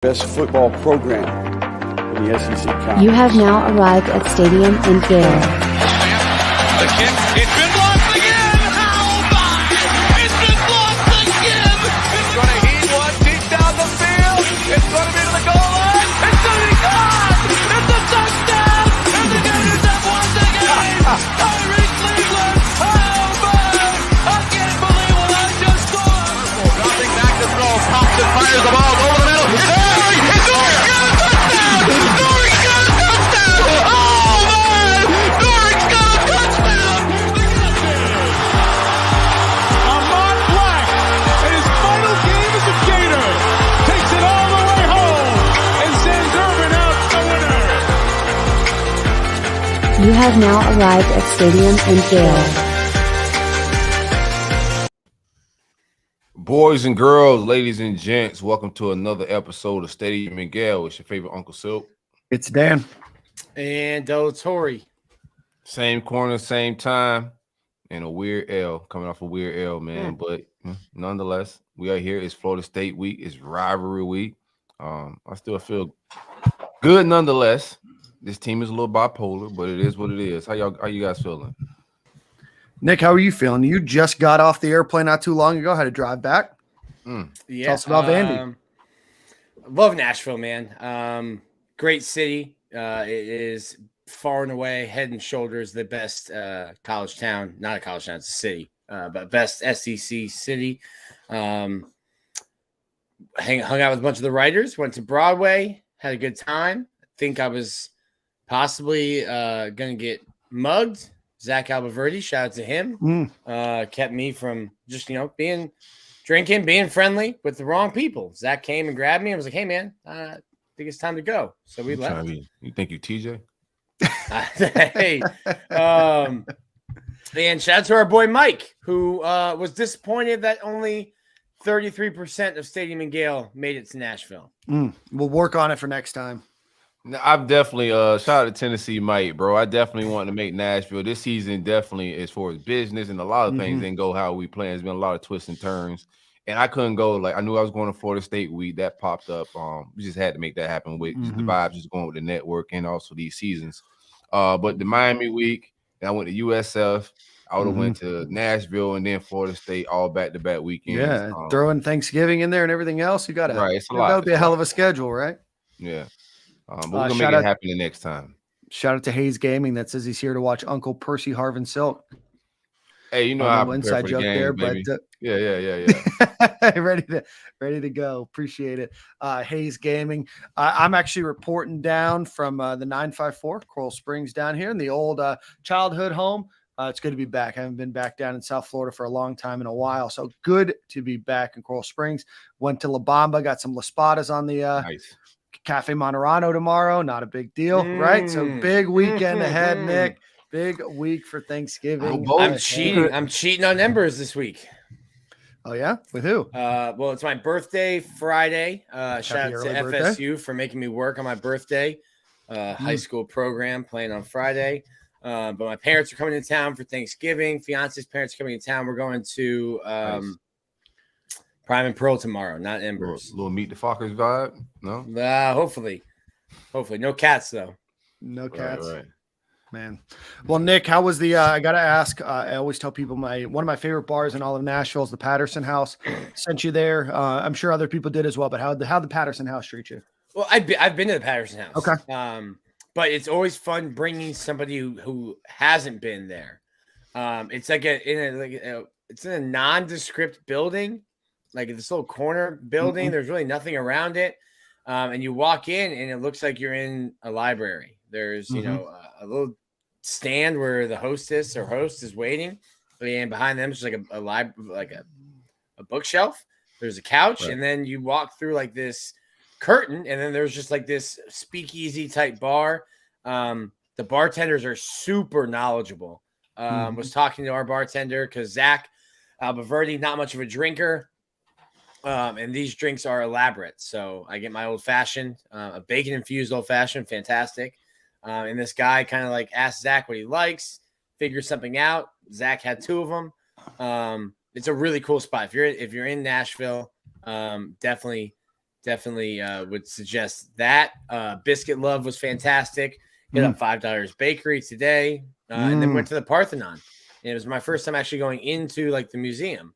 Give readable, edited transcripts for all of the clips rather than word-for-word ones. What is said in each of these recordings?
Best football program in the SEC Conference. You have now arrived at Stadium in Gale. The kick, it's been blocked again! How about it? It's been blocked again! It's going to heat one deep down the field. It's going to be to the goal line. It's going to be gone! It's a touchdown! And the Gators have won the game! Tyreek Cleveland! How about it? I can't believe what I just saw! Dropping back to throw. Thompson fires the ball over the middle. It's Norrick got a touchdown! Norrick got a touchdown! Oh, man! Norrick's got a touchdown! Ahmad Black, in his final game as a Gator, takes it all the way home and sends Urban out the winner. You have now arrived at Stadium in Gale. Boys and girls, ladies and gents, welcome to another episode of Stadium in Gale. It's your favorite Uncle Silk. It's Dan. And Delatorre. Same corner, same time, and a weird L, coming off a weird L, man. But nonetheless, we are here. It's Florida State week. It's rivalry week. I still feel good nonetheless. This team is a little bipolar, but it is what it is. How you guys feeling? Nick, how are you feeling? You just got off the airplane not too long ago. Had to drive back. Yeah, Tell us about Vandy. Love Nashville, man. Great city. It is far and away, head and shoulders, the best college town. Not a college town, it's a city, but best SEC city. Hung out with a bunch of the writers. Went to Broadway. Had a good time. I think I was possibly going to get mugged. Zach Albaverdi, shout out to him. Kept me from just, drinking, being friendly with the wrong people. Zach came and grabbed me and was like, hey, man, I think it's time to go. So we left. You think you TJ? Hey. And shout out to our boy Mike, who was disappointed that only 33% of Stadium and Gale made it to Nashville. We'll work on it for next time. I've definitely shout out to Tennessee Mike, bro. I definitely want to make Nashville this season, definitely as far as business and a lot of things didn't go how we planned. There's been a lot of twists and turns. And I couldn't go, like, I knew I was going to Florida State week. That popped up. We just had to make that happen with just the vibes, just going with the network and also these seasons. But the Miami week, and I went to USF. I would have went to Nashville and then Florida State all back-to-back weekends. Yeah, throwing Thanksgiving in there and everything else. You got to. Right, it's a lot. That would be a hell of a schedule, right? Yeah. But we're going to make it happen the next time. Shout out to Hayes Gaming that says he's here to watch Uncle Percy Harvin Silk. Hey, you know how I inside joke games, there, baby. but yeah. ready to go. Appreciate it. Hayes Gaming. I'm actually reporting down from the 954 Coral Springs down here in the old childhood home. It's good to be back. I haven't been back down in South Florida for a long time in a while. So good to be back in Coral Springs. Went to La Bamba, got some La Spadas on the Nice. Cafe Monterano tomorrow. Not a big deal, right? So big weekend ahead, Nick. Big week for Thanksgiving. I'm cheating on Embers this week. Oh, yeah? With who? Well, it's my birthday Friday. Shout out to birthday. FSU for making me work on my birthday. High school program playing on Friday. But my parents are coming to town for Thanksgiving. Fiance's parents are coming to town. We're going to Prime and Pearl tomorrow, not Embers. Little Meet the Fockers vibe? No? Hopefully. No cats, though. No cats. Right. Man. Well, Nick, how was the I gotta ask, I always tell people one of my favorite bars in all of Nashville is the Patterson House. Sent you there. I'm sure other people did as well, but how'd the Patterson House treat you? Well, I've been to the Patterson House. Okay. But it's always fun bringing somebody who hasn't been there. It's like it's in a nondescript building, like this little corner building. There's really nothing around it. And you walk in and it looks like you're in a library. There's, a little stand where the hostess or host is waiting, and behind them is like a bookshelf. There's a couch, and then you walk through like this curtain, and then there's just like this speakeasy type bar. The bartenders are super knowledgeable. Was talking to our bartender because Zach Albaverdi, not much of a drinker. And these drinks are elaborate. So I get my old fashioned, a bacon infused old fashioned, fantastic. And this guy kind of like asked Zach what he likes, figure something out. Zach had two of them. It's a really cool spot. If you're in Nashville, definitely definitely would suggest that. Biscuit Love was fantastic. Hit up $5 Bakery today, and then went to the Parthenon. And it was my first time actually going into like the museum.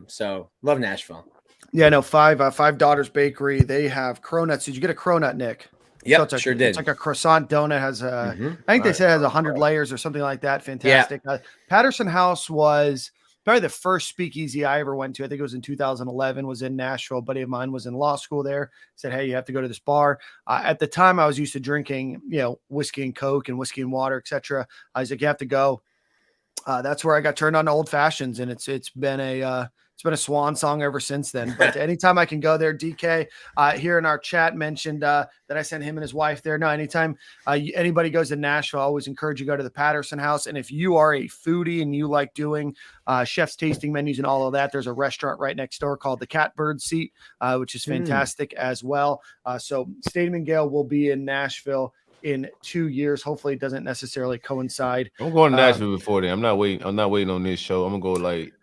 So love Nashville. Yeah, no, Five Daughters Bakery. They have cronuts. Did you get a cronut, Nick? Yeah, so sure did. It's like a croissant donut. Has I think they said it has 100 layers or something like that. Fantastic. Yeah. Patterson House was probably the first speakeasy I ever went to. I think it was in 2011. Was in Nashville. A buddy of mine was in law school there. Said, hey, you have to go to this bar. At the time, I was used to drinking, whiskey and Coke and whiskey and water, etc. I was like, you have to go. That's where I got turned on to old fashions, and it's been a swan song ever since then. But anytime I can go there, DK here in our chat mentioned that I sent him and his wife there. No, anytime anybody goes to Nashville, I always encourage you to go to the Patterson House. And if you are a foodie and you like doing chef's tasting menus and all of that, there's a restaurant right next door called the Catbird Seat, which is fantastic as well. So Stadium and Gale will be in Nashville in 2 years. Hopefully it doesn't necessarily coincide. I'm going to Nashville before then. I'm not waiting on this show. I'm gonna go like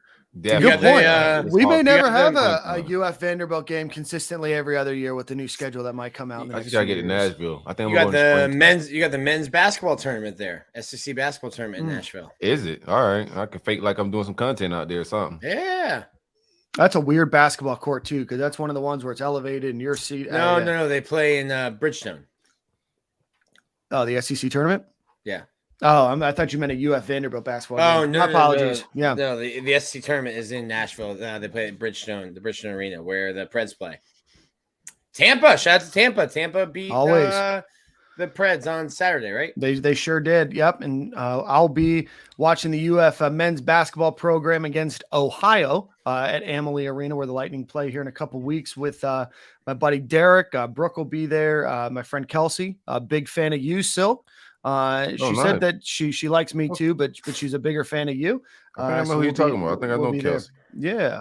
Good point. We may never have a UF Vanderbilt game consistently every other year with the new schedule that might come out. I just gotta get to Nashville. I think you got the men's basketball tournament there, SEC basketball tournament in Nashville. Is it? All right. I can fake like I'm doing some content out there or something. Yeah. That's a weird basketball court too, because that's one of the ones where it's elevated in your seat. No. They play in Bridgestone. Oh, the SEC tournament? Yeah. Oh, I thought you meant a UF Vanderbilt basketball game. No, apologies. No, the SEC tournament is in Nashville. They play at Bridgestone, the Bridgestone Arena, where the Preds play. Tampa, shout out to Tampa. Tampa beat the Preds on Saturday, right? They sure did. Yep. And I'll be watching the UF men's basketball program against Ohio at Amalie Arena, where the Lightning play here in a couple weeks with my buddy Derek. Brooke will be there. My friend Kelsey, a big fan of you, Sil. She said that she likes me too, but she's a bigger fan of you. I don't know who you're talking about. I think I know Kelsey. Yeah.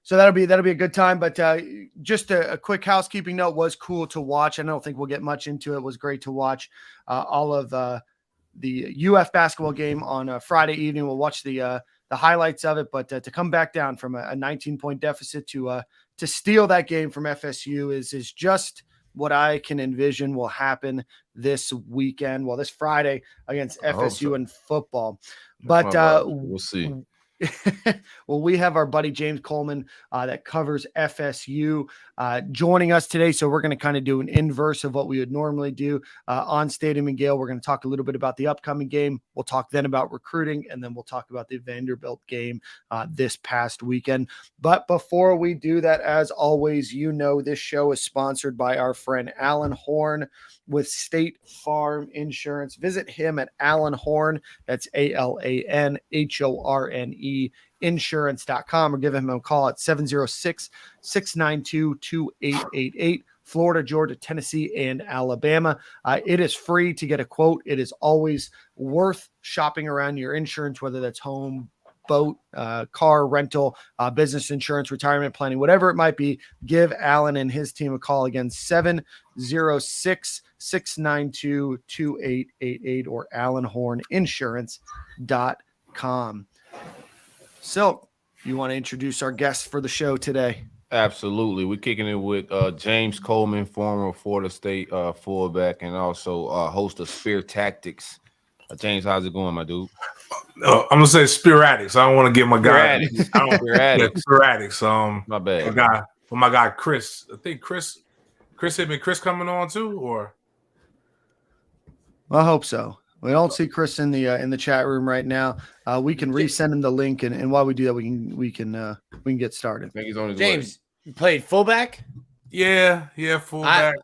So that'll be a good time. But just a quick housekeeping note, was cool to watch. I don't think we'll get much into it. It was great to watch all of the UF basketball game on Friday evening. We'll watch the highlights of it. But to come back down from a 19-point deficit to steal that game from FSU is just what I can envision will happen this weekend. Well, this Friday against FSU in football. But we'll see. Well, we have our buddy James Coleman that covers FSU joining us today. So we're going to kind of do an inverse of what we would normally do on Stadium and Gale. We're going to talk a little bit about the upcoming game. We'll talk then about recruiting, and then we'll talk about the Vanderbilt game this past weekend. But before we do that, as always, this show is sponsored by our friend Alan Horn with State Farm Insurance. Visit him at Alan Horn. That's ALANHORNE insurance.com, or give him a call at 706-692-2888. Florida, Georgia, Tennessee, and Alabama. It is free to get a quote. It is always worth shopping around your insurance, whether that's home, boat, car rental, business insurance, retirement planning, whatever it might be. Give Alan and his team a call again, 706-692-2888 or AlanHornInsurance.com. So, you want to introduce our guest for the show today? Absolutely. We're kicking it with James Coleman, former Florida State fullback, and also host of Spear Tactics. James, how's it going, my dude? I'm gonna say sporadics. I don't want to get my guy. Sporadics. My bad. My guy Chris. I think Chris hit me. Chris coming on too, or I hope so. We don't see Chris in the chat room right now. We can resend him the link, and while we do that, we can get started. I think he's on his James, you played fullback? Yeah, fullback.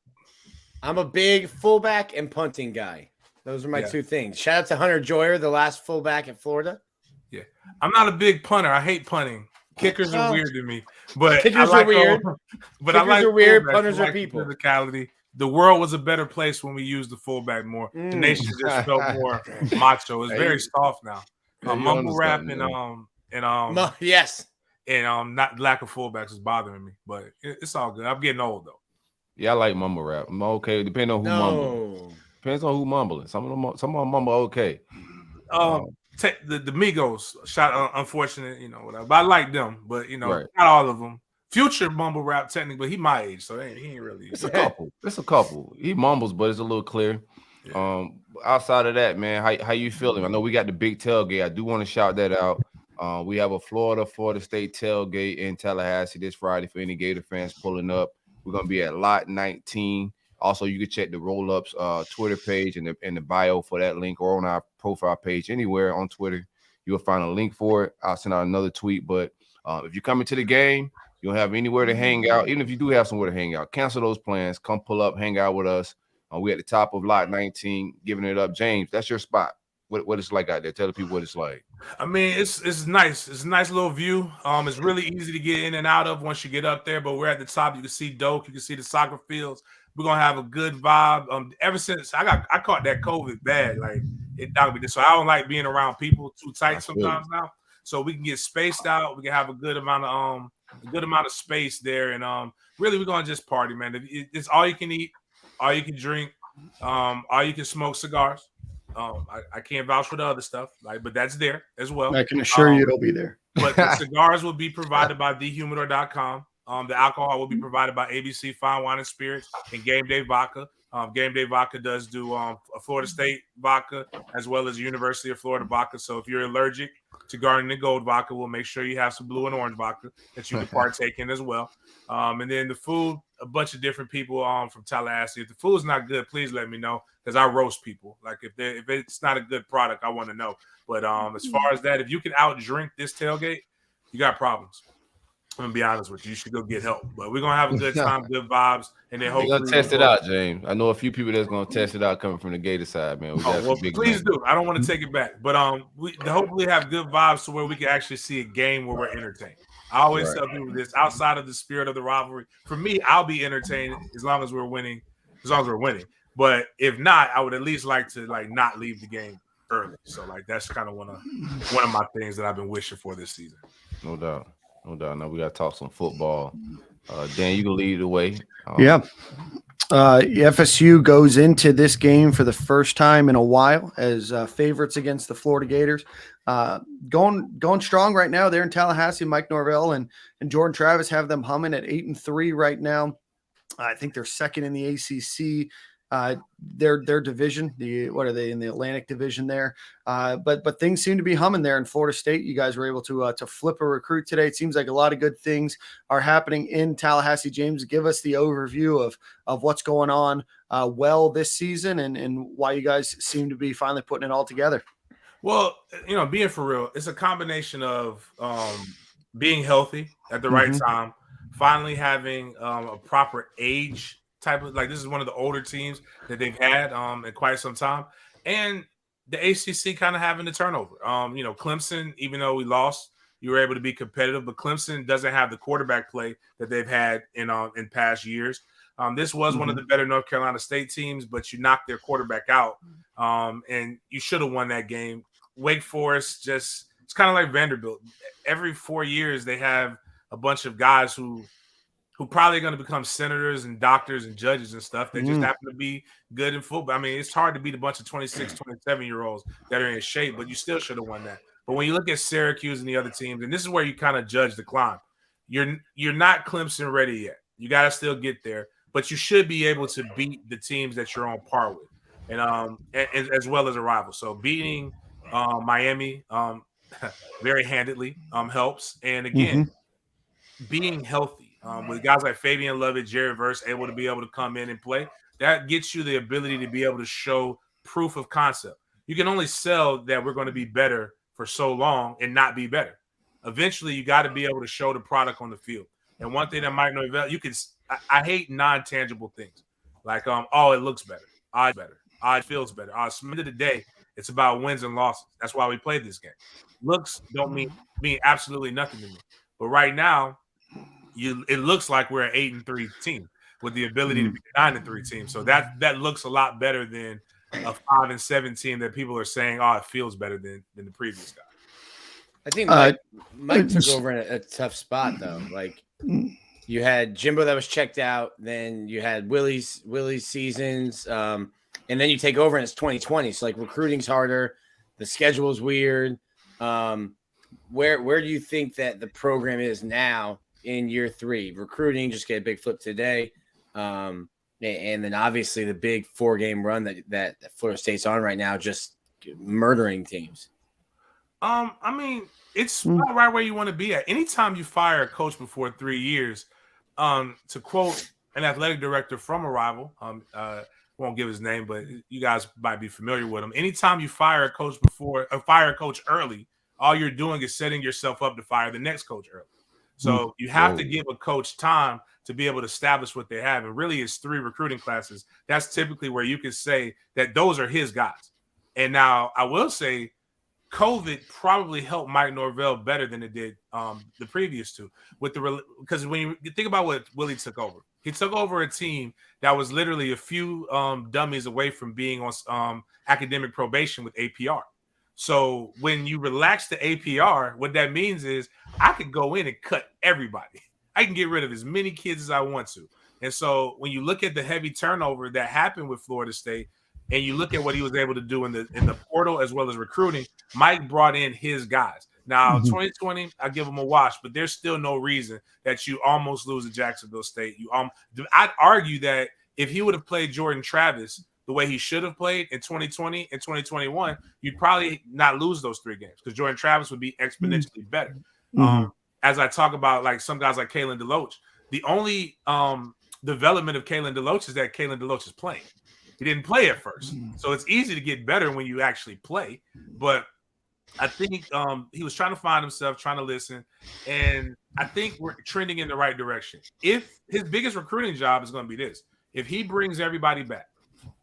I'm a big fullback and punting guy. Those are my two things. Shout out to Hunter Joyer, the last fullback at Florida. Yeah, I'm not a big punter. I hate punting. Kickers are weird to me, but kickers are weird. Kickers are weird. Punters are people. Physicality. The world was a better place when we used the fullback more. The nation just felt more macho. It's very soft now. Mumble rap yes, and not lack of fullbacks is bothering me, but it's all good. I'm getting old though. Yeah, I like mumble rap. I'm okay. Depending on who mumble. Depends on who mumbling. Some of them mumble okay. The Migos shot unfortunate, whatever. But I like them, but not all of them. Future mumble rap technically, but he my age, so he ain't really. It's a couple. He mumbles, but it's a little clear. Yeah. Outside of that, man, how you feeling? I know we got the big tailgate. I do want to shout that out. We have a Florida State tailgate in Tallahassee this Friday for any Gator fans pulling up. We're gonna be at lot 19. Also, you can check the roll-ups Twitter page in the bio for that link, or on our profile page anywhere on Twitter. You'll find a link for it. I'll send out another tweet. But if you're coming to the game, you don't have anywhere to hang out. Even if you do have somewhere to hang out, cancel those plans. Come pull up, hang out with us. We're at the top of lot 19, giving it up. James, that's your spot. What it's like out there? Tell the people what it's like. I mean, it's nice. It's a nice little view. It's really easy to get in and out of once you get up there. But we're at the top. You can see Doak. You can see the soccer fields. We're gonna have a good vibe. Ever since I caught that COVID bad, like it dogged me. So I don't like being around people too tight sometimes now. So we can get spaced out. We can have a good amount of space there, and really we're gonna just party, man. It's all you can eat, all you can drink, all you can smoke cigars. I can't vouch for the other stuff, but that's there as well. I can assure you it'll be there. But the cigars will be provided by thehumidor.com. The alcohol will be provided by ABC Fine Wine and Spirits and Game Day Vodka. Game Day Vodka does do a Florida State vodka as well as University of Florida vodka. So if you're allergic to Garden and Gold vodka, we'll make sure you have some blue and orange vodka that you can partake in as well. And then the food, a bunch of different people from Tallahassee. If the food's not good, please let me know, because I roast people. Like if it's not a good product, I want to know. But as far as that, if you can outdrink this tailgate, you got problems. I'm gonna be honest with you. You should go get help. But we're gonna have a good time, good vibes, and then hopefully we're gonna test it out, James. I know a few people that's gonna test it out coming from the Gator side, man. Please do. I don't want to take it back, but we hopefully have good vibes to where we can actually see a game where we're entertained. I always tell people this: outside of the spirit of the rivalry, for me, I'll be entertained as long as we're winning. But if not, I would at least like to not leave the game early. So that's kind of one of my things that I've been wishing for this season. No doubt. Now we got to talk some football. Dan, you can lead the way. FSU goes into this game for the first time in a while as favorites against the Florida Gators. Going strong right now. They're in Tallahassee. Mike Norvell and Jordan Travis have them humming at 8-3 right now. I think they're second in the ACC. Their division, what are they in the Atlantic division there? But things seem to be humming there in Florida State. You guys were able to flip a recruit today. It seems like a lot of good things are happening in Tallahassee. James, give us the overview of what's going on this season and why you guys seem to be finally putting it all together. Well, being for real, it's a combination of being healthy at the right time, finally having a proper age type of, this is one of the older teams that they've had in quite some time, and the ACC kind of having the turnover. Clemson, even though we lost, you were able to be competitive, but Clemson doesn't have the quarterback play that they've had in past years. This was one of the better North Carolina State teams, but you knocked their quarterback out, and you should have won that game. Wake Forest, it's kind of like Vanderbilt. Every 4 years, they have a bunch of guys who probably going to become senators and doctors and judges and stuff. They just happen to be good in football. I mean, it's hard to beat a bunch of 26, 27-year-olds that are in shape, but you still should have won that. But when you look at Syracuse and the other teams, and this is where you kind of judge the climb, you're not Clemson ready yet. You got to still get there, but you should be able to beat the teams that you're on par with, and as well as a rival. So beating Miami very handedly helps. And again, being healthy. With guys like Fabian Lovett, Jared Verse able to come in and play, that gets you the ability to be able to show proof of concept. You can only sell that we're going to be better for so long and not be better. Eventually, you got to be able to show the product on the field. And one thing that Mike Norvell, I hate non-tangible things like it looks better, it feels better. At the end of the day, it's about wins and losses. That's why we played this game. Looks don't mean absolutely nothing to me. But right now, it looks like we're an 8-3 team with the ability to be a 9-3 team. So that looks a lot better than a 5-7 team that people are saying, it feels better than the previous guy. I think Mike took over in a tough spot though. Like you had Jimbo that was checked out, then you had Willie's seasons, and then you take over and it's 2020. So recruiting's harder, the schedule's weird. Where do you think that the program is now in year 3. Recruiting just get a big flip today. And then obviously the big 4-game run that Florida State's on right now, just murdering teams. I mean, it's not right where you want to be at. Anytime you fire a coach before 3 years, to quote an athletic director from a rival, won't give his name, but you guys might be familiar with him. Anytime you fire a coach early, all you're doing is setting yourself up to fire the next coach early. So you have to give a coach time to be able to establish what they have. And really, it's 3 recruiting classes. That's typically where you can say that those are his guys. And now I will say COVID probably helped Mike Norvell better than it did the previous 2. Because when you think about what Willie took over, he took over a team that was literally a few dummies away from being on academic probation with APR. So when you relax the APR, what that means is I could go in and cut everybody. I can get rid of as many kids as I want to. And so when you look at the heavy turnover that happened with Florida State, and you look at what he was able to do in the portal as well as recruiting, Mike brought in his guys. Now, 2020, I give him a wash, but there's still no reason that you almost lose to Jacksonville State. I'd argue that if he would have played Jordan Travis the way he should have played in 2020 and 2021, you'd probably not lose those 3 games because Jordan Travis would be exponentially better. As I talk about like some guys like Kalen DeLoach, the only development of Kalen DeLoach is that Kalen DeLoach is playing. He didn't play at first. So it's easy to get better when you actually play. But I think he was trying to find himself, trying to listen. And I think we're trending in the right direction. If his biggest recruiting job is going to be this, if he brings everybody back,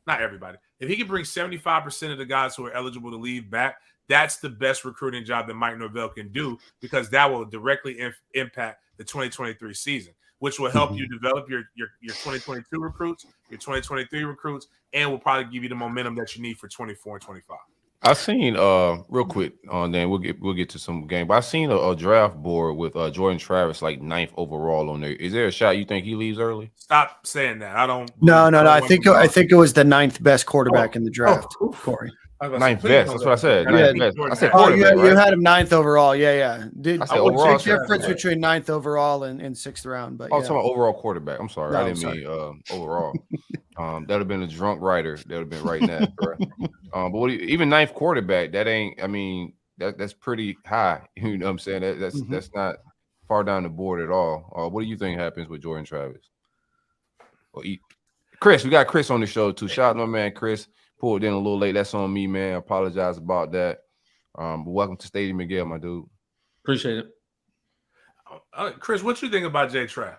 not everybody, if he can bring 75% of the guys who are eligible to leave back, that's the best recruiting job that Mike Norvell can do because that will directly impact the 2023 season, which will help you develop your 2022 recruits, your 2023 recruits, and will probably give you the momentum that you need for 24 and 25. I seen real quick on then we'll get to some game, but I seen a draft board with Jordan Travis like 9th overall on there. Is there a shot you think he leaves early? Stop saying that. I don't. No. I think it was the 9th best quarterback in the draft, Corey. 9th best. That's what I said. Yeah. 9th best. I said Oh, quarterback, you right? had him 9th overall. Yeah. I said overall. Big difference between 9th overall and 6th round. But I was talking about overall quarterback. I'm sorry. No, I didn't mean overall. That would have been a drunk writer. That would have been right now. But even 9th quarterback, that ain't, I mean, that's pretty high. You know what I'm saying? That's not far down the board at all. What do you think happens with Jordan Travis? Chris, we got Chris on the show too. Shout out to my man Chris. Pulled in a little late. That's on me, man. I apologize about that. But welcome to Stadium Gale, my dude. Appreciate it. Chris, what you think about Jay Trav?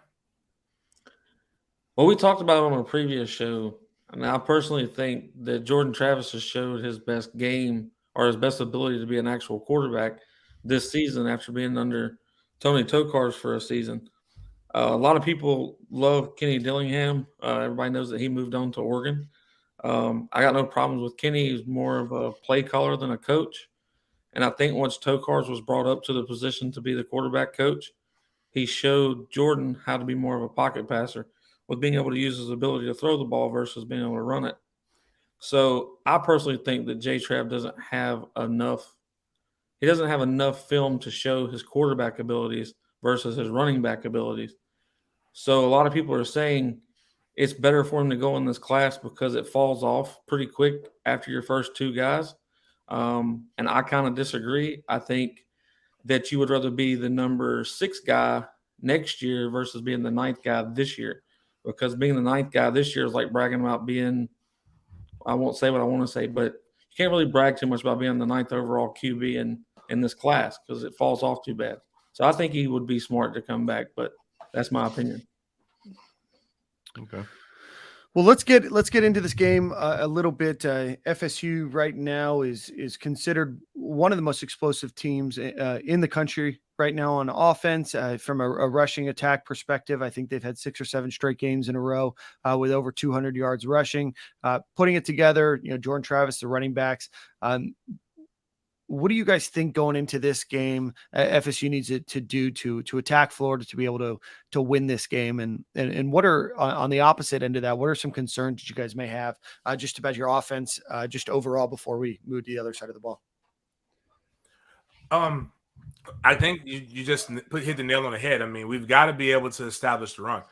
Well, we talked about it on a previous show, and I personally think that Jordan Travis has showed his best game or his best ability to be an actual quarterback this season after being under Tony Tokarz for a season. A lot of people love Kenny Dillingham. Everybody knows that he moved on to Oregon. I got no problems with Kenny. He's more of a play caller than a coach. And I think once Tokarz was brought up to the position to be the quarterback coach, he showed Jordan how to be more of a pocket passer with being able to use his ability to throw the ball versus being able to run it. So I personally think that Jay Trav doesn't have enough. He doesn't have enough film to show his quarterback abilities versus his running back abilities. So a lot of people are saying it's better for him to go in this class because it falls off pretty quick after your first 2 guys. And I kind of disagree. I think that you would rather be the number 6 guy next year versus being the 9th guy this year, because being the 9th guy this year is like bragging about being, I won't say what I want to say, but you can't really brag too much about being the 9th overall QB in this class because it falls off too bad. So I think he would be smart to come back, but that's my opinion. Okay. Well, let's get into this game a little bit. FSU right now is considered one of the most explosive teams in the country right now on offense. From a rushing attack perspective, I think they've had 6 or 7 straight games in a row with over 200 yards rushing. Putting it together, Jordan Travis, the running backs. What do you guys think going into this game FSU needs it to do to attack Florida to be able to win this game? And what are on the opposite end of that? What are some concerns that you guys may have just about your offense, just overall before we move to the other side of the ball? I think you just hit the nail on the head. I mean, we've got to be able to establish the run.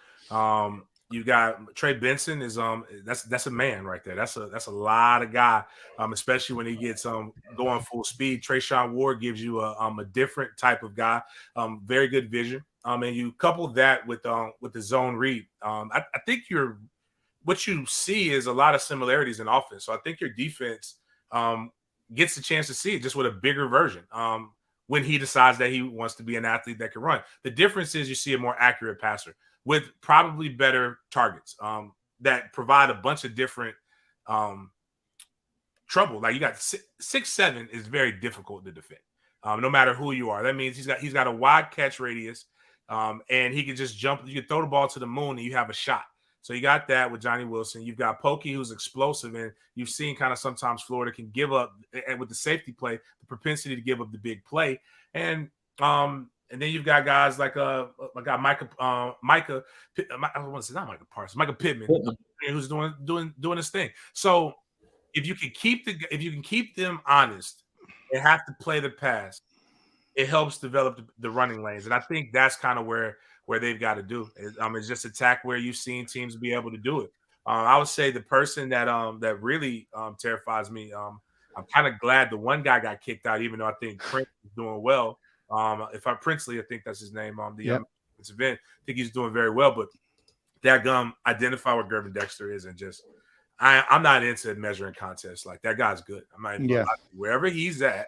You've got Trey Benson is that's a man right there. That's a lot of guy, especially when he gets going full speed. Trayshawn Ward gives you a different type of guy, very good vision. And you couple that with the zone read. I think what you see is a lot of similarities in offense. So I think your defense gets the chance to see it just with a bigger version. When he decides that he wants to be an athlete that can run. The difference is you see a more accurate passer with probably better targets that provide a bunch of different trouble. Like you got 6'7" is very difficult to defend, no matter who you are. That means he's got a wide catch radius, and he can just jump. You can throw the ball to the moon, and you have a shot. So you got that with Johnny Wilson. You've got Pokey, who's explosive, and you've seen kind of sometimes Florida can give up, and with the safety play, the propensity to give up the big play, and then you've got guys like Micah. I want to say not Micah Parsons, Micah Pittman, who's doing his thing. So if you can keep them honest and have to play the pass, it helps develop the running lanes, and I think that's kind of where they've got to do. It's just attack where you've seen teams be able to do it. I would say the person that really terrifies me. I'm kind of glad the one guy got kicked out, even though I think Prince is doing well. Princely, I think that's his name. This event, I think he's doing very well. But that identify what Gervin Dexter is, and just I'm not into measuring contests. Like that guy's good. I'm not wherever he's at.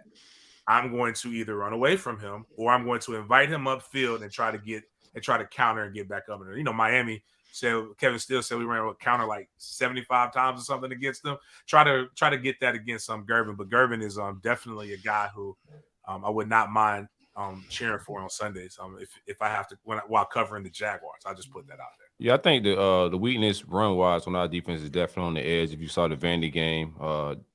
I'm going to either run away from him or I'm going to invite him upfield and try to counter and get back up. And Miami said Kevin Steele said we ran a counter like 75 times or something against them. Try to get that against Gervin, but Gervin is definitely a guy who I would not mind cheering for on Sundays. If I have to while covering the Jaguars, I'll just put that out there. Yeah, I think the weakness run wise on our defense is definitely on the edge. If you saw the Vandy game,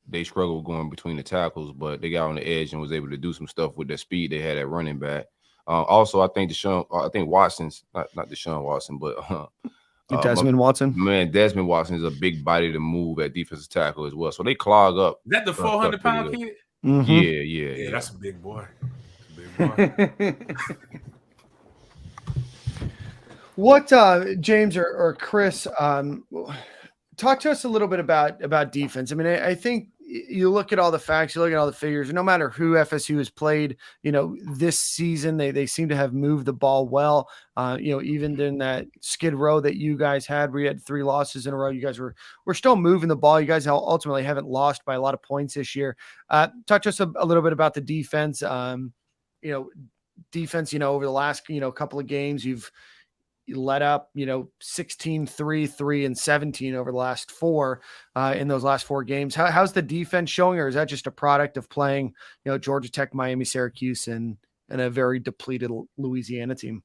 they struggled going between the tackles, but they got on the edge and was able to do some stuff with the speed they had at running back. Also, I think Watson's not Deshaun Watson, but Desmond Watson. Man, Desmond Watson is a big body to move at defensive tackle as well. So they clog up. Is that the 400-pound kid? Mm-hmm. Yeah, that's a big boy. What, James or Chris, talk to us a little bit about defense. I mean, I think you look at all the facts, you look at all the figures, no matter who FSU has played, this season, they seem to have moved the ball well. Even in that Skid Row that you guys had, where you had 3 losses in a row, you guys were still moving the ball. You guys ultimately haven't lost by a lot of points this year. Talk to us a little bit about the defense. Defense, over the last, couple of games, you let up, 16, 3, 3, and 17 over the last 4 in those last 4 games. How's the defense showing, or is that just a product of playing, Georgia Tech, Miami, Syracuse, and a very depleted Louisiana team?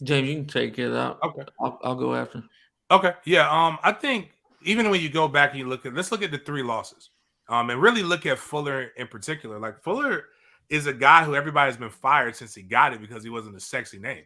James, you can take it out. Okay. I'll go after. Okay. Yeah. I think even when you go back and let's look at the 3 losses, and really look at Fuller in particular. Like Fuller is a guy who everybody's been fired since he got it because he wasn't a sexy name.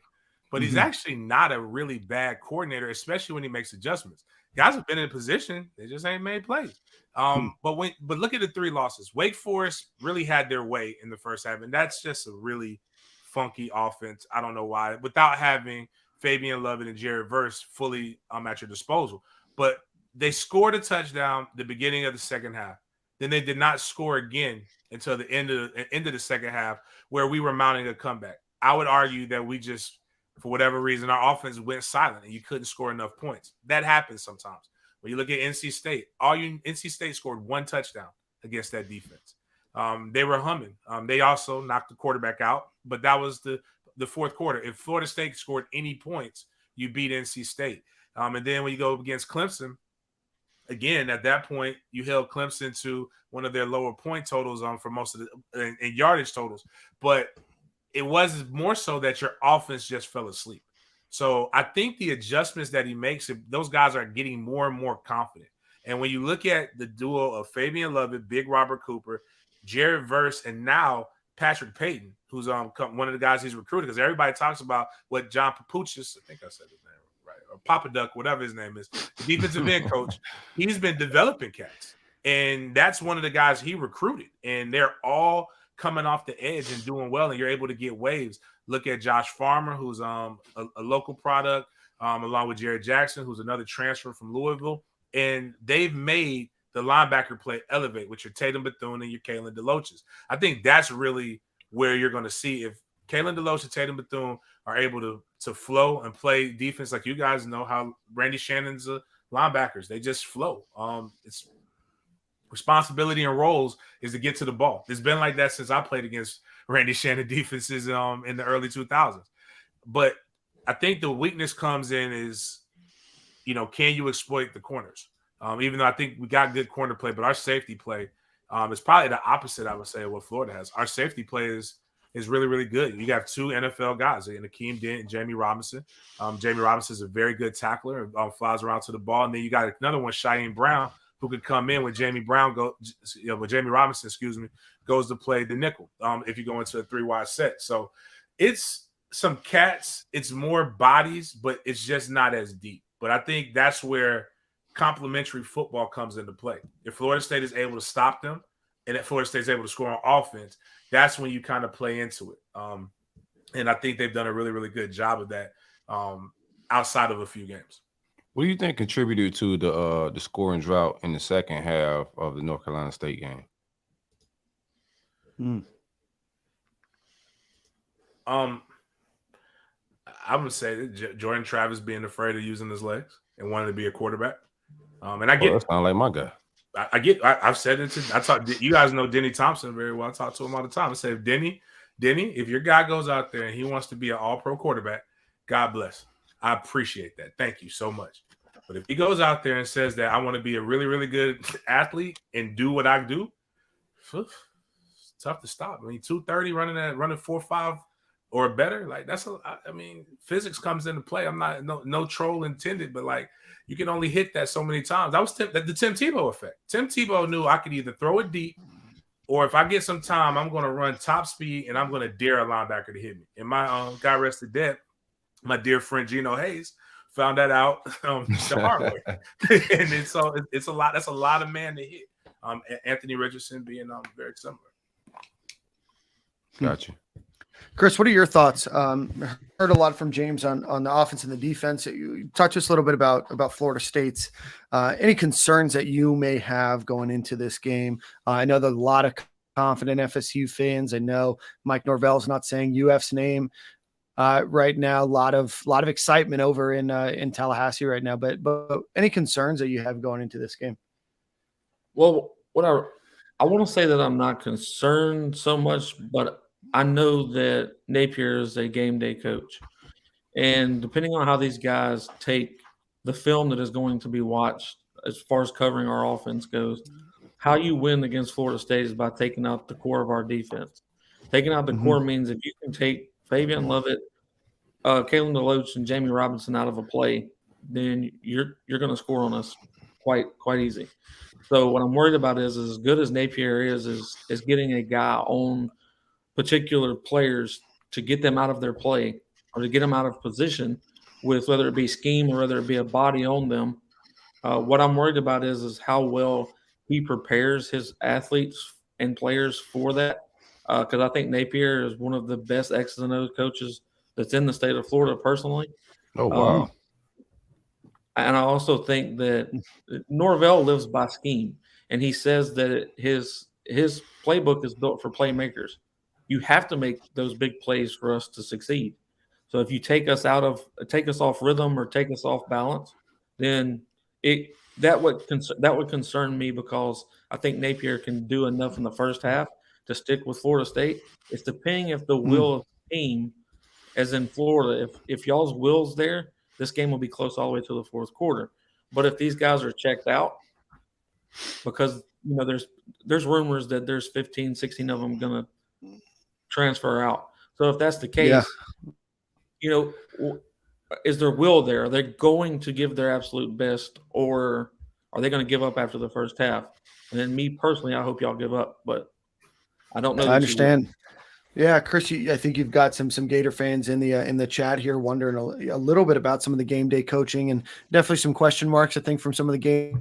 But he's actually not a really bad coordinator, especially when he makes adjustments. Guys have been in a position, they just ain't made plays. But look at the 3 losses. Wake Forest really had their way in the first half, and that's just a really funky offense. I don't know why, without having Fabian Lovett and Jared Verse fully at your disposal. But they scored a touchdown the beginning of the second half. Then they did not score again until the end of the second half, where we were mounting a comeback. I would argue that we just, for whatever reason, our offense went silent and you couldn't score enough points. That happens sometimes. When you look at NC State, NC State scored 1 touchdown against that defense. They were humming. They also knocked the quarterback out, but that was the fourth quarter. If Florida State scored any points, you beat NC State. And then when you go against Clemson, again, at that point, you held Clemson to one of their lower point totals for most of the and yardage totals. But it was more so that your offense just fell asleep. So I think the adjustments that he makes, those guys are getting more and more confident. And when you look at the duo of Fabian Lovett, Big Robert Cooper, Jared Verse, and now Patrick Payton, who's one of the guys he's recruited, because everybody talks about what John Papuchis, I think I said his name right, or Papa Duck, whatever his name is, the defensive end coach, he's been developing cats. And that's one of the guys he recruited. And they're all coming off the edge and doing well, and you're able to get waves. Look at Josh Farmer, who's a local product, along with Jared Jackson, who's another transfer from Louisville. And they've made the linebacker play elevate with your Tatum Bethune and your Kalen DeLoaches. I think that's really where you're going to see if Kalen DeLoach and Tatum Bethune are able to flow and play defense. Like you guys know how Randy Shannon's linebackers, they just flow. It's responsibility and roles is to get to the ball. It's been like that since I played against Randy Shannon defenses in the early 2000s. But I think the weakness comes in is, can you exploit the corners? Even though I think we got good corner play, but our safety play is probably the opposite, I would say, of what Florida has. Our safety play is really, really good. You got two NFL guys, Akeem Dent and Jamie Robinson. Jamie Robinson is a very good tackler, flies around to the ball. And then you got another one, Cheyenne Brown, who could come in when Jamie Robinson, goes to play the nickel if you go into a 3-wide set. So it's some cats, it's more bodies, but it's just not as deep. But I think that's where complementary football comes into play. If Florida State is able to stop them and if Florida State is able to score on offense, that's when you kind of play into it. And I think they've done a really, really good job of that outside of a few games. What do you think contributed to the scoring drought in the second half of the North Carolina State game? I would say that Jordan Travis being afraid of using his legs and wanting to be a quarterback. And I get that sounds like my guy. I've said it I talk. You guys know Denny Thompson very well. I talk to him all the time. I say, Denny, if your guy goes out there and he wants to be an all-pro quarterback, God bless. I appreciate that. Thank you so much. But if he goes out there and says that I want to be a really, really good athlete and do what I do, it's tough to stop. I mean, 230 running 4.5 or better, like physics comes into play. I'm not no troll intended, but like you can only hit that so many times. That was the Tim Tebow effect. Tim Tebow knew I could either throw it deep, or if I get some time, I'm going to run top speed and I'm going to dare a linebacker to hit me. And my guy rested dead, my dear friend Gino Hayes, found that out the hard way. And it's a lot. That's a lot of man to hit. Anthony Richardson being very similar. Gotcha. Chris, what are your thoughts? Heard a lot from James on the offense and the defense. You talked to us a little bit about Florida State's any concerns that you may have going into this game. I know there's a lot of confident FSU fans. I know Mike Norvell's not saying UF's name right now. A lot of excitement over in Tallahassee right now. But any concerns that you have going into this game? Well, I want to say that I'm not concerned so much, but I know that Napier is a game day coach. And depending on how these guys take the film that is going to be watched as far as covering our offense goes, how you win against Florida State is by taking out the core of our defense. Taking out the core means if you can take Fabian Lovett, Kalen DeLoach, and Jamie Robinson out of a play, then you're going to score on us quite easy. So what I'm worried about is as good as Napier is getting a guy on particular players to get them out of their play or to get them out of position with whether it be scheme or whether it be a body on them. What I'm worried about is how well he prepares his athletes and players for that. Because I think Napier is one of the best X's and O's coaches that's in the state of Florida personally. Oh, wow. And I also think that Norvell lives by scheme, and he says that his playbook is built for playmakers. You have to make those big plays for us to succeed. So if you take us off rhythm or take us off balance, then that would concern me, because I think Napier can do enough in the first half to stick with Florida State. It's depending if the will of the team, as in Florida, if y'all's will's there, this game will be close all the way to the fourth quarter. But if these guys are checked out, because there's rumors that there's 15, 16 of them going to transfer out. So if that's the case, is their will there? Are they going to give their absolute best, or are they going to give up after the first half? And then me personally, I hope y'all give up, but I don't know. I understand. Yeah, Chris, I think you've got some Gator fans in the chat here wondering a little bit about some of the game day coaching, and definitely some question marks, I think, from some of the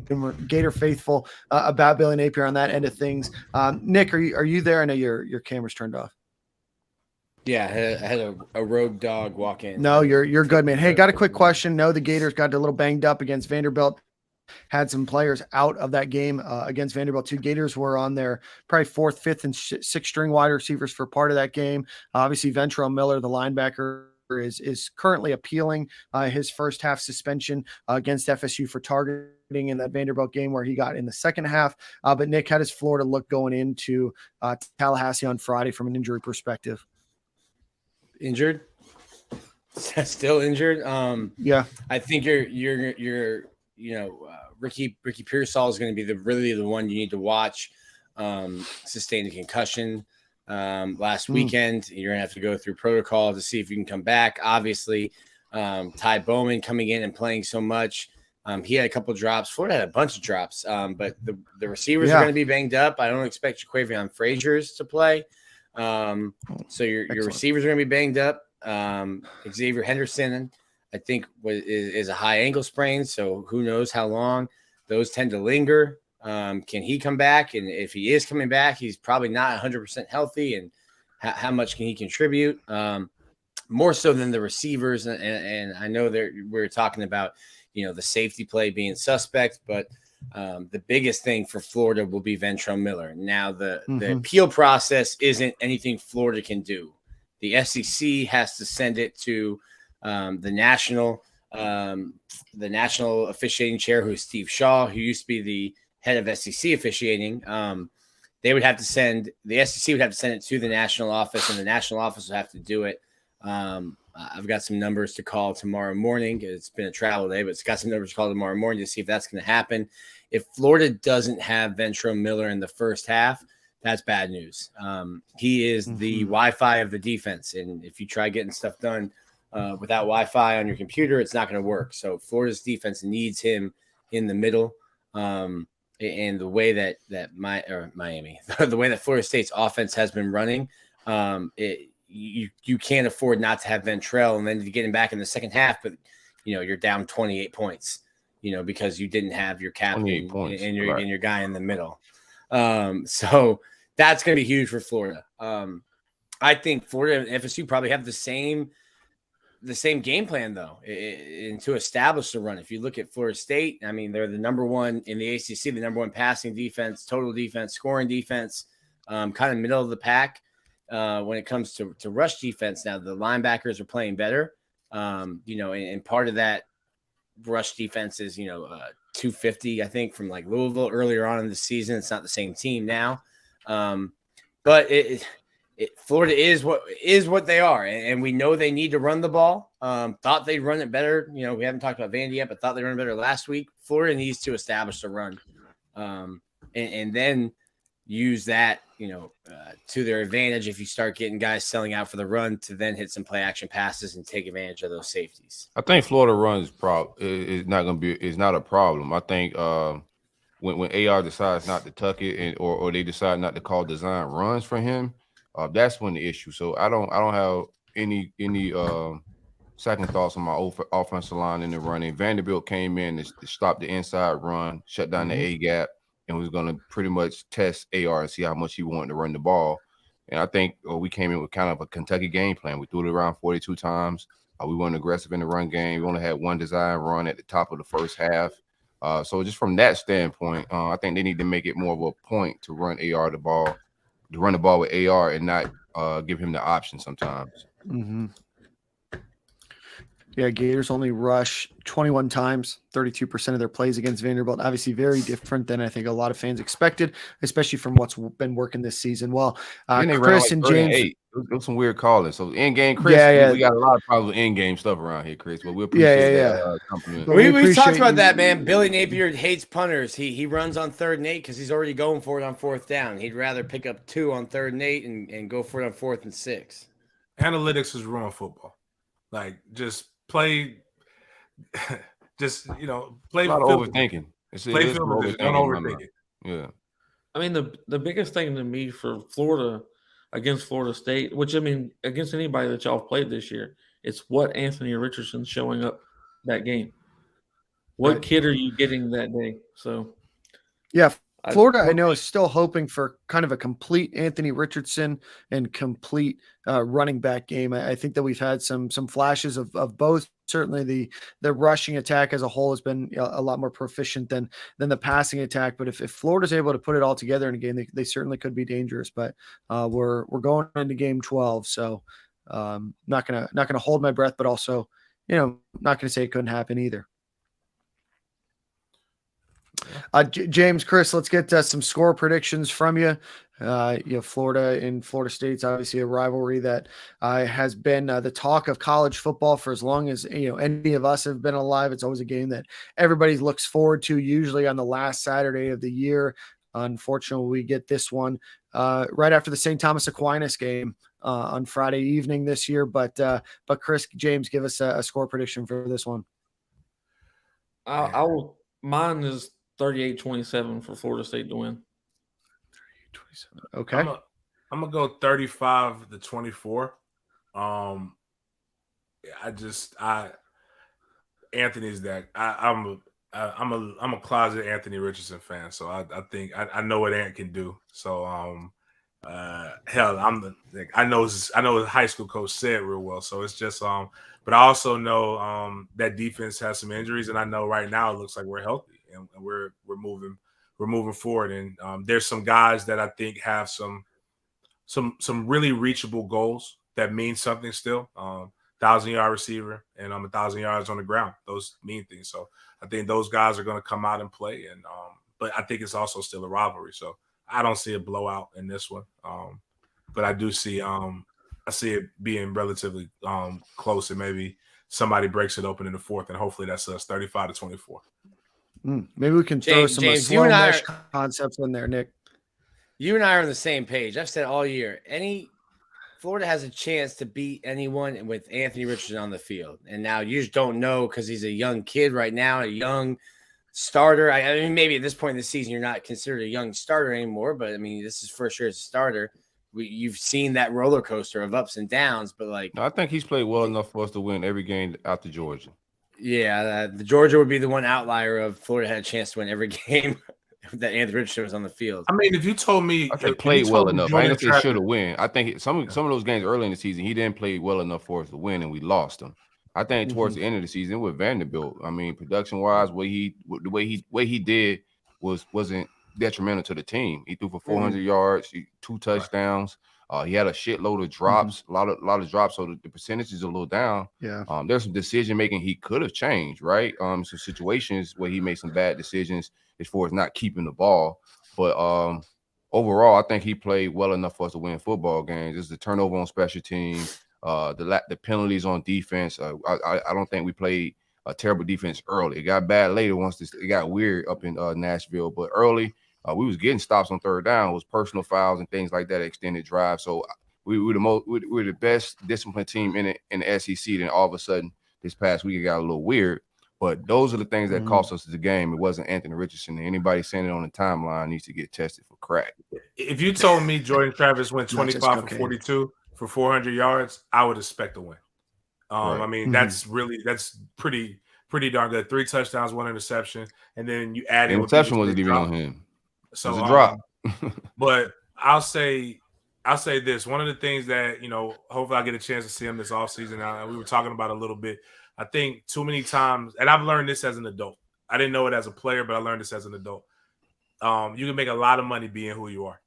Gator faithful about Billy Napier on that end of things. Nick, are you there? I know your camera's turned off. Yeah, I had a rogue dog walk in. No, you're good, man. Hey, got a quick question. No, the Gators got a little banged up against Vanderbilt. Had some players out of that game against Vanderbilt. 2 Gators were on their probably 4th, 5th, and 6th string wide receivers for part of that game. Obviously, Ventrell Miller, the linebacker, is currently appealing his first half suspension against FSU for targeting in that Vanderbilt game where he got in the second half. But Nick, how does Florida look going into Tallahassee on Friday from an injury perspective? Injured? Still injured? Yeah. I think you're Ricky Pearsall is going to be really the one you need to watch. Sustained a concussion last weekend. You're going to have to go through protocol to see if you can come back. Obviously, Ty Bowman coming in and playing so much. He had a couple of drops. Florida had a bunch of drops, but the receivers are going to be banged up. I don't expect Jaquavion Frazier to play. So your receivers are going to be banged up. Xavier Henderson, I think, is a high ankle sprain, so who knows how long. Those tend to linger. Can he come back? And if he is coming back, he's probably not 100% healthy. And how much can he contribute? More so than the receivers. And I know that we're talking about, the safety play being suspect, but the biggest thing for Florida will be Ventrell Miller. Now, the appeal process isn't anything Florida can do. The SEC has to send it to the national officiating chair, who is Steve Shaw, who used to be the head of SEC officiating. The SEC would have to send it to the national office, and the national office would have to do it. I've got some numbers to call tomorrow morning. It's been a travel day, but it's got some numbers to call tomorrow morning to see if that's going to happen. If Florida doesn't have Ventrell Miller in the first half, that's bad news. He is the Wi-Fi of the defense, and if you try getting stuff done without Wi-Fi on your computer, it's not going to work. So Florida's defense needs him in the middle. And the way that Miami, the way that Florida State's offense has been running, you can't afford not to have Ventrell and then to get him back in the second half, but you're down 28 points, because you didn't have your captain and your guy in the middle. So that's going to be huge for Florida. I think Florida and FSU probably have the same game plan, though, and to establish the run. If you look at Florida State, I mean, they're the number one in the ACC, the number one passing defense, total defense, scoring defense, kind of middle of the pack when it comes to rush defense. Now, the linebackers are playing better, and part of that rush defense is, 250, I think, from like Louisville earlier on in the season. It's not the same team now. But Florida is what they are, and we know they need to run the ball. Thought they'd run it better. We haven't talked about Vandy yet, but thought they run it better last week. Florida needs to establish the run, and then use that, to their advantage. If you start getting guys selling out for the run, to then hit some play action passes and take advantage of those safeties. I think Florida runs is not a problem. I think when AR decides not to tuck it or they decide not to call design runs for him, that's when the issue. So I don't have any second thoughts on my offensive line in the running. Vanderbilt came in to stop the inside run, shut down the A gap, and was going to pretty much test AR and see how much he wanted to run the ball. And I think we came in with kind of a Kentucky game plan. We threw it around 42 times. We weren't aggressive in the run game. We only had one design run at the top of the first half. So just from that standpoint, I think they need to make it more of a point to run the ball with AR and not give him the option sometimes. Yeah, Gators only rush 21 times, 32% of their plays against Vanderbilt. Obviously very different than I think a lot of fans expected, especially from what's been working this season. Well, Chris and James. It was some weird calling. So in-game, Chris, we got a lot of problems with in-game stuff around here, Chris, but we appreciate that compliment. We talked about that, man. Billy Napier hates punters. He runs on 3rd and 8 because he's already going for it on 4th down. He'd rather pick up 2 on 3rd and 8 and go for it on 4th and 6. Analytics is ruined football. Like, just play, play. It's not overthinking. Play field, don't overthink it. Yeah. I mean, the biggest thing to me for Florida, against Florida State, which I mean, against anybody that y'all have played this year, it's what Anthony Richardson's showing up that game. What Right. kid are you getting that day? So, Yeah, Florida, I know, is still hoping for kind of a complete Anthony Richardson and complete running back game. I think that we've had some flashes of both. Certainly, the rushing attack as a whole has been a lot more proficient than the passing attack. But if Florida's able to put it all together in a game, they certainly could be dangerous. But we're going into game 12, so not gonna hold my breath, but also, not gonna say it couldn't happen either. James, Chris, let's get some score predictions from you. Florida and Florida State's obviously a rivalry that has been the talk of college football for as long as any of us have been alive. It's always a game that everybody looks forward to, usually on the last Saturday of the year. Unfortunately, we get this one right after the St. Thomas Aquinas game on Friday evening this year. But Chris, James, give us a score prediction for this one. Mine is 38-27 for Florida State to win. 38-27. Okay. I'm gonna go 35-24. Anthony's that I'm a closet Anthony Richardson fan, so I think I know what Ant can do. So hell, I know his high school coach said real well. So it's just but I also know that defense has some injuries, and I know right now it looks like we're healthy and we're moving forward. And there's some guys that I think have some really reachable goals that mean something still. 1,000-yard receiver and 1,000 yards on the ground. Those mean things. So I think those guys are going to come out and play. And but I think it's also still a rivalry. So I don't see a blowout in this one. But I do see I see it being relatively close, and maybe somebody breaks it open in the fourth, and hopefully that's us 35-24. Maybe we can throw some slow mesh concepts in there, Nick. You and I are on the same page. I've said all year, Florida has a chance to beat anyone with Anthony Richardson on the field. And now you just don't know because he's a young kid right now, a young starter. I mean, maybe at this point in the season, you're not considered a young starter anymore, but I mean, this is first year as a starter. You've seen that roller coaster of ups and downs, but I think he's played well enough for us to win every game out to Georgia. Yeah, the Georgia would be the one outlier of Florida had a chance to win every game that Anthony Richardson was on the field. I mean, if you told me he played well enough, I ain't gonna say should have win. I think some of those games early in the season, he didn't play well enough for us to win, and we lost them. I think towards the end of the season with Vanderbilt, I mean, production wise, the way he did wasn't detrimental to the team. He threw for 400 yards, 2 touchdowns. He had a shitload of drops, a lot of drops, so the percentage is a little down. Yeah, there's some decision making he could have changed, right? Some situations where he made some bad decisions as far as not keeping the ball, but overall, I think he played well enough for us to win football games. It's the turnover on special teams, the penalties on defense. I don't think we played a terrible defense early. It got bad later once it got weird up in Nashville, but early. We was getting stops on third down. It was personal fouls and things like that, extended drive. So we're the best disciplined team in the SEC. Then all of a sudden, this past week it got a little weird. But those are the things that cost us the game. It wasn't Anthony Richardson. Anybody saying it on the timeline needs to get tested for crack. If you told me Jordan Travis went 25 for 42 for 400 yards, I would expect a win. Right. I mean, that's pretty darn good. 3 touchdowns, 1 interception, and then you add in interception wasn't even on him. So it was a drop. But I'll say this. One of the things that, hopefully I get a chance to see him this offseason. Now, we were talking about a little bit. I think too many times, and I've learned this as an adult. I didn't know it as a player, but I learned this as an adult. You can make a lot of money being who you are.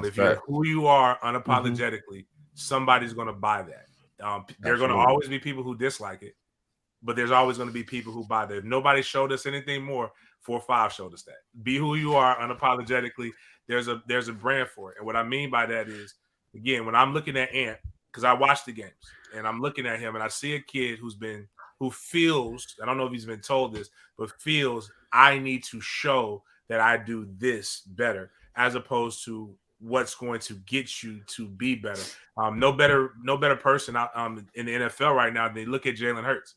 If you're who you are unapologetically, somebody's going to buy that. There are going to always be people who dislike it, but there's always going to be people who buy that. If nobody showed us anything more, 4 or 5 showed us that. Be who you are unapologetically. There's a brand for it. And what I mean by that is, again, when I'm looking at Ant, because I watch the games and I'm looking at him and I see a kid who feels, I don't know if he's been told this, but feels I need to show that I do this better, as opposed to what's going to get you to be better. No better person out in the NFL right now. They look at Jalen Hurts.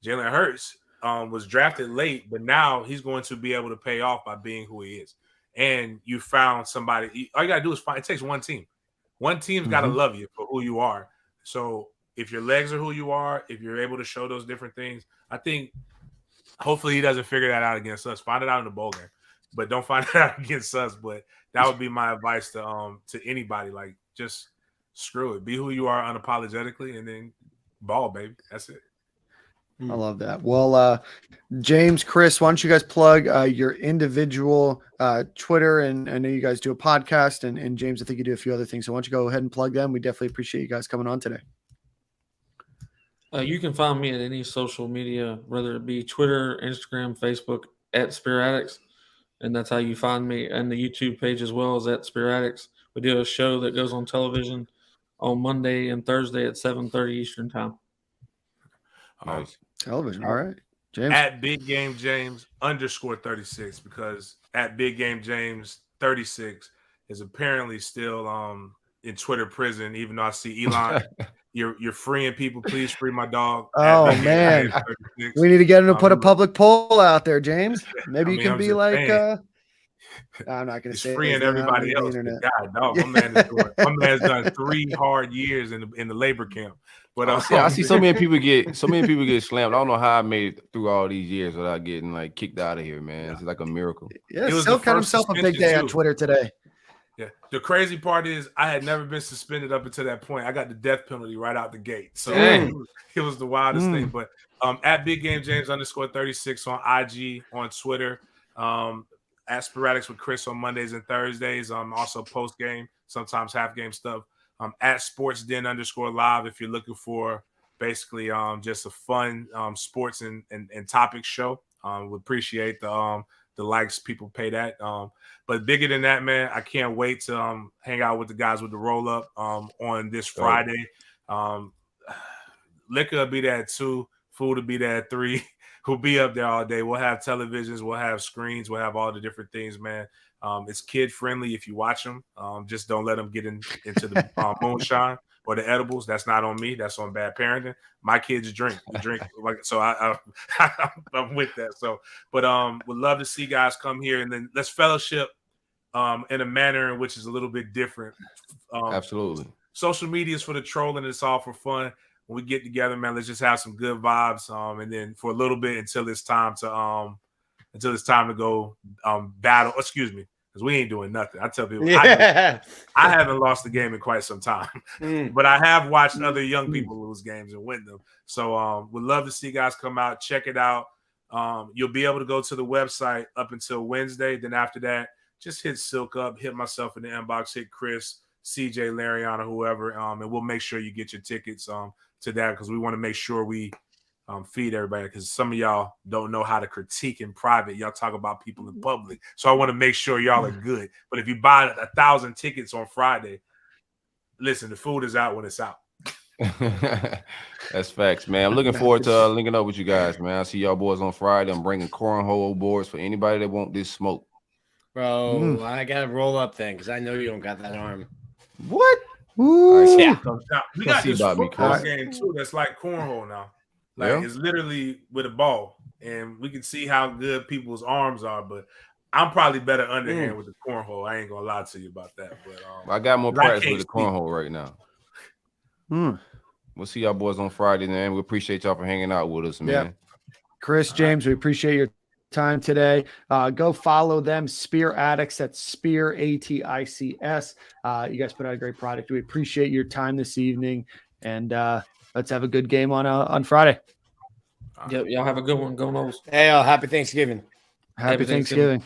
Jalen Hurts was drafted late, but now he's going to be able to pay off by being who he is. And you found somebody. All you gotta do is find. It takes one team. One team's got to love you for who you are. So if your legs are who you are, if you're able to show those different things, I think hopefully he doesn't figure that out against us. Find it out in the bowl game, but don't find it out against us. But that would be my advice to anybody. Like, just screw it. Be who you are unapologetically, and then ball, baby. That's it. I love that. Well, James, Chris, why don't you guys plug your individual Twitter? And I know you guys do a podcast, and James, I think you do a few other things. So why don't you go ahead and plug them? We definitely appreciate you guys coming on today. You can find me at any social media, whether it be Twitter, Instagram, Facebook, at Spear Addicts. And that's how you find me, and the YouTube page as well as at Spear Addicts. We do a show that goes on television on Monday and Thursday at 7:30 Eastern time. Nice. Television. All right. James. At Big Game James _36, because at Big Game James 36 is apparently still in Twitter prison, even though I see Elon. You're freeing people. Please free my dog. Oh, man. We need to get him to put a public poll out there, James. Maybe you can be like I'm not going to say freeing everybody else. God, dog, my man's done 3 hard years in the labor camp. But I see so many people get slammed. I don't know how I made it through all these years without getting like kicked out of here, man. It's like a miracle. Yeah, Silk cut himself a big day on Twitter today. Yeah, the crazy part is I had never been suspended up until that point. I got the death penalty right out the gate, so it was the wildest thing. But at Big Game James _36 on IG, on Twitter, at Sporadics with Chris on Mondays and Thursdays. Also post game, sometimes half game stuff. At Sports Den _live if you're looking for basically just a fun sports and topic show. We appreciate the likes people pay that. But bigger than that, man, I can't wait to hang out with the guys with the roll up on this Friday. Liquor will be there at 2, food will be there at 3. We'll be up there all day. We'll have televisions, we'll have screens, we'll have all the different things, man. It's kid friendly if you watch them. Just don't let them get into the moonshine or the edibles. That's not on me. That's on bad parenting. My kids drink like so. I'm with that. So, but would love to see guys come here and then let's fellowship in a manner in which is a little bit different. Absolutely. Social media is for the trolling. It's all for fun. When we get together, man, let's just have some good vibes. And then for a little bit until it's time to go battle. Excuse me. Because we ain't doing nothing. I tell people, I haven't lost the game in quite some time, but I have watched other young people lose games and win them. So would love to see guys come out, check it out. You'll be able to go to the website up until Wednesday. Then after that, just hit Silk up, hit myself in the inbox, hit Chris, CJ, Lariana, whoever, and we'll make sure you get your tickets to that because we want to make sure we feed everybody because some of y'all don't know how to critique in private. Y'all talk about people in public. So I want to make sure y'all are good. But if you buy 1,000 tickets on Friday, listen, the food is out when it's out. That's facts, man. I'm looking forward to linking up with you guys, man. I see y'all boys on Friday. I'm bringing cornhole boards for anybody that want this smoke. Bro, I got to roll up then because I know you don't got that arm. What? Ooh. Yeah. Now, we got this football game, too, that's like cornhole now. Like it's literally with a ball, and we can see how good people's arms are. But I'm probably better underhand with the cornhole. I ain't gonna lie to you about that. But I got more practice with the cornhole right now. We'll see y'all boys on Friday, man. We appreciate y'all for hanging out with us, man. Chris, James, we appreciate your time today. Go follow them, Spear Addicts. That's Spear ATICS. You guys put out a great product. We appreciate your time this evening, and let's have a good game on Friday. Yep, y'all have a good one. Go Noles. Hey, happy Thanksgiving. Happy Thanksgiving.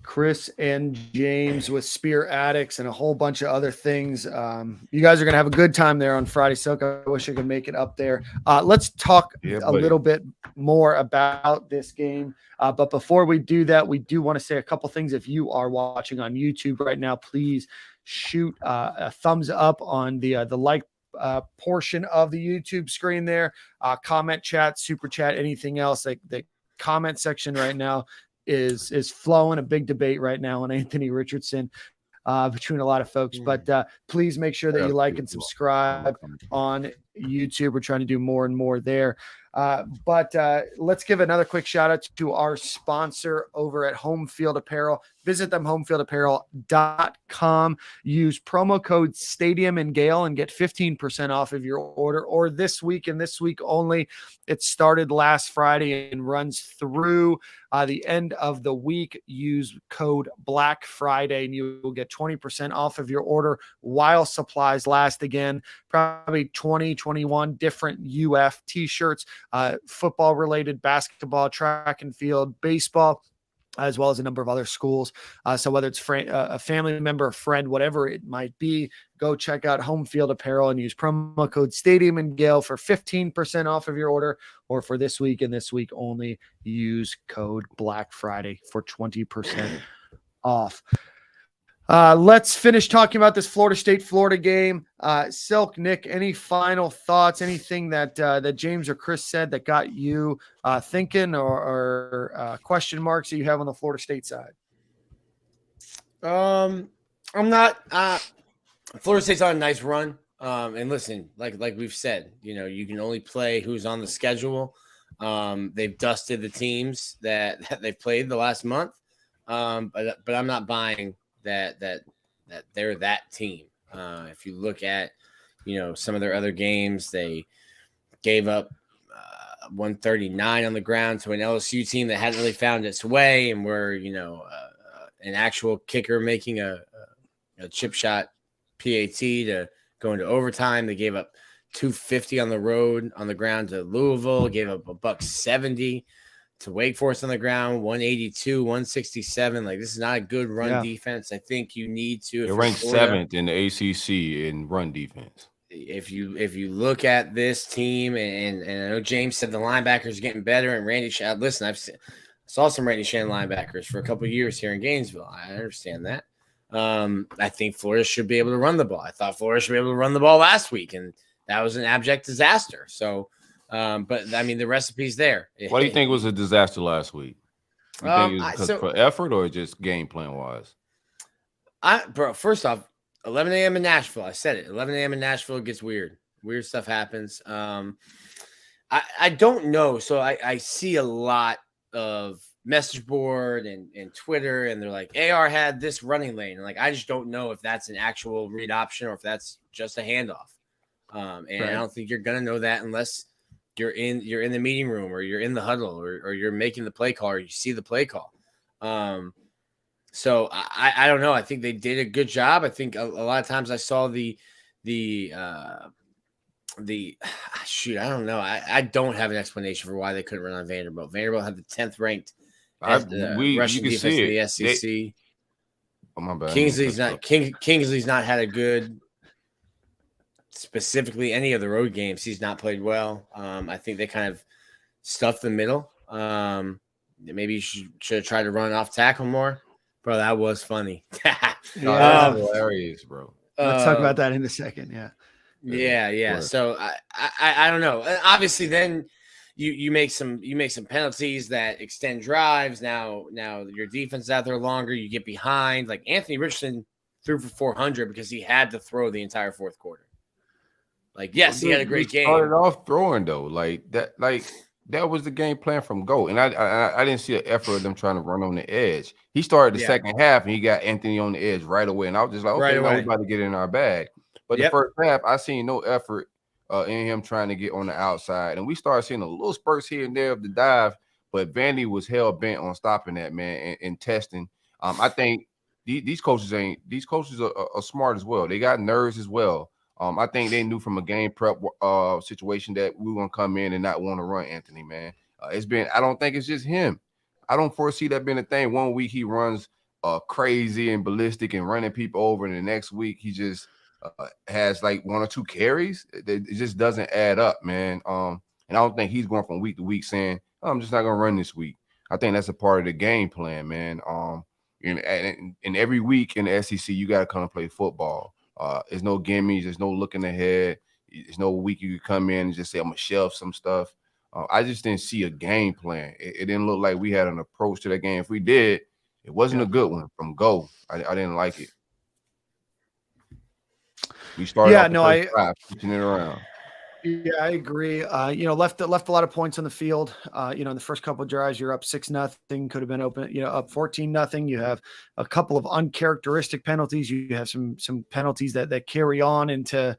Chris and James with Spear Addicts and a whole bunch of other things. You guys are going to have a good time there on Friday. So I wish I could make it up there. Let's talk a little bit more about this game. But before we do that, we do want to say a couple things. If you are watching on YouTube right now, please shoot a thumbs up on the like portion of the YouTube screen there. Comment, chat, super chat, anything else. Like the comment section right now is flowing. A big debate right now on Anthony Richardson between a lot of folks. But please make sure that you like and subscribe on YouTube. We're trying to do more and more there. But let's give another quick shout out to our sponsor over at Home Field Apparel. Visit them, homefieldapparel.com. Use promo code Stadium and Gale and get 15% off of your order. Or this week and this week only, it started last Friday and runs through the end of the week. Use code Black Friday and you will get 20% off of your order while supplies last. Again, probably 20, 21 different UF t-shirts, football related, basketball, track and field, baseball, as well as a number of other schools. So whether it's a family member, a friend, whatever it might be, go check out Home Field Apparel and use promo code Stadium and Gale for 15% off of your order. Or for this week and this week only, use code Black Friday for 20% off. Let's finish talking about this Florida State Florida game. Silk, Nick, any final thoughts? Anything that James or Chris said that got you thinking, or question marks that you have on the Florida State side? I'm not. Florida State's on a nice run. And listen, like we've said, you can only play who's on the schedule. They've dusted the teams that they've played the last month. But I'm not buying that they're that team. If you look at, some of their other games, they gave up 139 on the ground to an LSU team that hadn't really found its way, and were, an actual kicker making a chip shot PAT to go into overtime. They gave up 250 on the road on the ground to Louisville, gave up $170 to Wake Forest on the ground, 182, 167. Like, this is not a good run defense. I think you need to. They're ranked 7th in the ACC in run defense. If you look at this team, and I know James said the linebackers are getting better, and Randy Shannon. Listen, I saw some Randy Shannon linebackers for a couple of years here in Gainesville. I understand that. I think Florida should be able to run the ball. I thought Florida should be able to run the ball last week, and that was an abject disaster. So. But I mean, the recipe's there. What do you think was a disaster last week? You think it was because for effort or just game plan wise? Bro, first off, 11 a.m. in Nashville. I said it. 11 a.m. in Nashville, it gets weird. Weird stuff happens. I don't know. So I see a lot of message board and Twitter, and they're like, AR had this running lane. And I just don't know if that's an actual read option or if that's just a handoff. And right. I don't think you're gonna know that unless you're in the meeting room, or you're in the huddle, or you're making the play call, or you see the play call. So I don't know. I think they did a good job. I think a lot of times I saw the shoot. I don't know. I don't have an explanation for why they couldn't run on Vanderbilt. Vanderbilt had the 10th ranked rushing defense in the SEC. My bad. Kingsley's not had a good. Specifically, any of the road games, he's not played well. I think they kind of stuffed the middle. Maybe you should have tried to run off tackle more. Bro, that was funny. Hilarious, bro. Let's talk about that in a second. Yeah. So I don't know. Obviously, then you make some penalties that extend drives. Now your defense is out there longer. You get behind. Like Anthony Richardson threw for 400 because he had to throw the entire fourth quarter. Yes, he had a great game. Started off throwing though, that was the game plan from go. And I didn't see an effort of them trying to run on the edge. He started the second half and he got Anthony on the edge right away. And I was just like, okay, now we're about to get in our bag. But the first half, I seen no effort in him trying to get on the outside. And we started seeing a little spurts here and there of the dive, but Vandy was hell bent on stopping that, man, and testing. I think these coaches are smart as well. They got nerves as well. I think they knew from a game prep situation that we were going to come in and not want to run Anthony, man. I don't think it's just him. I don't foresee that being a thing. 1 week he runs crazy and ballistic and running people over, and the next week he just has 1 or 2 carries. It just doesn't add up, man. And I don't think he's going from week to week saying, I'm just not going to run this week. I think that's a part of the game plan, man. And every week in the SEC, you got to come and play football. There's no gimmies. There's no looking ahead. There's no week you could come in and just say, I'm going to shelf some stuff. I just didn't see a game plan. It didn't look like we had an approach to that game. If we did, it wasn't a good one from go. I didn't like it. We started switching it around. Yeah, I agree. Left a lot of points on the field. In the first couple of drives, you're up 6-0, could have been open, up 14-0. You have a couple of uncharacteristic penalties. You have some penalties that carry on into,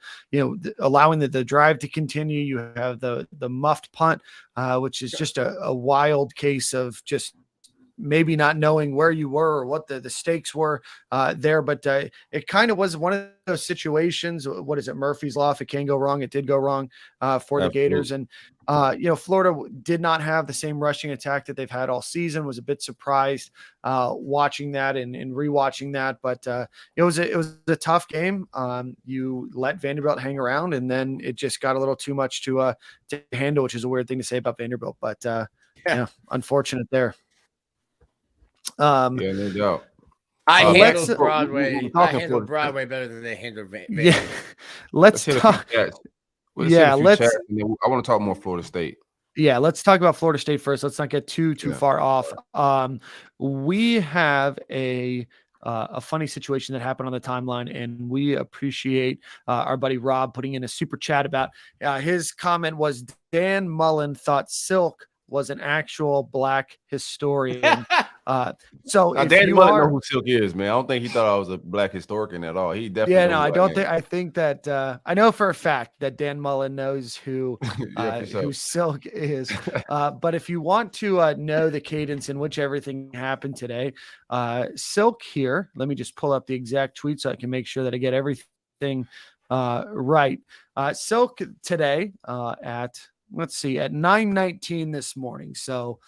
allowing the drive to continue. You have the muffed punt, which is just a wild case of just maybe not knowing where you were or what the stakes were there. But it kind of was one of those situations. What is it? Murphy's Law. If it can go wrong, it did go wrong for the Gators. And, Florida did not have the same rushing attack that they've had all season. Was a bit surprised watching that and rewatching that. But it was a tough game. You let Vanderbilt hang around, and then it just got a little too much to handle, which is a weird thing to say about Vanderbilt. But unfortunate there. No doubt. I handled Broadway. I handled Broadway better than they handled Vandy. Yeah, let's talk. I want to talk more Florida State. Yeah, let's talk about Florida State first. Let's not get too far off. We have a funny situation that happened on the timeline, and we appreciate our buddy Rob putting in a super chat about his comment was Dan Mullen thought Silk was an actual black historian. So now, if Danny you Mullen are, know who Silk is, man. I don't think he thought I was a black historian at all. He definitely. Yeah, no, I don't think. I think that I know for a fact that Dan Mullen knows who who Silk is. But if you want to know the cadence in which everything happened today, Silk here. Let me just pull up the exact tweet so I can make sure that I get everything right. Silk today at 9:19 this morning. So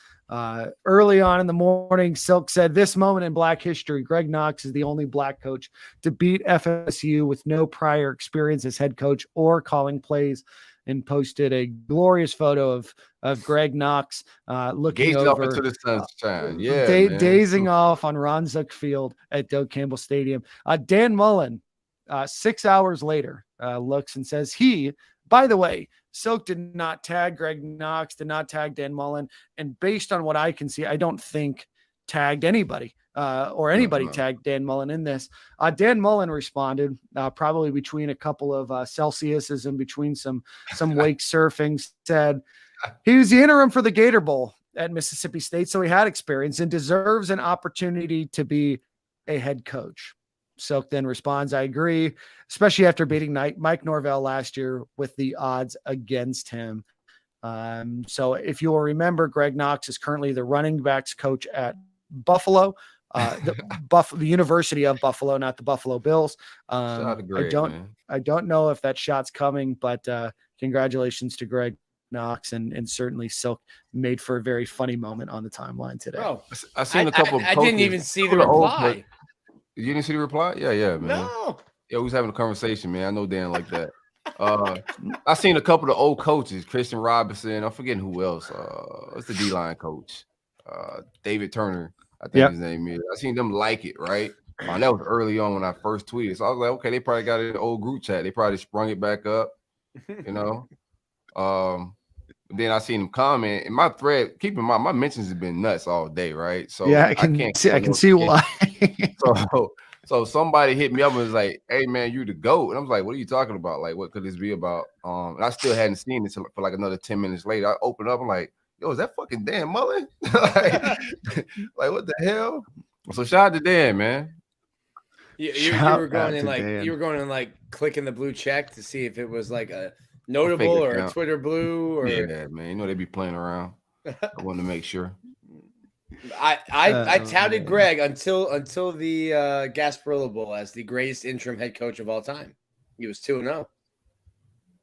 early on in the morning, Silk said, "This moment in Black history, Greg Knox is the only black coach to beat FSU with no prior experience as head coach or calling plays," and posted a glorious photo of Greg Knox looking Gazing over off into the sunshine. Dazing off on Ron Zook Field at Doak Campbell Stadium. Dan Mullen, 6 hours later, looks and says, by the way, Silk did not tag Greg Knox, did not tag Dan Mullen. And based on what I can see, I don't think tagged anybody or anybody tagged Dan Mullen in this. Dan Mullen responded probably between a couple of Celsiuses and between some wake surfing, said he was the interim for the Gator Bowl at Mississippi State. So he had experience and deserves an opportunity to be a head coach. Silk then responds, "I agree, especially after beating Mike Norvell last year with the odds against him." So if you will remember, Greg Knox is currently the running backs coach at Buffalo, the University of Buffalo, not the Buffalo Bills. I don't know if that shot's coming, but congratulations to Greg Knox, and certainly Silk made for a very funny moment on the timeline today. Oh, I seen a couple. I didn't even see the reply. You didn't see the reply? Yeah, man. No. Yeah, we was having a conversation, man. I know Dan like that. I seen a couple of old coaches, Christian Robinson. I'm forgetting who else. What's the D-line coach? David Turner, I think his name is. I seen them like it, right? That was early on when I first tweeted. So I was like, okay, they probably got it in the old group chat. They probably sprung it back up, Then I seen him comment in my thread. Keep in mind, my mentions have been nuts all day, right? So yeah, I can see why. So somebody hit me up and was like, "Hey man, you the GOAT." And I was like, "What are you talking about? Like, what could this be about?" And I still hadn't seen it for like another 10 minutes later. I opened up, I'm like, "Yo, is that fucking Dan Mullen?" like what the hell? So shout out to Dan, man. You were going in like clicking the blue check to see if it was like a notable or a Twitter blue or yeah, man. They be playing around. I wanted to make sure. I touted Greg until the Gasparilla Bowl as the greatest interim head coach of all time. He was 2-0.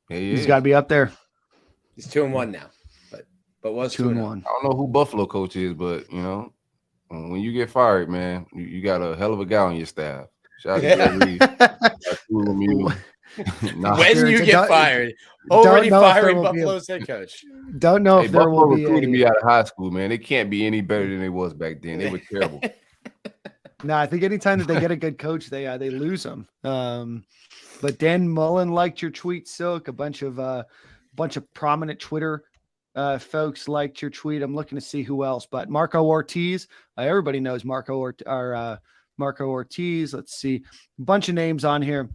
He's got to be up there. He's 2-1 now, but was 2-1. I don't know who Buffalo coach is, but when you get fired, man, you got a hell of a guy on your staff. Shout out to Reed. When you get fired, already firing Buffalo's head coach. Don't know if there Buffalo will be recruited me out of high school, man. They can't be any better than they was back then. They were terrible. No, I think anytime that they get a good coach, they lose them. But Dan Mullen liked your tweet, Silk. A bunch of prominent Twitter folks liked your tweet. I'm looking to see who else, but Marco Ortiz. Everybody knows Marco Ortiz. Let's see, a bunch of names on here.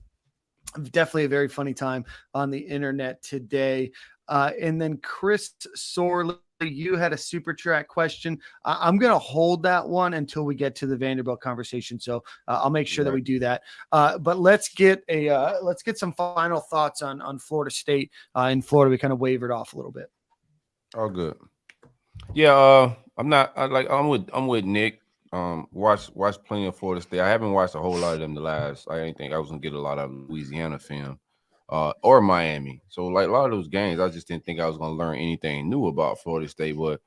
definitely a very funny time on the internet today. And then Chris Sorley, you had a super chat question. I'm going to hold that one until we get to the Vanderbilt conversation. So I'll make sure that we do that. But let's get some final thoughts on Florida State. In Florida, we kind of wavered off a little bit. All good. Yeah, I'm with Nick. Watch plenty of Florida State. I haven't watched a whole lot of them I didn't think I was gonna get a lot of Louisiana film. Or Miami. So like a lot of those games, I just didn't think I was gonna learn anything new about Florida State. But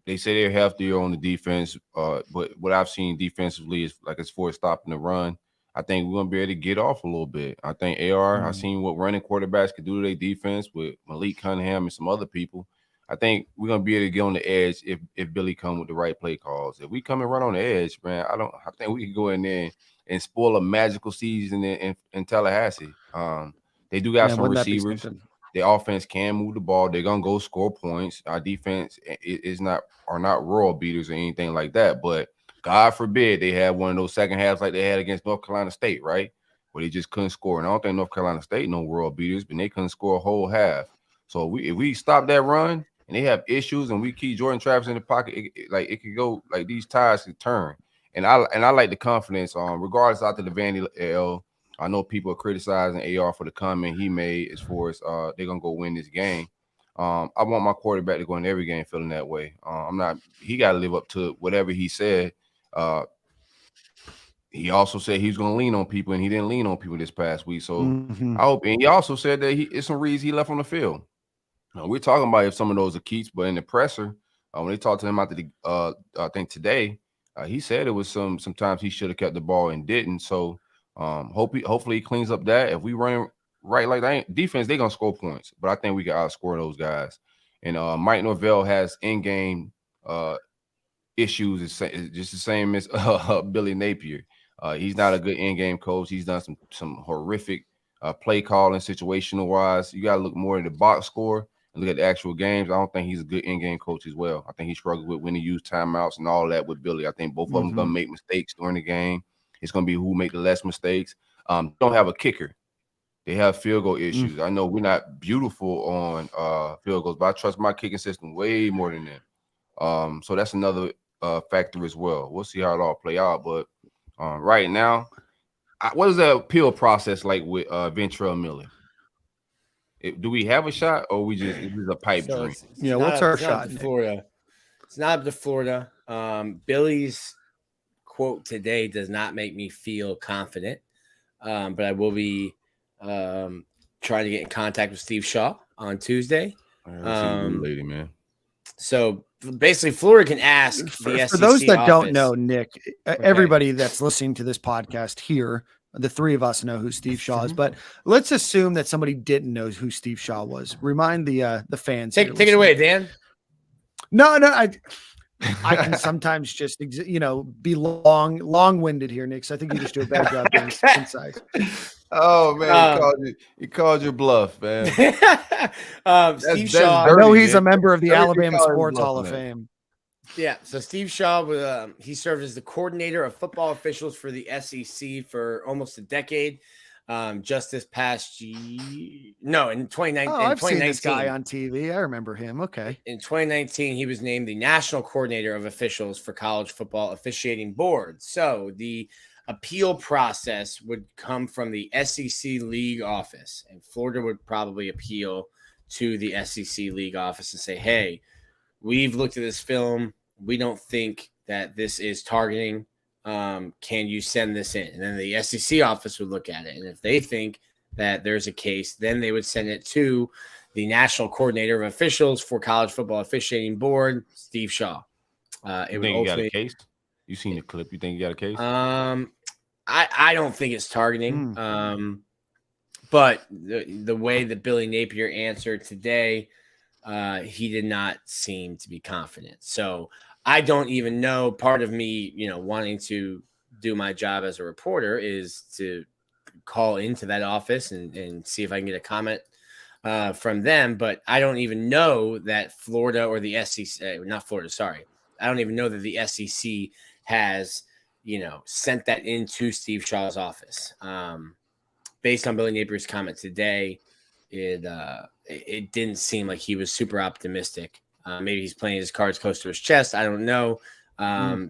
they say they're healthier on the defense. But what I've seen defensively is like as far as stopping the run, I think we're gonna be able to get off a little bit. I think I've seen what running quarterbacks could do to their defense with Malik Cunningham and some other people. I think we're gonna be able to get on the edge if Billy come with the right play calls. If we come and run on the edge, man, I think we can go in there and spoil a magical season in Tallahassee. They do got some receivers. Their offense can move the ball. They're gonna go score points. Our defense are not royal beaters or anything like that. But God forbid they have one of those second halves like they had against North Carolina State, right? Where they just couldn't score. And I don't think North Carolina State no royal beaters, but they couldn't score a whole half. So if we stop that run and they have issues and we keep Jordan Travis in the pocket, it could go like these ties could turn. And I like the confidence regardless after the Vandy L. I know people are criticizing AR for the comment he made as far as they're gonna go win this game. I want my quarterback to go in every game feeling that way. He got to live up to whatever he said. He also said he was going to lean on people, and he didn't lean on people this past week. So I hope. And he also said that it's some reasons he left on the field. We're talking about if some of those are keeps, but in the presser, when they talked to him after the I think today, he said it was sometimes he should have kept the ball and didn't. So hopefully he cleans up that. If we run right like that defense, they're gonna score points, but I think we can outscore those guys. And Mike Norvell has in-game issues. It's just the same as Billy Napier. He's not a good in-game coach. He's done some horrific play calling situational wise. You gotta look more at the box score and look at the actual games. I don't think he's a good in-game coach as well. I think he struggled with when to use timeouts and all that with Billy. I think both of them gonna make mistakes during the game. It's gonna be who make the less mistakes. Don't have a kicker. They have field goal issues. I know we're not beautiful on field goals, but I trust my kicking system way more than them. So that's another factor as well. We'll see how it all play out. But right now, what is the appeal process like with Ventrell Miller? Do we have a shot, or is this a pipe dream? What's our shot? Florida. It's not up to Florida. Billy's quote today does not make me feel confident, but I will be trying to get in contact with Steve Shaw on Tuesday. Lady, man. So basically, Florida can ask the SEC for those that office. don't know, Nick, everybody that's listening to this podcast here, the three of us know who Steve Shaw is, but let's assume that somebody didn't know who Steve Shaw was. Remind the fans. Take it away, Dan. No, I can sometimes just be long-winded here, Nick. So I think you just do a better job being concise. Oh man, he called your bluff, man. Steve Shaw. I know he's a member of the Alabama Sports Hall of Fame. Yeah, so Steve Shaw, he served as the coordinator of football officials for the SEC for almost a decade. Just this past year, in 2019. I've seen this guy on TV. I remember him. Okay. In 2019, he was named the national coordinator of officials for college football officiating board. So the appeal process would come from the SEC league office, and Florida would probably appeal to the SEC league office and say, hey, we've looked at this film. We don't think that this is targeting. Can you send this in? And then the SEC office would look at it. And if they think that there's a case, then they would send it to the national coordinator of officials for college football officiating board, Steve Shaw. You think you got a case? You seen the clip? You think you got a case? I don't think it's targeting. But the way that Billy Napier answered today, he did not seem to be confident. So I don't even know. Part of me, wanting to do my job as a reporter is to call into that office and see if I can get a comment from them. But I don't even know that Florida or the SEC, not Florida, sorry. I don't even know that the SEC has, sent that into Steve Shaw's office. based on Billy Napier's comment today, it didn't seem like he was super optimistic. Maybe he's playing his cards close to his chest. I don't know. But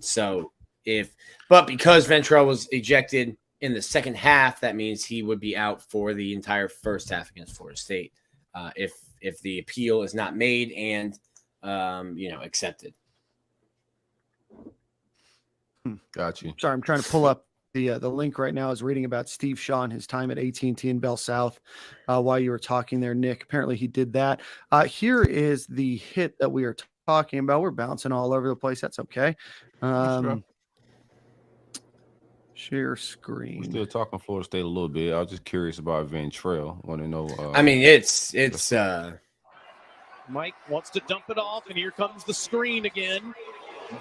because Ventrell was ejected in the second half, that means he would be out for the entire first half against Florida State. If the appeal is not made and accepted. Got you. Sorry, I'm trying to pull up the link right now. I was reading about Steve Shaw and his time at AT&T in Bell South while you were talking there, Nick. Apparently he did that. Here is the hit that we are talking about. We're bouncing all over the place. That's okay. Share screen. We're still talking Florida State a little bit. I was just curious about Ventrell. Want to know. It's Mike wants to dump it off, and here comes the screen again.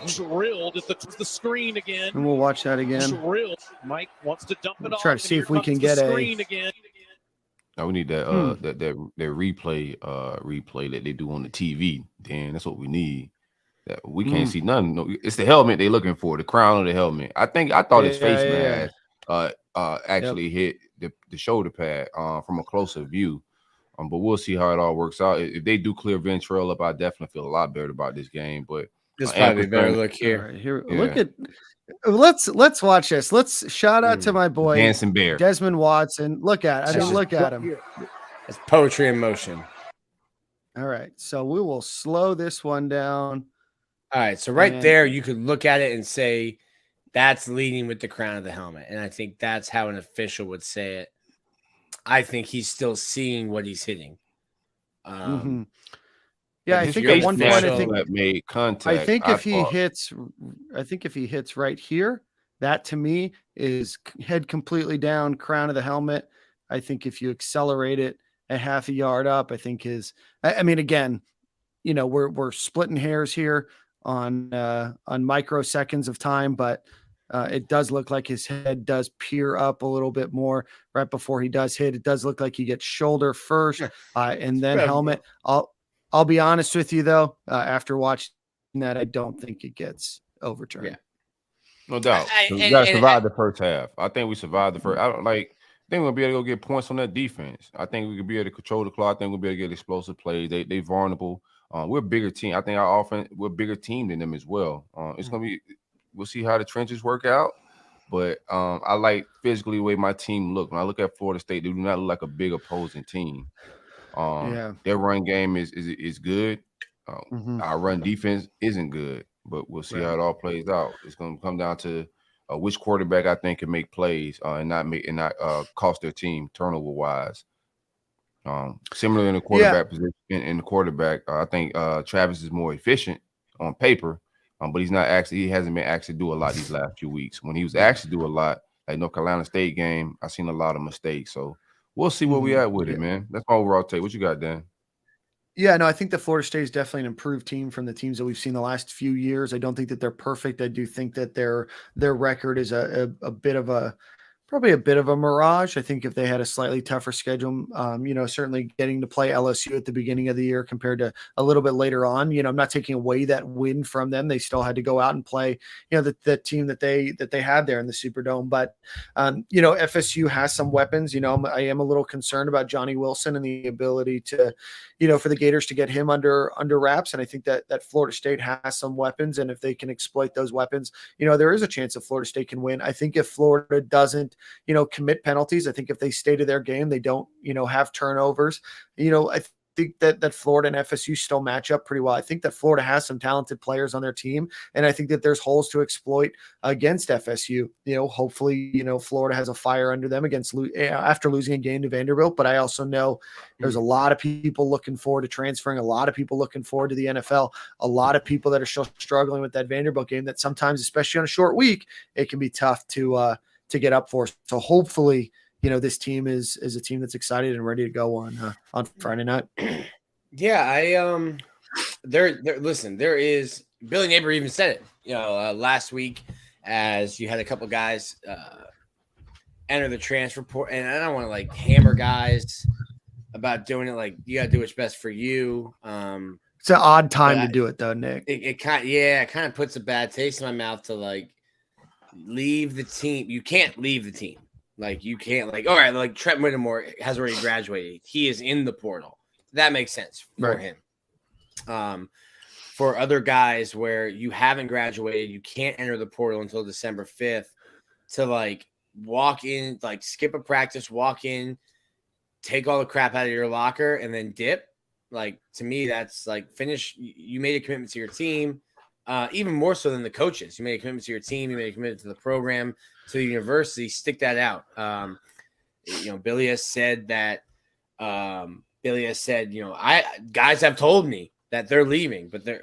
Drilled at the screen again. And we'll watch that again. Drilled. Mike wants to dump it off. Try to see if we can get a screen again. Now we need that that replay that they do on the TV. Dan, that's what we need. That we can't see nothing. No, it's the helmet they're looking for, the crown of the helmet. I thought his face mask actually hit the shoulder pad from a closer view. But we'll see how it all works out. If they do clear Ventrell up, I definitely feel a lot better about this game. But this probably better look here. Look at. Let's watch this. Let's shout out to my boy Dancing Bear, Desmond Watson. Look at look at him. It's poetry in motion. All right, so we will slow this one down. All right, so there you could look at it and say that's leading with the crown of the helmet, and I think that's how an official would say it. I think he's still seeing what he's hitting. Yeah, I think at one point that made contact. I think if he hits right here, that to me is head completely down, crown of the helmet. I think if you accelerate it a half a yard up, I think again, we're splitting hairs here on microseconds of time, but it does look like his head does peer up a little bit more right before he does hit. It does look like he gets shoulder first and then helmet. I'll be honest with you though. After watching that, I don't think it gets overturned. Yeah, no doubt. We got to survive the first half. I think we survived the first. I think we're gonna be able to go get points on that defense. I think we could be able to control the clock. I think we'll be able to get explosive plays. They vulnerable. We're a bigger team. I think our offense, we're a bigger team than them as well. It's gonna be. We'll see how the trenches work out. But I like physically the way my team look. When I look at Florida State, they do not look like a big opposing team. Their run game is good. Our run defense isn't good, but we'll see how it all plays out. It's going to come down to which quarterback I think can make plays and not cost their team turnover wise. Similar in the quarterback position. In the quarterback, I think Travis is more efficient on paper, but he's not actually. He hasn't been actually do a lot these last few weeks. When he was actually do a lot, like North Carolina State game, I seen a lot of mistakes. So. We'll see where we at with it, man. That's my overall take. What you got, Dan? Yeah, no, I think the Florida State is definitely an improved team from the teams that we've seen the last few years. I don't think that they're perfect. I do think that their record is probably a bit of a mirage. I think if they had a slightly tougher schedule, certainly getting to play LSU at the beginning of the year compared to a little bit later on, I'm not taking away that win from them. They still had to go out and play, the team that they had there in the Superdome. But, FSU has some weapons. I am a little concerned about Johnny Wilson and the ability to, for the Gators to get him under wraps. And I think that Florida State has some weapons. And if they can exploit those weapons, there is a chance that Florida State can win. I think if Florida doesn't, commit penalties, I think if they stay to their game, they don't, have turnovers, I think that Florida and FSU still match up pretty well. I think that Florida has some talented players on their team, and I think that there's holes to exploit against FSU. Hopefully, Florida has a fire under them after losing a game to Vanderbilt. But I also know there's a lot of people looking forward to transferring, a lot of people looking forward to the NFL, a lot of people that are still struggling with that Vanderbilt game that sometimes, especially on a short week, it can be tough to get up for. So hopefully, this team is a team that's excited and ready to go on Friday night. Yeah, listen, there is Billy Napier even said it, last week as you had a couple guys enter the transfer portal, and I don't want to hammer guys about doing it. You got to do what's best for you. It's an odd time to do it though, Nick. It kind of puts a bad taste in my mouth to leave the team. You can't leave the team. Like you can't all right, like Trent Whittemore has already graduated. He is in the portal. That makes sense for him. For other guys where you haven't graduated, you can't enter the portal until December 5th to walk in, skip a practice, walk in, take all the crap out of your locker and then dip. To me, that's finish. You made a commitment to your team, even more so than the coaches. You made a commitment to your team. You made a commitment to the program, to the university. Stick that out. Billy has said that. Guys have told me that they're leaving, but they're,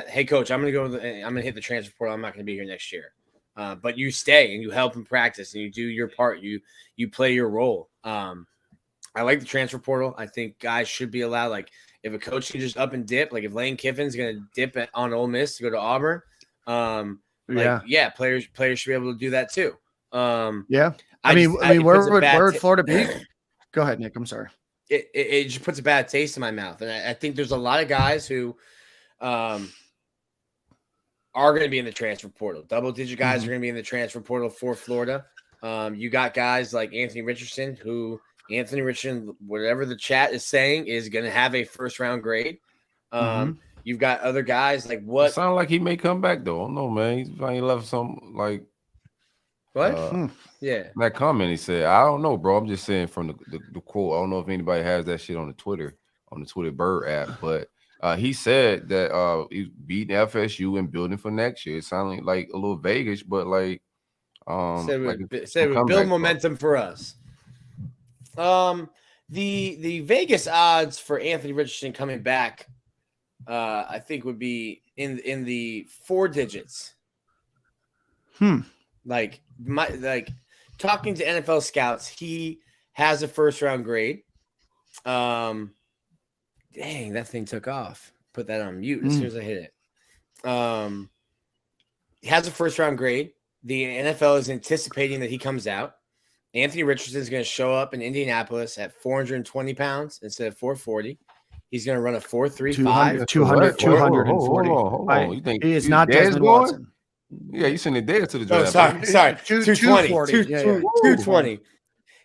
hey coach, I'm going to hit the transfer portal. I'm not going to be here next year. But you stay and you help in practice and you do your part. You play your role. I like the transfer portal. I think guys should be allowed. If a coach can just up and dip, if Lane Kiffin's going to dip on Ole Miss to go to Auburn, players should be able to do that too. Where would Florida be? Go ahead, Nick. I'm sorry. It just puts a bad taste in my mouth. And I think there's a lot of guys who are going to be in the transfer portal. Double-digit guys are going to be in the transfer portal for Florida. You got guys like Anthony Richardson, whatever the chat is saying, is going to have a first-round grade. You've got other guys like what? It sounds like he may come back, though. I don't know, man. He's finally left some, What? Yeah. That comment he said, I don't know, bro. I'm just saying from the quote. I don't know if anybody has that shit on the Twitter Bird app, but he said that he's beating FSU and building for next year. It sounded like a little vaguish, but said we build momentum for us. The Vegas odds for Anthony Richardson coming back, I think would be in the 4 digits. Talking to NFL scouts, he has a first round grade. Dang, that thing took off. Put that on mute as soon as I hit it. He has a first round grade. The NFL is anticipating that he comes out. Anthony Richardson is going to show up in Indianapolis at 420 pounds instead of 440. He's going to run a 4.35. 240. Hold on. You think he is not Desmond Watson? Yeah, you sent it there to the draft. Sorry. 220. 220.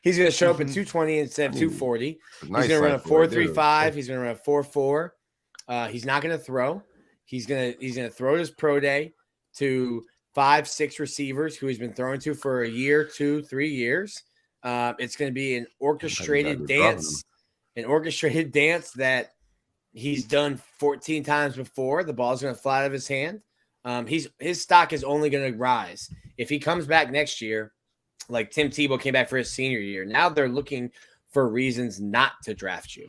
He's going to show up at 220 instead of 240. He's going to run a 4.35. He's going to run a 4.4. He's not going to throw. He's going to throw his pro day to 5-6 receivers who he's been throwing to for a year, 2-3 years. It's going to be an orchestrated dance that he's done 14 times before. The ball's going to fly out of his hand. His stock is only going to rise if he comes back next year. Like Tim Tebow came back for his senior year. Now they're looking for reasons not to draft you.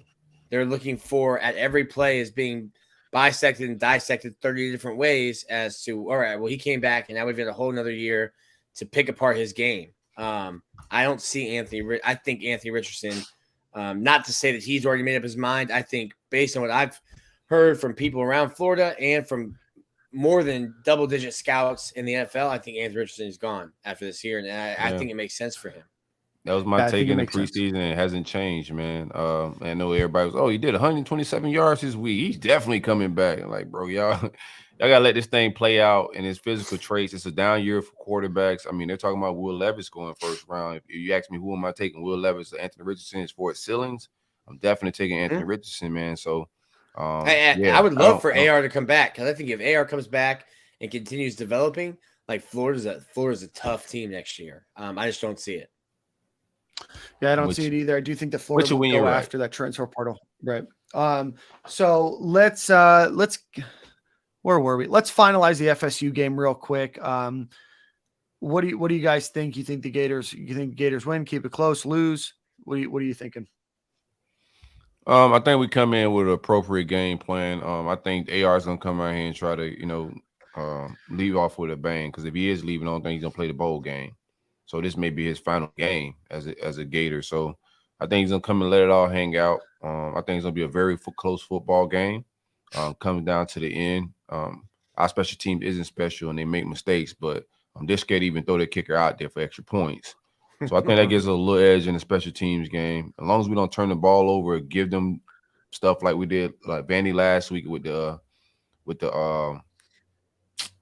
They're looking for at every play is being bisected and dissected 30 different ways as to, all right, well, he came back and now we've got a whole nother year to pick apart his game. I don't see I think Anthony Richardson, not to say that he's already made up his mind. I think based on what I've heard from people around Florida and from more than double-digit scouts in the NFL, I think Anthony Richardson is gone after this year, and I think it makes sense for him. That was my take in the preseason, and it hasn't changed, man. I know everybody was, he did 127 yards this week. He's definitely coming back. Bro, y'all gotta let this thing play out in his physical traits. It's a down year for quarterbacks. I mean, they're talking about Will Levis going first round. If you ask me who am I taking, Will Levis or Anthony Richardson as far as ceilings, I'm definitely taking Anthony Richardson, man. So I would love for AR to come back, because I think if AR comes back and continues developing, Florida's a tough team next year. I just don't see it. Yeah, I don't see it either. I do think that Florida will go after that transfer portal. Right. So let's where were we? Let's finalize the FSU game real quick. What do you guys think? You think the Gators win, keep it close, lose? What are you thinking? I think we come in with an appropriate game plan. I think AR is gonna come out here and try to, leave off with a bang, because if he is leaving, I don't think he's gonna play the bowl game. So this may be his final game as a Gator. So I think he's gonna come and let it all hang out. I think it's gonna be a very close football game. Coming down to the end. Our special team isn't special and they make mistakes, but they're scared to even throw their kicker out there for extra points. So I think that gives us a little edge in the special teams game. As long as we don't turn the ball over, give them stuff like we did like Vandy last week with the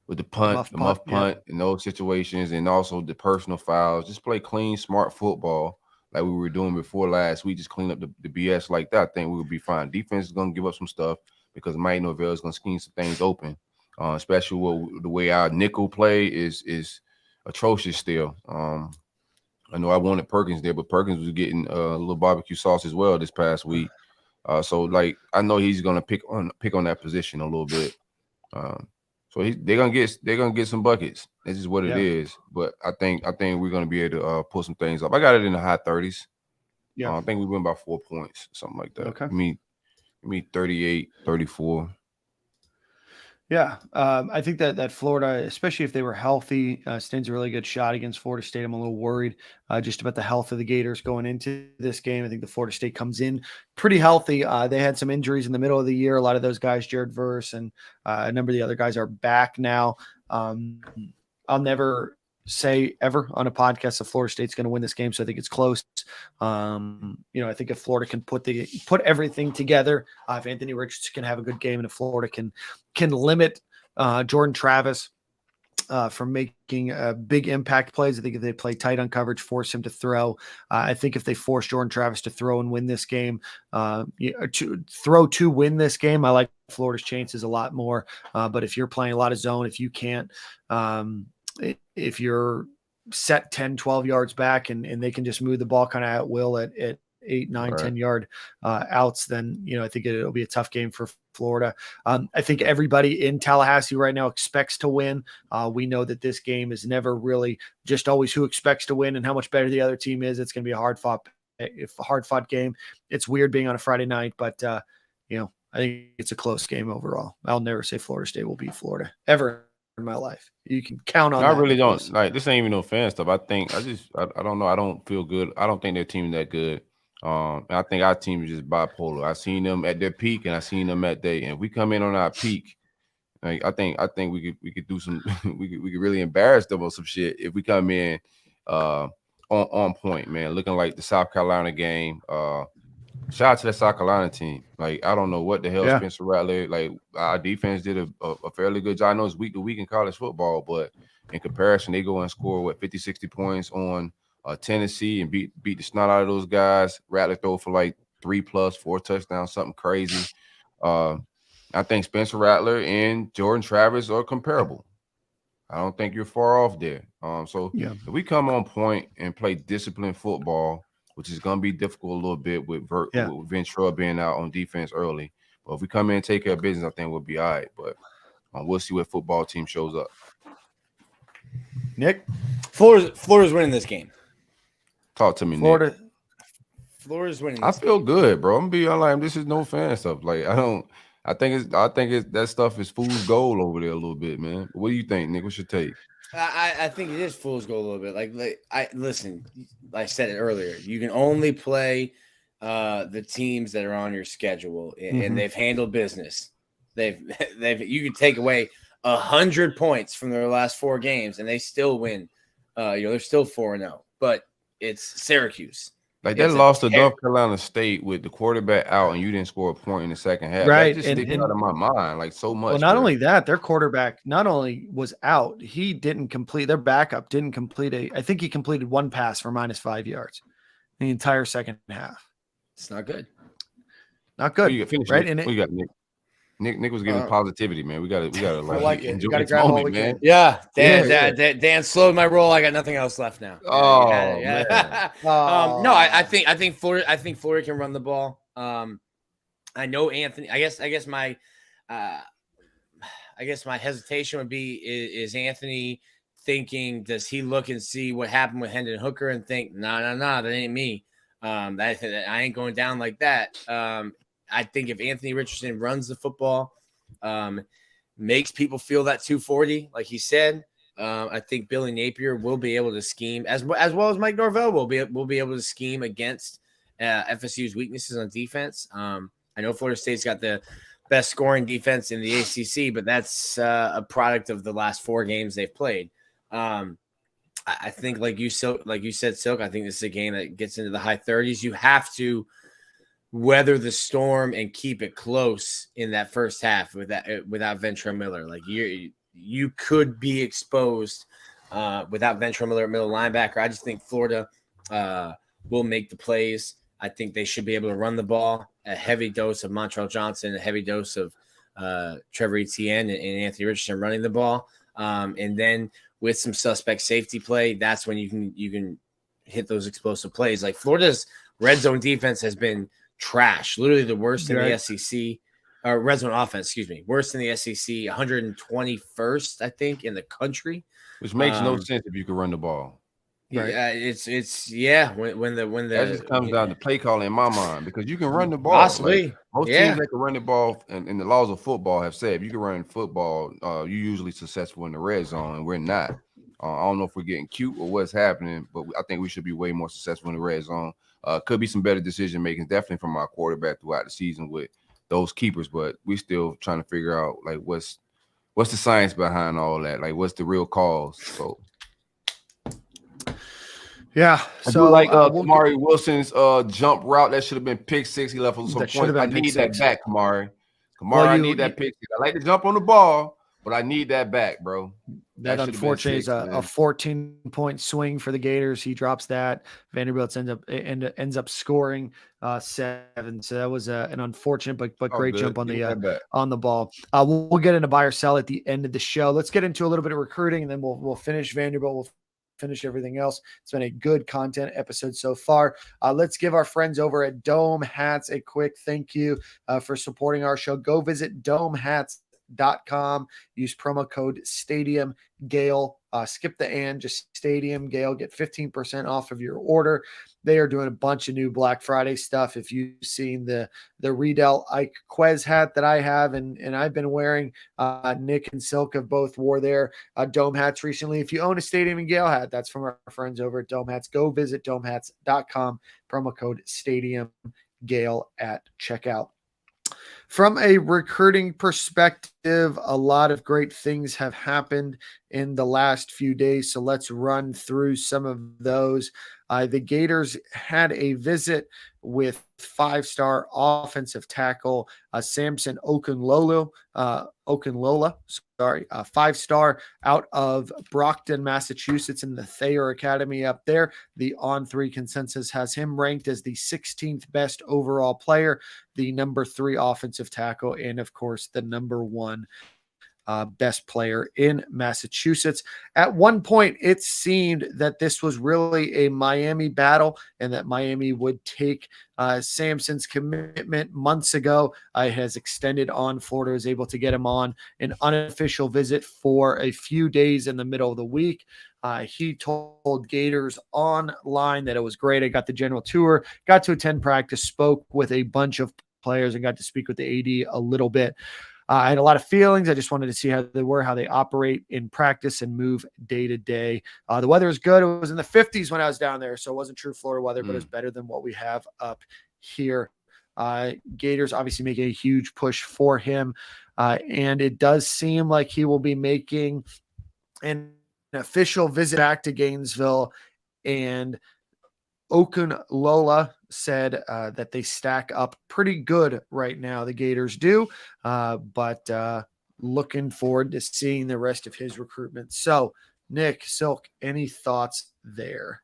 with the muff yeah. punt in those situations, and also the personal fouls. Just play clean, smart football like we were doing before last week. Just clean up the BS like that. I think we would be fine. Defense is going to give up some stuff because Mike Norvell is going to scheme some things open, especially the way our nickel play is atrocious still. I know I wanted Perkins there, but Perkins was getting a little barbecue sauce as well this past week. So like I know he's gonna pick on that position a little bit. So they're gonna get some buckets. This is what it is. But I think we're gonna be able to pull some things up. I got it in the high 30s. Yeah, I think we win by 4 points, something like that. Okay. I mean 38, 34. Yeah, I think that Florida, especially if they were healthy, stands a really good shot against Florida State. I'm a little worried just about the health of the Gators going into this game. I think the Florida State comes in pretty healthy. They had some injuries in the middle of the year. A lot of those guys, Jared Verse and a number of the other guys, are back now. I'll never say ever on a podcast that Florida State's going to win this game, so I think it's close. I think if Florida can put everything together, if Anthony Richardson can have a good game, and if Florida can limit Jordan Travis from making big impact plays, I think if they play tight on coverage, force him to throw. I think if they force Jordan Travis to throw and win this game, to win this game, I like Florida's chances a lot more. But if you're playing a lot of zone, if you can't, if you're set 10, 12 yards back and they can just move the ball kind of at will at 8, 9, 10 yard outs, then, I think it'll be a tough game for Florida. I think everybody in Tallahassee right now expects to win. We know that this game is never really just always who expects to win and how much better the other team is. It's going to be a hard fought game. It's weird being on a Friday night, but I think it's a close game overall. I'll never say Florida State will beat Florida ever in my life. You can count on I that. really don't like this. Ain't even no fan stuff. I don't know. I don't feel good. I don't think their team that good. I think our team is just bipolar. I seen them at their peak and I seen them at their end. We come in on our peak. Like I think we could do some. we could really embarrass them on some shit if we come in on point, man. Looking like the South Carolina game. Shout out to that South Carolina team. Like, I don't know what the hell Spencer Rattler, like, our defense did a fairly good job. I know it's week to week in college football, but in comparison, they go and score, 50, 60 points on Tennessee and beat the snot out of those guys. Rattler throw for like 3+, 4 touchdowns, something crazy. I think Spencer Rattler and Jordan Travis are comparable. I don't think you're far off there. If we come on point and play disciplined football, which is going to be difficult a little bit with Ventura being out on defense early. But if we come in and take care of business, I think we'll be all right. But we'll see what football team shows up. Nick? Florida's winning this game. Talk to me, Florida. Nick. Florida's winning I feel good, bro. I'm going to be like, this is no fan stuff. Like, I think that stuff is fool's gold over there a little bit, man. What do you think, Nick? What's your take? I think it is fool's gold a little bit. Like I said it earlier. You can only play the teams that are on your schedule, and they've handled business. You could take away 100 points from their last 4 games, and they still win. They're still 4-0, but it's Syracuse. Like that lost to North Carolina State with the quarterback out, and you didn't score a point in the second half. Right, that just sticks out of my mind like so much. Well, not only that, their quarterback not only was out, he didn't complete. Their backup didn't complete I think he completed 1 pass for -5 yards the entire second half. It's not good. Not good, right? And we got Nick. Nick was giving positivity, man. We gotta like enjoy it. this moment, man. Yeah, Dan slowed my roll. I got nothing else left now. Oh, man. No, I think Florida can run the ball. I know Anthony. I guess my hesitation would be is Anthony thinking, does he look and see what happened with Hendon Hooker and think, no, that ain't me. That I ain't going down like that. I think if Anthony Richardson runs the football, makes people feel that 240, like he said, I think Billy Napier will be able to scheme as well as Mike Norvell will be able to scheme against FSU's weaknesses on defense. I know Florida State's got the best scoring defense in the ACC, but that's a product of the last 4 games they've played. I think, like you said, Silk, I think this is a game that gets into the high 30s. You have to weather the storm and keep it close in that first half without Ventura Miller. Like you you could be exposed without Ventrell Miller at middle linebacker. I just think Florida will make the plays. I think they should be able to run the ball. A heavy dose of Montrell Johnson, a heavy dose of Trevor Etienne and Anthony Richardson running the ball. And then with some suspect safety play, that's when you can hit those explosive plays. Like Florida's red zone defense has been trash, literally the worst in the SEC. Or red zone offense, excuse me, worst in the SEC, 121st, I think, in the country. Which makes no sense if you could run the ball. Right. When the that just comes down to play calling in my mind, because you can run the ball. Possibly. Like, most teams that can run the ball, and the laws of football have said if you can run football, you're usually successful in the red zone, and we're not. I don't know if we're getting cute or what's happening, but I think we should be way more successful in the red zone. Could be some better decision making, definitely from our quarterback throughout the season with those keepers, but we still trying to figure out like what's the science behind all that, like what's the real cause. So yeah, so like Kamari Wilson's jump route that should have been pick six. He left on some points. I need that back, Kamari. I need that pick six. I like to jump on the ball, but I need that back, bro. That unfortunately is a 14-point swing for the Gators. He drops that. Vanderbilt ends up scoring 7. So that was an unfortunate but great jump on the ball. We'll get into buy or sell at the end of the show. Let's get into a little bit of recruiting, and then we'll finish Vanderbilt. We'll finish everything else. It's been a good content episode so far. Let's give our friends over at Dome Hats a quick thank you for supporting our show. Go visit domehats.com. Use promo code Stadium Gale. Skip the and, just Stadium Gale. Get 15% off of your order. They are doing a bunch of new Black Friday stuff. If you've seen the Riedel Ike Quez hat that I have and I've been wearing, Nick and Silk have both wore their Dome hats recently. If you own a Stadium and Gale hat, that's from our friends over at Dome Hats. Go visit domehats.com. Promo code Stadium Gale at checkout. From a recruiting perspective, a lot of great things have happened in the last few days. So let's run through some of those. The Gators had a visit with 5-star offensive tackle Samson Okunlola, 5-star out of Brockton, Massachusetts, in the Thayer Academy up there. The On3 consensus has him ranked as the 16th best overall player, the number 3 offensive tackle, and of course the number 1 best player in Massachusetts. At one point, it seemed that this was really a Miami battle and that Miami would take Samson's commitment months ago. Has extended on. Florida was able to get him on an unofficial visit for a few days in the middle of the week. He told Gators online that it was great. I got the general tour, got to attend practice, spoke with a bunch of players, and got to speak with the AD a little bit. I had a lot of feelings. I just wanted to see how they were, how they operate in practice and move day to day. The weather is good. It was in the 50s when I was down there, so it wasn't true Florida weather, but it's better than what we have up here. Gators obviously make a huge push for him, and it does seem like he will be making an official visit back to Gainesville. And Okunlola said that they stack up pretty good right now. The Gators do, but looking forward to seeing the rest of his recruitment. So, Nick, Silk, any thoughts there?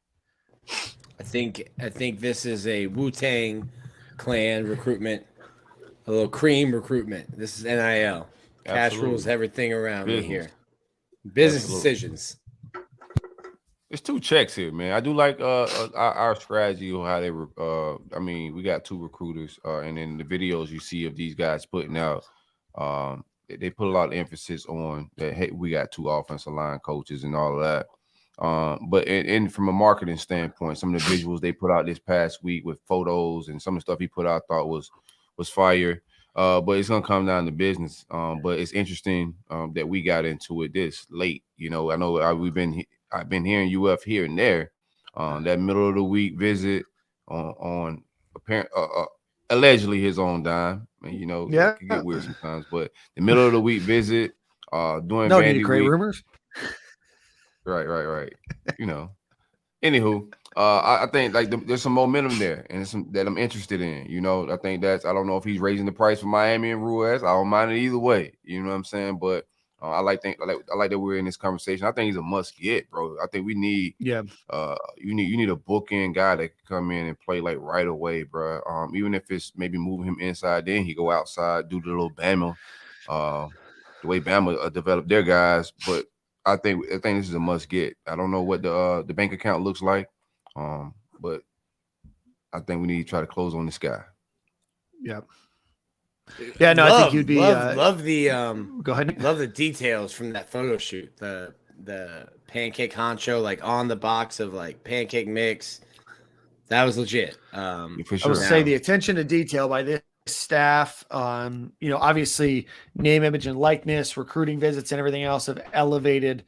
I think this is a Wu-Tang Clan recruitment, a little cream recruitment. This is NIL. Cash rules everything around me here. Business decisions. It's 2 checks here, man. I do like our strategy on how they I mean, we got 2 recruiters, and in the videos you see of these guys putting out, they put a lot of emphasis on that. Hey, we got 2 offensive line coaches and all of that. But from a marketing standpoint, some of the visuals they put out this past week with photos and some of the stuff he put out, I thought was fire. But it's gonna come down to business. But it's interesting that we got into it this late. You know, I know I've been hearing UF here and there. That middle of the week visit on apparent allegedly his own dime. And, you know, it can get weird sometimes. But the middle of the week visit during no Vandy need to create week, rumors. Right. You know. Anywho, I think like there's some momentum there, and some that I'm interested in. You know, I think I don't know if he's raising the price for Miami and Ruiz. I don't mind it either way. You know what I'm saying? But I like that we're in this conversation. I think he's a must get, bro. I think we need you need a bookend guy that can come in and play like right away, bro. Even if it's maybe moving him inside, then he go outside, do the little Bama, the way Bama develop their guys. But I think this is a must get. I don't know what the bank account looks like, but I think we need to try to close on this guy. Yep. Yeah, no, I think you'd be love the go ahead. Love the details from that photo shoot. The pancake honcho like on the box of like pancake mix. That was legit. For sure. I would say the attention to detail by this staff, obviously name, image, and likeness, recruiting visits, and everything else have elevated,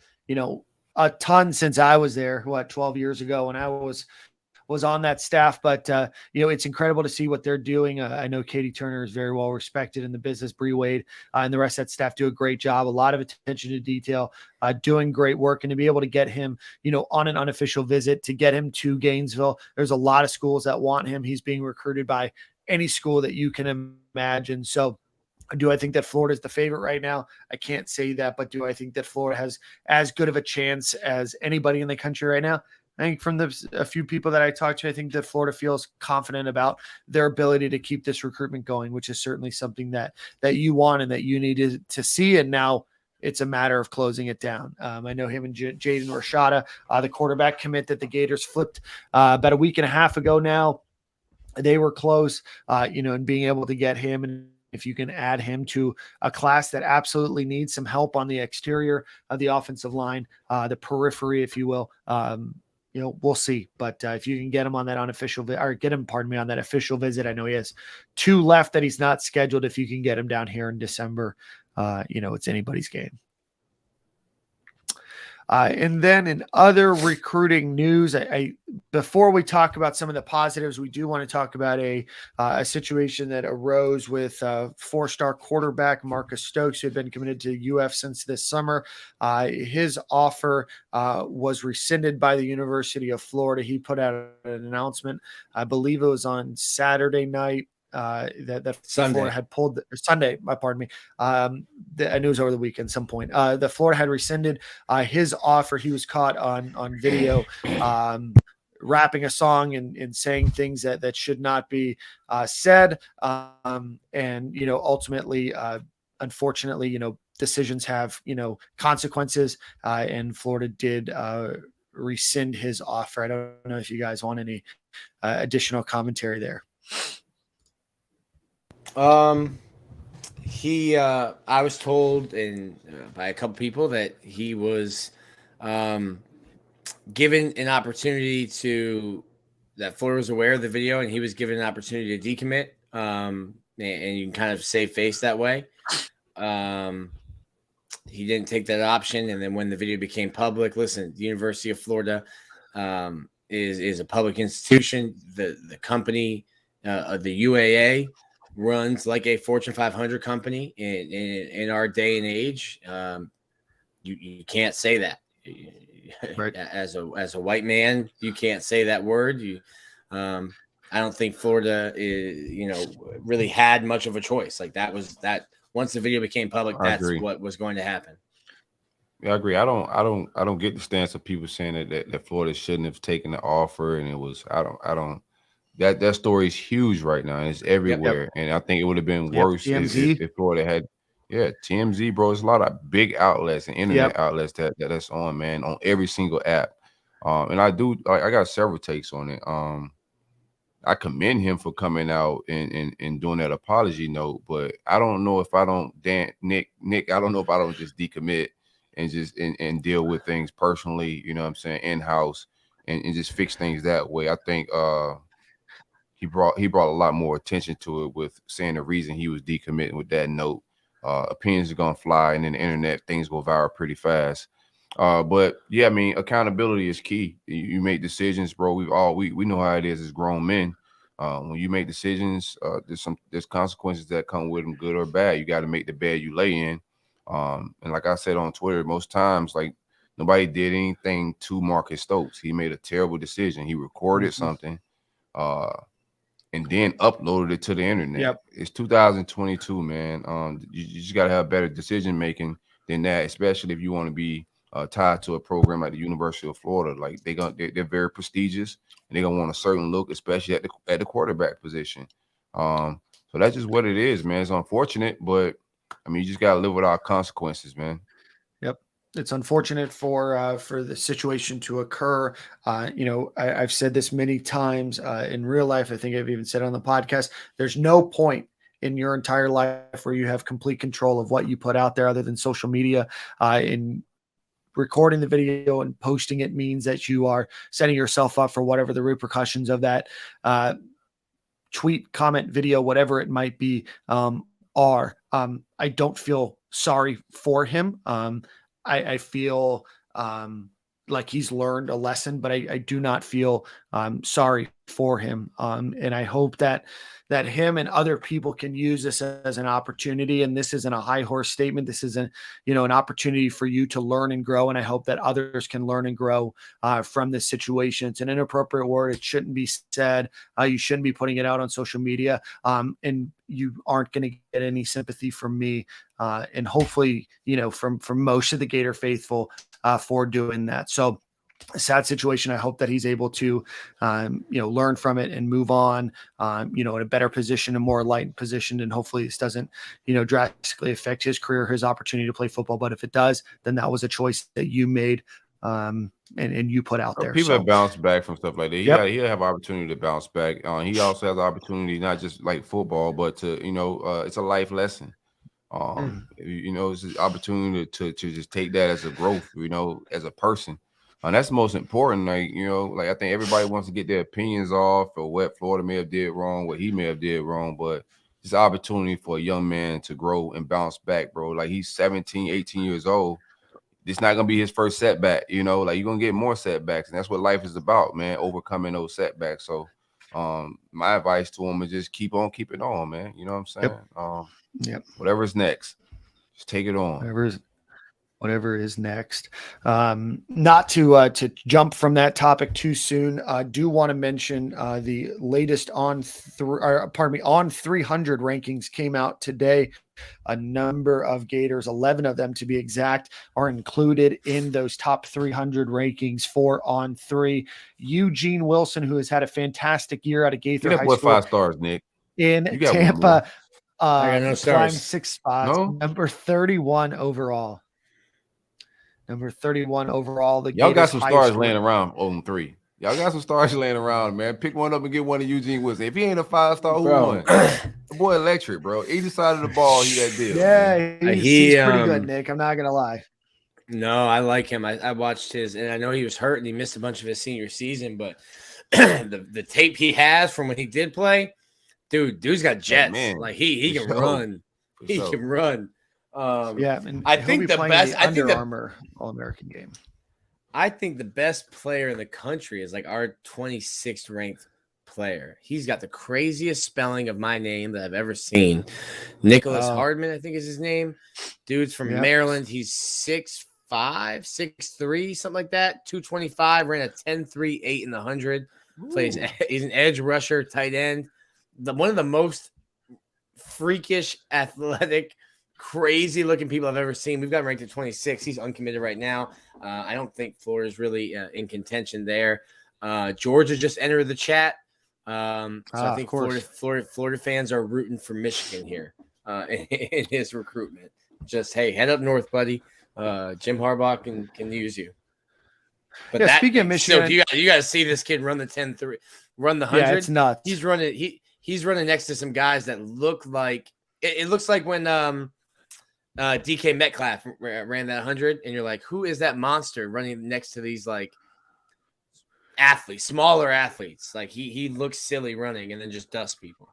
a ton since I was there, 12 years ago when I was on that staff. But, it's incredible to see what they're doing. I know Katie Turner is very well respected in the business. Bree Wade and the rest of that staff do a great job, a lot of attention to detail, doing great work. And to be able to get him, on an unofficial visit, to get him to Gainesville, there's a lot of schools that want him. He's being recruited by any school that you can imagine. So do I think that Florida is the favorite right now? I can't say that, but do I think that Florida has as good of a chance as anybody in the country right now? I think from a few people that I talked to, I think that Florida feels confident about their ability to keep this recruitment going, which is certainly something that you want and that you needed to see. And now it's a matter of closing it down. I know him and Jaden Rashada, the quarterback commit that the Gators flipped about a week and a half ago now. They were close, and being able to get him, and if you can add him to a class that absolutely needs some help on the exterior of the offensive line, the periphery, if you will, we'll see. But if you can get him on that unofficial on that official visit, I know he has 2 left that he's not scheduled. If you can get him down here in December, it's anybody's game. And then in other recruiting news, before we talk about some of the positives, we do want to talk about a situation that arose with 4-star quarterback Marcus Stokes, who had been committed to UF since this summer. His offer was rescinded by the University of Florida. He put out an announcement, I believe it was on Saturday night, that Florida had pulled Sunday. Pardon me. I knew it was over the weekend. Some point. The Florida had rescinded his offer. He was caught on video rapping a song and saying things that should not be said. And ultimately, unfortunately, decisions have consequences. And Florida did rescind his offer. I don't know if you guys want any additional commentary there. I was told by a couple people that he was given an opportunity that Florida was aware of the video, and he was given an opportunity to decommit. And you can kind of save face that way. He didn't take that option. And then when the video became public, listen, the University of Florida is a public institution. The company, the UAA, runs like a Fortune 500 company in our day and age. You can't say that. Right. As a white man, you can't say that word. I don't think Florida really had much of a choice. Like that once the video became public, that's what was going to happen. Yeah, I agree. I don't get the stance of people saying that Florida shouldn't have taken the offer, and it was I don't. That story is huge right now, and it's everywhere. Yep. And I think it would have been worse if Florida had, TMZ, bro. It's a lot of big outlets and internet outlets that's on, man, on every single app. And I got several takes on it. I commend him for coming out and doing that apology note, but I don't know if I don't, Nick, I don't know if I don't just decommit and just and deal with things personally, you know what I'm saying, in-house and just fix things that way. I think he brought a lot more attention to it with saying the reason he was decommitting with that note. Opinions are gonna fly, and then the internet things go viral pretty fast. But yeah, I mean, accountability is key. You make decisions, bro. We know how it is as grown men. When you make decisions, there's consequences that come with them, good or bad. You got to make the bed you lay in. And like I said on Twitter, most times, like, nobody did anything to Marcus Stokes. He made a terrible decision. He recorded something, and then uploaded it to the internet. Yep. It's 2022, man. You just got to have better decision making than that, especially if you want to be tied to a program like the University of Florida. Like they're very prestigious, and they're gonna want a certain look, especially at the quarterback position. So that's just what it is, man. It's unfortunate, but I mean, you just gotta live with our consequences, man. Yep. It's unfortunate for the situation to occur. I've said this many times in real life. I think I've even said it on the podcast. There's no point in your entire life where you have complete control of what you put out there other than social media. In recording the video and posting it means that you are setting yourself up for whatever the repercussions of that tweet, comment, video, whatever it might be, are. I don't feel sorry for him. I feel like he's learned a lesson, but I do not feel sorry for him. And I hope that him and other people can use this as an opportunity. And this isn't a high horse statement. This isn't, an opportunity for you to learn and grow. And I hope that others can learn and grow from this situation. It's an inappropriate word. It shouldn't be said. You shouldn't be putting it out on social media. And you aren't going to get any sympathy from me. And hopefully, from most of the Gator faithful for doing that. So, a sad situation. I hope that he's able to, learn from it and move on, in a better position, a more enlightened position. And hopefully this doesn't, drastically affect his career, his opportunity to play football. But if it does, then that was a choice that you made and you put out there. People have bounced back from stuff like that. He'll have opportunity to bounce back. He also has the opportunity, not just like football, but to, it's a life lesson. It's an opportunity to just take that as a growth, as a person. And that's the most important. I think everybody wants to get their opinions off or what Florida may have did wrong, what he may have did wrong, but it's an opportunity for a young man to grow and bounce back, bro. Like he's 17, 18 years old. It's not going to be his first setback, you're going to get more setbacks. And that's what life is about, man, overcoming those setbacks. So my advice to him is just keep on keeping on, man. You know what I'm saying? Whatever's next, just take it on. Whatever is next. Not to jump from that topic too soon. I do want to mention the latest on 300 rankings came out today. A number of Gators, 11 of them to be exact, are included in those top 300 rankings 4 on 3. Eugene Wilson, who has had a fantastic year out of Gaither High School. 5 stars, Nick. In Tampa, I got no climbed stars. 6 spots. No? Number 31 overall. Number 31 overall. Y'all got some stars laying around on 3. Y'all got some stars laying around, man. Pick one up and get one of Eugene Wilson. If he ain't a 5-star, who won? The boy electric, bro. Either side of the ball, he that deal. Yeah, he's pretty good, Nick. I'm not gonna lie. No, I like him. I watched his, and I know he was hurt and he missed a bunch of his senior season, but the tape he has from when he did play, dude's got jets. Like he can run. He can run. And I think the best Under Armour All-American game. I think the best player in the country is like our 26th ranked player. He's got the craziest spelling of my name that I've ever seen. Nicholas Hardman, I think is his name. Dude's from Maryland. He's 6'5", 6'3", something like that. 225, ran a 10.3, 8 in the 100. He's an edge rusher, tight end. One of the most freakish, athletic, crazy looking people I've ever seen. We've got him ranked at 26. He's uncommitted right now. I don't think Florida's really in contention there. Georgia just entered the chat. So I think Florida fans are rooting for Michigan here in his recruitment. Just, hey, head up north, buddy. Jim Harbaugh can use you. But speaking of Michigan, so you got to see this kid run the 10-3, run the 100. Yeah, it's nuts. He's running next to some guys that look like it looks like when DK Metcalf ran that 100, and you're like, who is that monster running next to these like athletes, smaller athletes? Like he looks silly running and then just dusts people.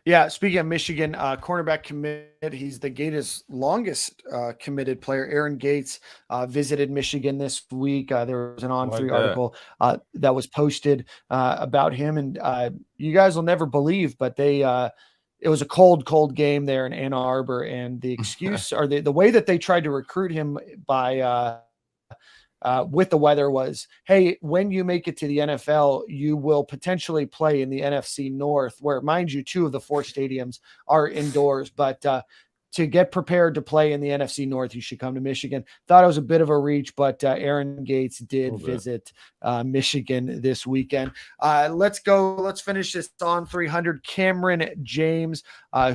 Yeah, speaking of Michigan, cornerback commit. He's the Gators' longest committed player. Aaron Gates visited Michigan this week. There was an On3 article that was posted about him, and you guys will never believe, but it was a cold game there in Ann Arbor, and the excuse or the way that they tried to recruit him by with the weather was, hey, when you make it to the NFL, you will potentially play in the NFC North, where, mind you, 2 of the 4 stadiums are indoors. But to get prepared to play in the NFC North, you should come to Michigan. Thought it was a bit of a reach, but Aaron Gates did visit Michigan this weekend. Let's go. Let's finish this on 300. Cameron James,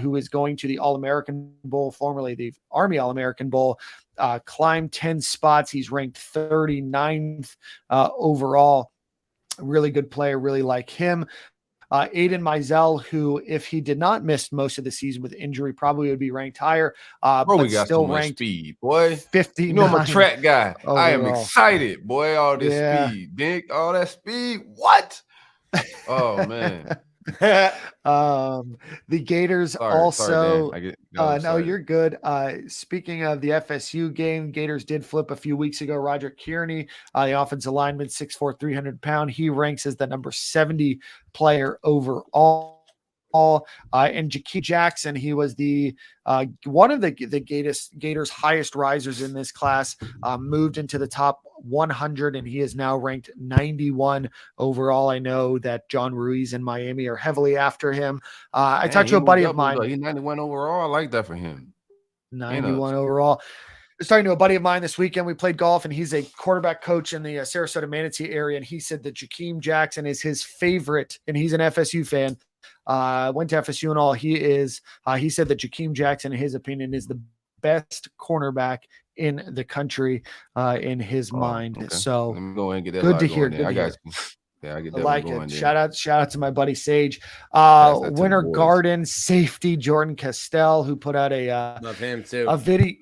who is going to the All-American Bowl, formerly the Army All-American Bowl, climbed 10 spots. He's ranked 39th overall. Really good player. Really like him. Aiden Mizell, who, if he did not miss most of the season with injury, probably would be ranked higher. Bro, but we got still so much ranked speed, boy. 59. You know I'm a track guy. I am overall. excited, boy. All this speed, Dick. All that speed. What? Oh man. The Gators also. No, you're good. Speaking of the FSU game, Gators did flip a few weeks ago. Roger Kearney, the offensive lineman, 6'4", 300 pound. He ranks as the number 70 player overall. And Jakeem Jackson, he was the one of the Gators highest risers in this class, moved into the top 100, and he is now ranked 91 overall. I know that John Ruiz and Miami are heavily after him. I talked to a buddy of mine. He's 91 overall. I like that for him. 91 overall. I was talking to a buddy of mine this weekend. We played golf, and he's a quarterback coach in the Sarasota Manatee area, and he said that Jakeem Jackson is his favorite, and he's an FSU fan. Went to FSU and all. He said that Jakeem Jackson, in his opinion, is the best cornerback in the country in his mind. Okay. So let me go ahead and get that good to hear. I got you. Yeah, I get that. I like it. Shout out to my buddy Sage. Winter Garden safety Jordan Castell, who put out love him too. A video.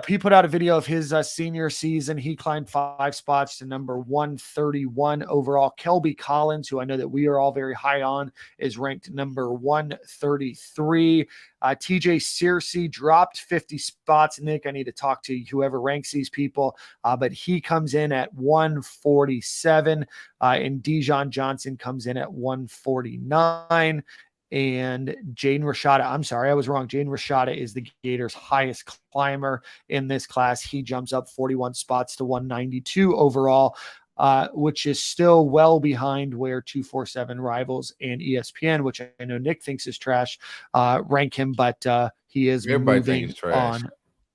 He put out a video of his senior season. He climbed 5 spots to number 131 overall. Kelby Collins, who I know that we are all very high on, is ranked number 133. TJ Searcy dropped 50 spots. Nick, I need to talk to whoever ranks these people, but he comes in at 147, and Dijon Johnson comes in at 149. And Jaden Rashada, I'm sorry, I was wrong. Jaden Rashada is the Gators' highest climber in this class. He jumps up 41 spots to 192 overall, which is still well behind where 247 Rivals and ESPN, which I know Nick thinks is trash, rank him, but he is moving on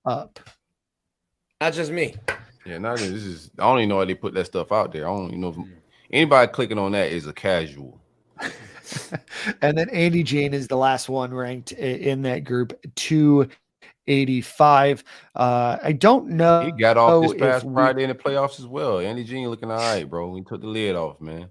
up. Not just me. Yeah, I don't even know why they put that stuff out there. I don't even know if anybody clicking on that is a casual. And then Andy Jane is the last one ranked in that group, 285. I don't know. He got off this past Friday in the playoffs as well. Andy Jane looking all right, bro. He took the lid off, man.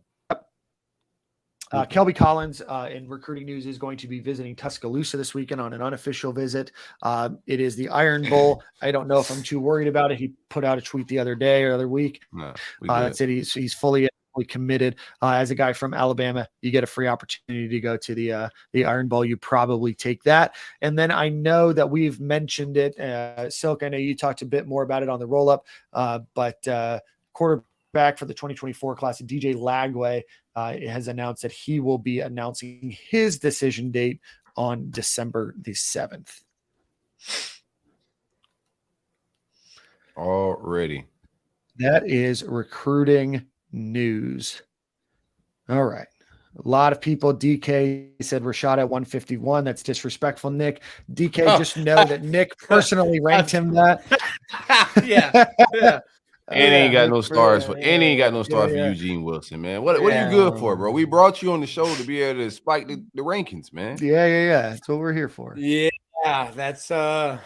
Kelby Collins in recruiting news is going to be visiting Tuscaloosa this weekend on an unofficial visit. It is the Iron Bowl. I don't know if I'm too worried about it. He put out a tweet the other day or the other week. No, that's it. He's fully committed. As a guy from Alabama, you get a free opportunity to go to the Iron Bowl. You probably take that. And then I know that we've mentioned it. Silk, I know you talked a bit more about it on the roll-up, but quarterback for the 2024 class, DJ Lagway, has announced that he will be announcing his decision date on December the 7th. Already. That is recruiting news. All right. A lot of people. DK said Rashad at 151. That's disrespectful, Nick. DK, just know that Nick personally ranked him that. Yeah. And ain't got no stars for Eugene Wilson, man. What are you good for, bro? We brought you on the show to be able to spike the rankings, man. Yeah. That's what we're here for. Yeah, that's a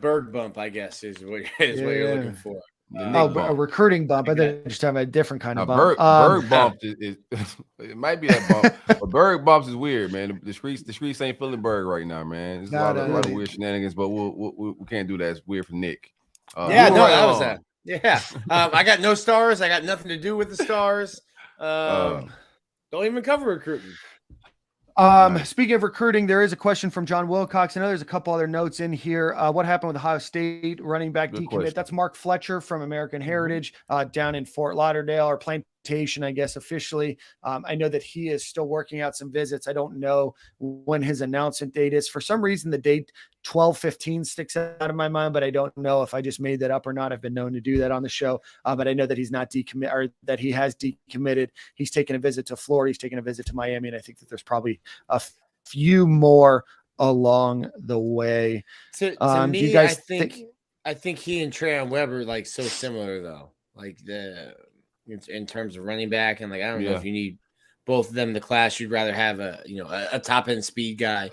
Berg bump, I guess, is what you're looking for. A recruiting bump. I think just have a different kind of bump. Berg bump is it might be that bump, but Berg bumps is weird, man. The streets ain't feeling Berg right now, man. There's a lot of weird shenanigans, but we can't do that. It's weird for Nick. That was that. Yeah. I got no stars. I got nothing to do with the stars. Don't even cover recruiting. Speaking of recruiting, there is a question from John Wilcox. I know there's a couple other notes in here. What happened with Ohio State running back decommit? That's Mark Fletcher from American Heritage down in Fort Lauderdale, or Plantation, I guess, officially. I know that he is still working out some visits. I don't know when his announcement date is. For some reason, the date 12/15 sticks out of my mind, but I don't know if I just made that up or not. I've been known to do that on the show, but I know that he's not decommitted, or that he has decommitted. He's taken a visit to Florida. He's taken a visit to Miami, and I think that there's probably a few more along the way. To Do me, you guys I think he and Trayon Weber like so similar though. Like in terms of running back, and like I don't know if you need both of them in the class. You'd rather have a top end speed guy.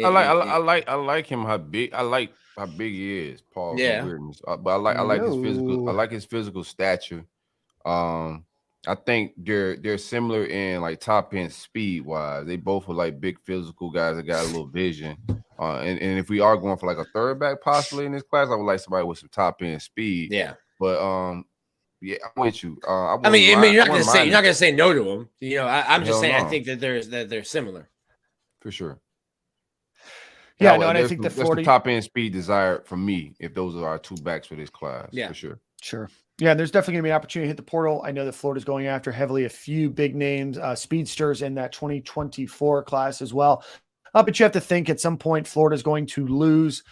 I like him how big he is. Paul, Yeah. weirdness. But I like his physical. I like his physical stature. I think they're similar in like top end speed wise. They both are like big physical guys that got a little vision. And if we are going for like a third back possibly in this class, I would like somebody with some top end speed. Yeah. But yeah, I'm with you. You're not gonna say no to them. I'm just saying no. I think that they're similar for sure. Yeah, no, and I think that's the top end speed desired from me if those are our two backs for this class. Yeah, for sure. Sure. Yeah, there's definitely going to be an opportunity to hit the portal. I know that Florida's going after heavily a few big names, speedsters in that 2024 class as well. But you have to think at some point Florida's going to lose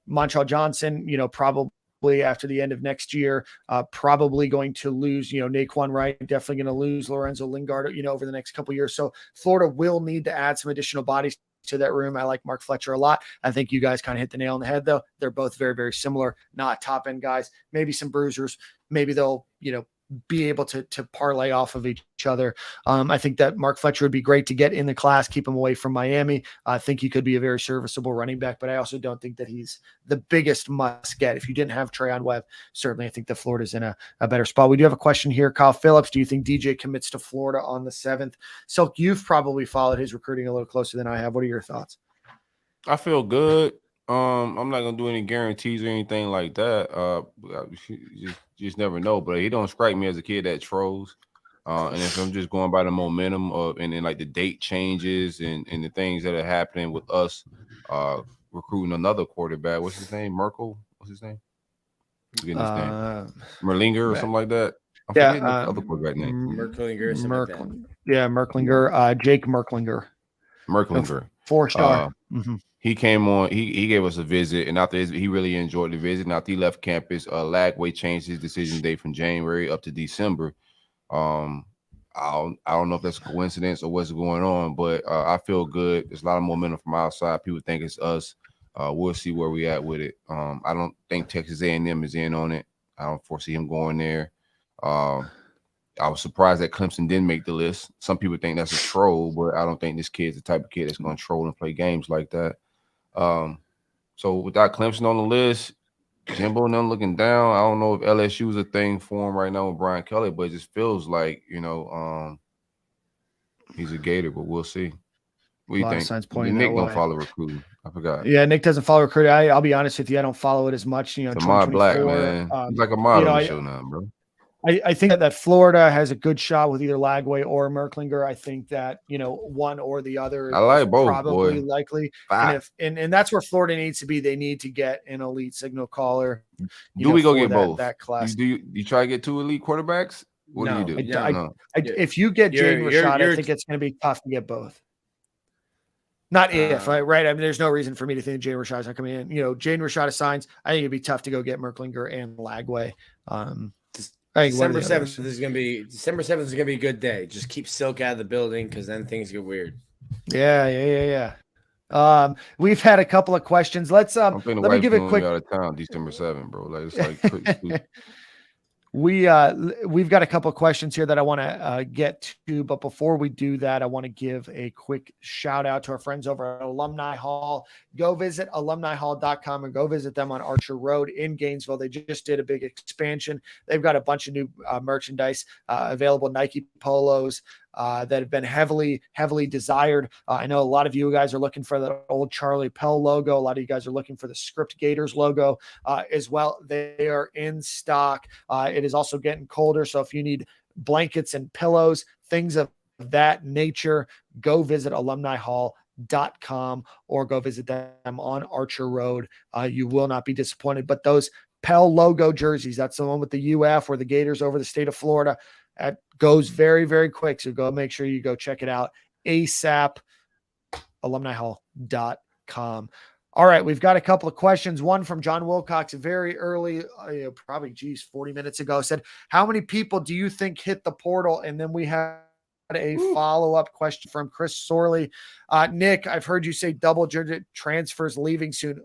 Montrell Johnson, probably after the end of next year, probably going to lose, Naquan Wright, definitely going to lose Lorenzo Lingard, over the next couple of years. So Florida will need to add some additional bodies to that room. I like Mark Fletcher a lot. I think you guys kind of hit the nail on the head, though. They're both very, very similar, not top end guys, maybe some bruisers. Maybe they'll, be able to parlay off of each other. I think that Mark Fletcher would be great to get in the class, keep him away from Miami. I think he could be a very serviceable running back, but I also don't think that he's the biggest must get. If you didn't have Trayon Webb, certainly I think that Florida's in a better spot. We do have a question here. Kyle Phillips, do you think DJ commits to Florida on the 7th? Silk, you've probably followed his recruiting a little closer than I have. What are your thoughts? I feel good. I'm not gonna do any guarantees or anything like that. You just never know. But he don't strike me as a kid that trolls. And if I'm just going by the momentum of and then like the date changes and the things that are happening with us recruiting another quarterback. What's his name? Merkel? What's his name? Forgetting his name. Merlinger or something like that. I'm forgetting the other quarterback name. Merklinger. Yeah, Merklinger. Jake Merklinger. Merklinger. 4-star. He came on. He gave us a visit, and after he really enjoyed the visit. And after he left campus, Lagway changed his decision date from January up to December. I don't know if that's a coincidence or what's going on, but I feel good. There's a lot of momentum from outside. People think it's us. We'll see where we at with it. I don't think Texas A&M is in on it. I don't foresee him going there. I was surprised that Clemson didn't make the list. Some people think that's a troll, but I don't think this kid's the type of kid that's going to troll and play games like that. So without Clemson on the list, Jimbo and them looking down, I don't know if LSU is a thing for him right now with Brian Kelly, but it just feels like, he's a Gator, but we'll see. What do you think? Nick don't follow recruiting. I forgot. Yeah, Nick doesn't follow recruiting. I'll be honest with you, I don't follow it as much. It's Mod Black, man. He's like a mod on the show now, bro. I think that Florida has a good shot with either Lagway or Merklinger. I think that, one or the other I like both, probably likely. And that's where Florida needs to be. They need to get an elite signal caller. Do we go get both? That class. Do you try to get 2 elite quarterbacks? What do you do? If you get Jaden Rashad, I think it's going to be tough to get both. Not if, right? I mean, there's no reason for me to think Jaden Rashad's not coming in. Jaden Rashad assigns. I think it'd be tough to go get Merklinger and Lagway. December 7th is gonna be a good day. Just keep Silk out of the building because then things get weird. Yeah. We've had a couple of questions. Let me give a quick out of town December 7th, bro. Like it's like we've got a couple of questions here that I want to get to, but before we do that, I want to give a quick shout out to our friends over at Alumni Hall. Go visit alumnihall.com and go visit them on Archer Road in Gainesville. They just did a big expansion. They've got a bunch of new merchandise available, Nike polos that have been heavily desired. I know a lot of you guys are looking for the old Charlie Pell logo. A lot of you guys are looking for the Script Gators logo as well. They are in stock. It is also getting colder, so if you need blankets and pillows, things of that nature, go visit alumnihall.com or go visit them on Archer Road. You will not be disappointed. But those Pell logo jerseys, that's the one with the UF or the Gators over the state of Florida. That goes very, very quick. So go make sure you go check it out ASAP, alumnihall.com. All right, we've got a couple of questions. One from John Wilcox very early, probably 40 minutes ago, said, how many people do you think hit the portal? And then we have a follow-up question from Chris Sorley. Nick, I've heard you say double-digit transfers leaving soon.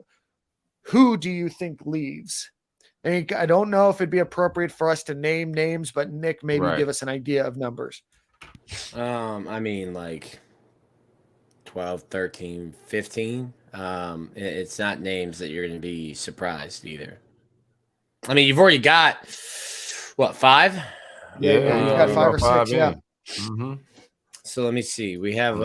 Who do you think leaves? I don't know if it'd be appropriate for us to name names, but Nick, maybe give us an idea of numbers. I mean, like 12, 13, 15. It's not names that you're going to be surprised either. I mean, you've already got, what, 5? Yeah, you've got 5 or 6, yeah. Mm-hmm. So let me see. We have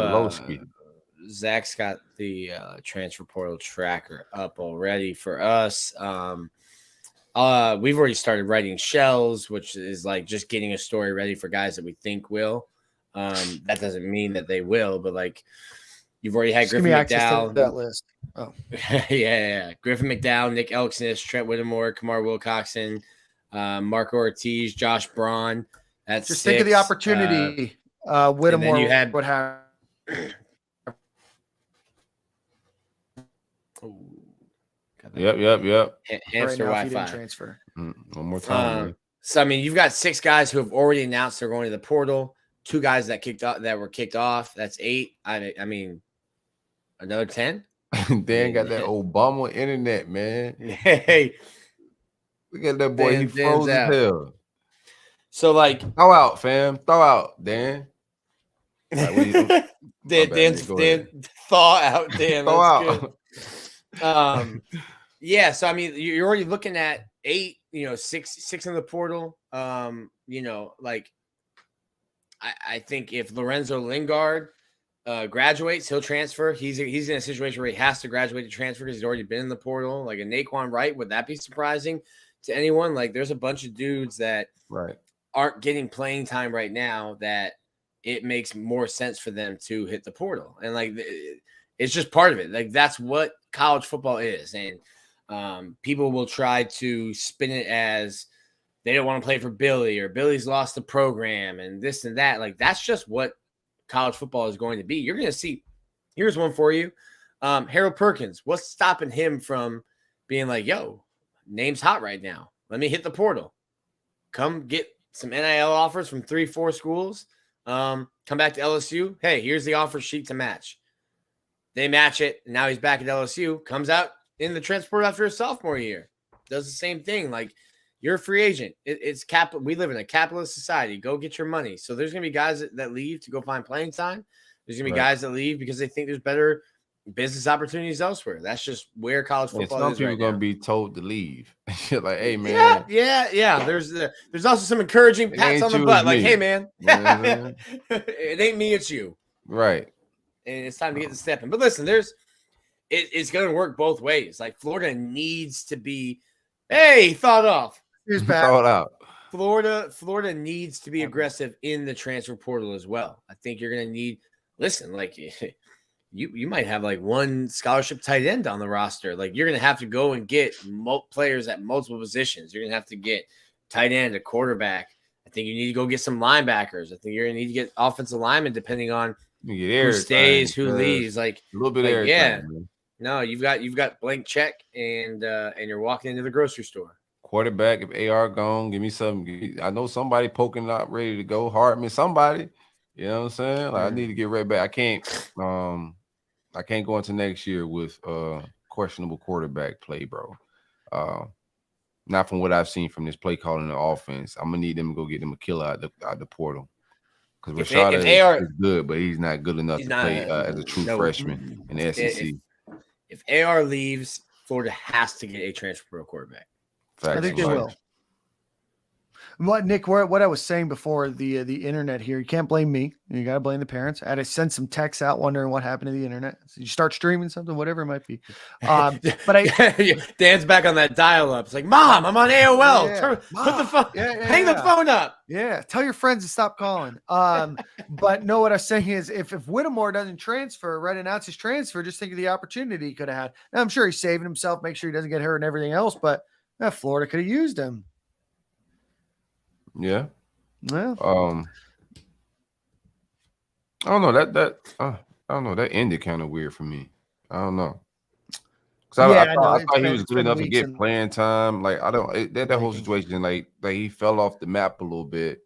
Zach's got the transfer portal tracker up already for us. We've already started writing shells, which is like just getting a story ready for guys that we think will. That doesn't mean that they will, but like you've already had Griffin McDowell. That list. Oh, yeah. Griffin McDowell, Nick Elksnis, Trent Whittemore, Kamar Wilcoxon, Marco Ortiz, Josh Braun. That's just 6. think of the opportunity. Whittemore you had would have. Yep. Hamster right now, Wi-Fi transfer. One more time. So I mean, you've got 6 guys who have already announced they're going to the portal. 2 guys that were kicked off. That's 8. I mean, another 10. Dan got that Obama internet, man. Hey, look at that boy. He froze as hell. So like, throw out, fam. Throw out, Dan. Right, Dan, thaw out, Dan. Thaw out. Good. Yeah. So I mean, you're already looking at 8. 6 in the portal. Like I think if Lorenzo Lingard graduates, he'll transfer. He's in a situation where he has to graduate to transfer because he's already been in the portal. Like a Naquan Wright, would that be surprising to anyone? Like there's a bunch of dudes that aren't getting playing time right now that it makes more sense for them to hit the portal. And like it's just part of it. Like that's what college football is. And people will try to spin it as they don't want to play for Billy or Billy's lost the program and this and that. Like that's just what college football is going to be. You're going to see, here's one for you. Harold Perkins, what's stopping him from being like, yo, name's hot right now. Let me hit the portal. Come get some NIL offers from 3-4 schools. Come back to LSU. Hey, here's the offer sheet to match. They match it. And now he's back at LSU. Comes out in the transport after his sophomore year. Does the same thing. Like you're a free agent. It's capital. We live in a capitalist society. Go get your money. So there's going to be guys that leave to go find playing time. There's going to be guys that leave because they think there's better business opportunities elsewhere. That's just where college football some is people right going now. to be told to leave. Like, hey, man. Yeah. There's also some encouraging pats on the butt. Like, hey, man, it ain't me, it's you. Right. And it's time to get the step in. But listen, it's going to work both ways. Like Florida needs to be, thought off. Here's back. Throw it out. Florida needs to be aggressive in the transfer portal as well. I think you're going to need, like you might have like one scholarship tight end on the roster. Like you're going to have to go and get players at multiple positions. You're going to have to get tight end, a quarterback. I think you need to go get some linebackers. I think you're going to need to get offensive linemen depending on who stays, who leaves. Like a little bit of everything. Yeah. Man. No, you've got blank check and you're walking into the grocery store. Quarterback, if AR gone, give me something. I know somebody poking out ready to go. Hartman, somebody. You know what I'm saying? Like I need to get right back. I can't go into next year with questionable quarterback play, bro. Not from what I've seen from this play calling the offense. I'm gonna need them to go get them a killer out the portal. Because Rashad is good, but he's not good enough to play as a true freshman in the SEC. If AR leaves, Florida has to get a transfer portal quarterback. I think they will. What Nick, what I was saying before, the internet here, you can't blame me. You got to blame the parents. I had to send some texts out wondering what happened to the internet. So you start streaming something, whatever it might be. But Dan's back on that dial-up. It's like, Mom, I'm on AOL. Put the phone, hang the phone up. Yeah, tell your friends to stop calling. But no, what I was saying is, if Whittemore doesn't transfer, announce his transfer, just think of the opportunity he could have had. Now, I'm sure he's saving himself, make sure he doesn't get hurt and everything else. But Florida could have used him. Yeah. Yeah. I don't know I don't know. That ended kind of weird for me. I don't know. I thought he was good enough to get playing time. Like that whole situation, like he fell off the map a little bit.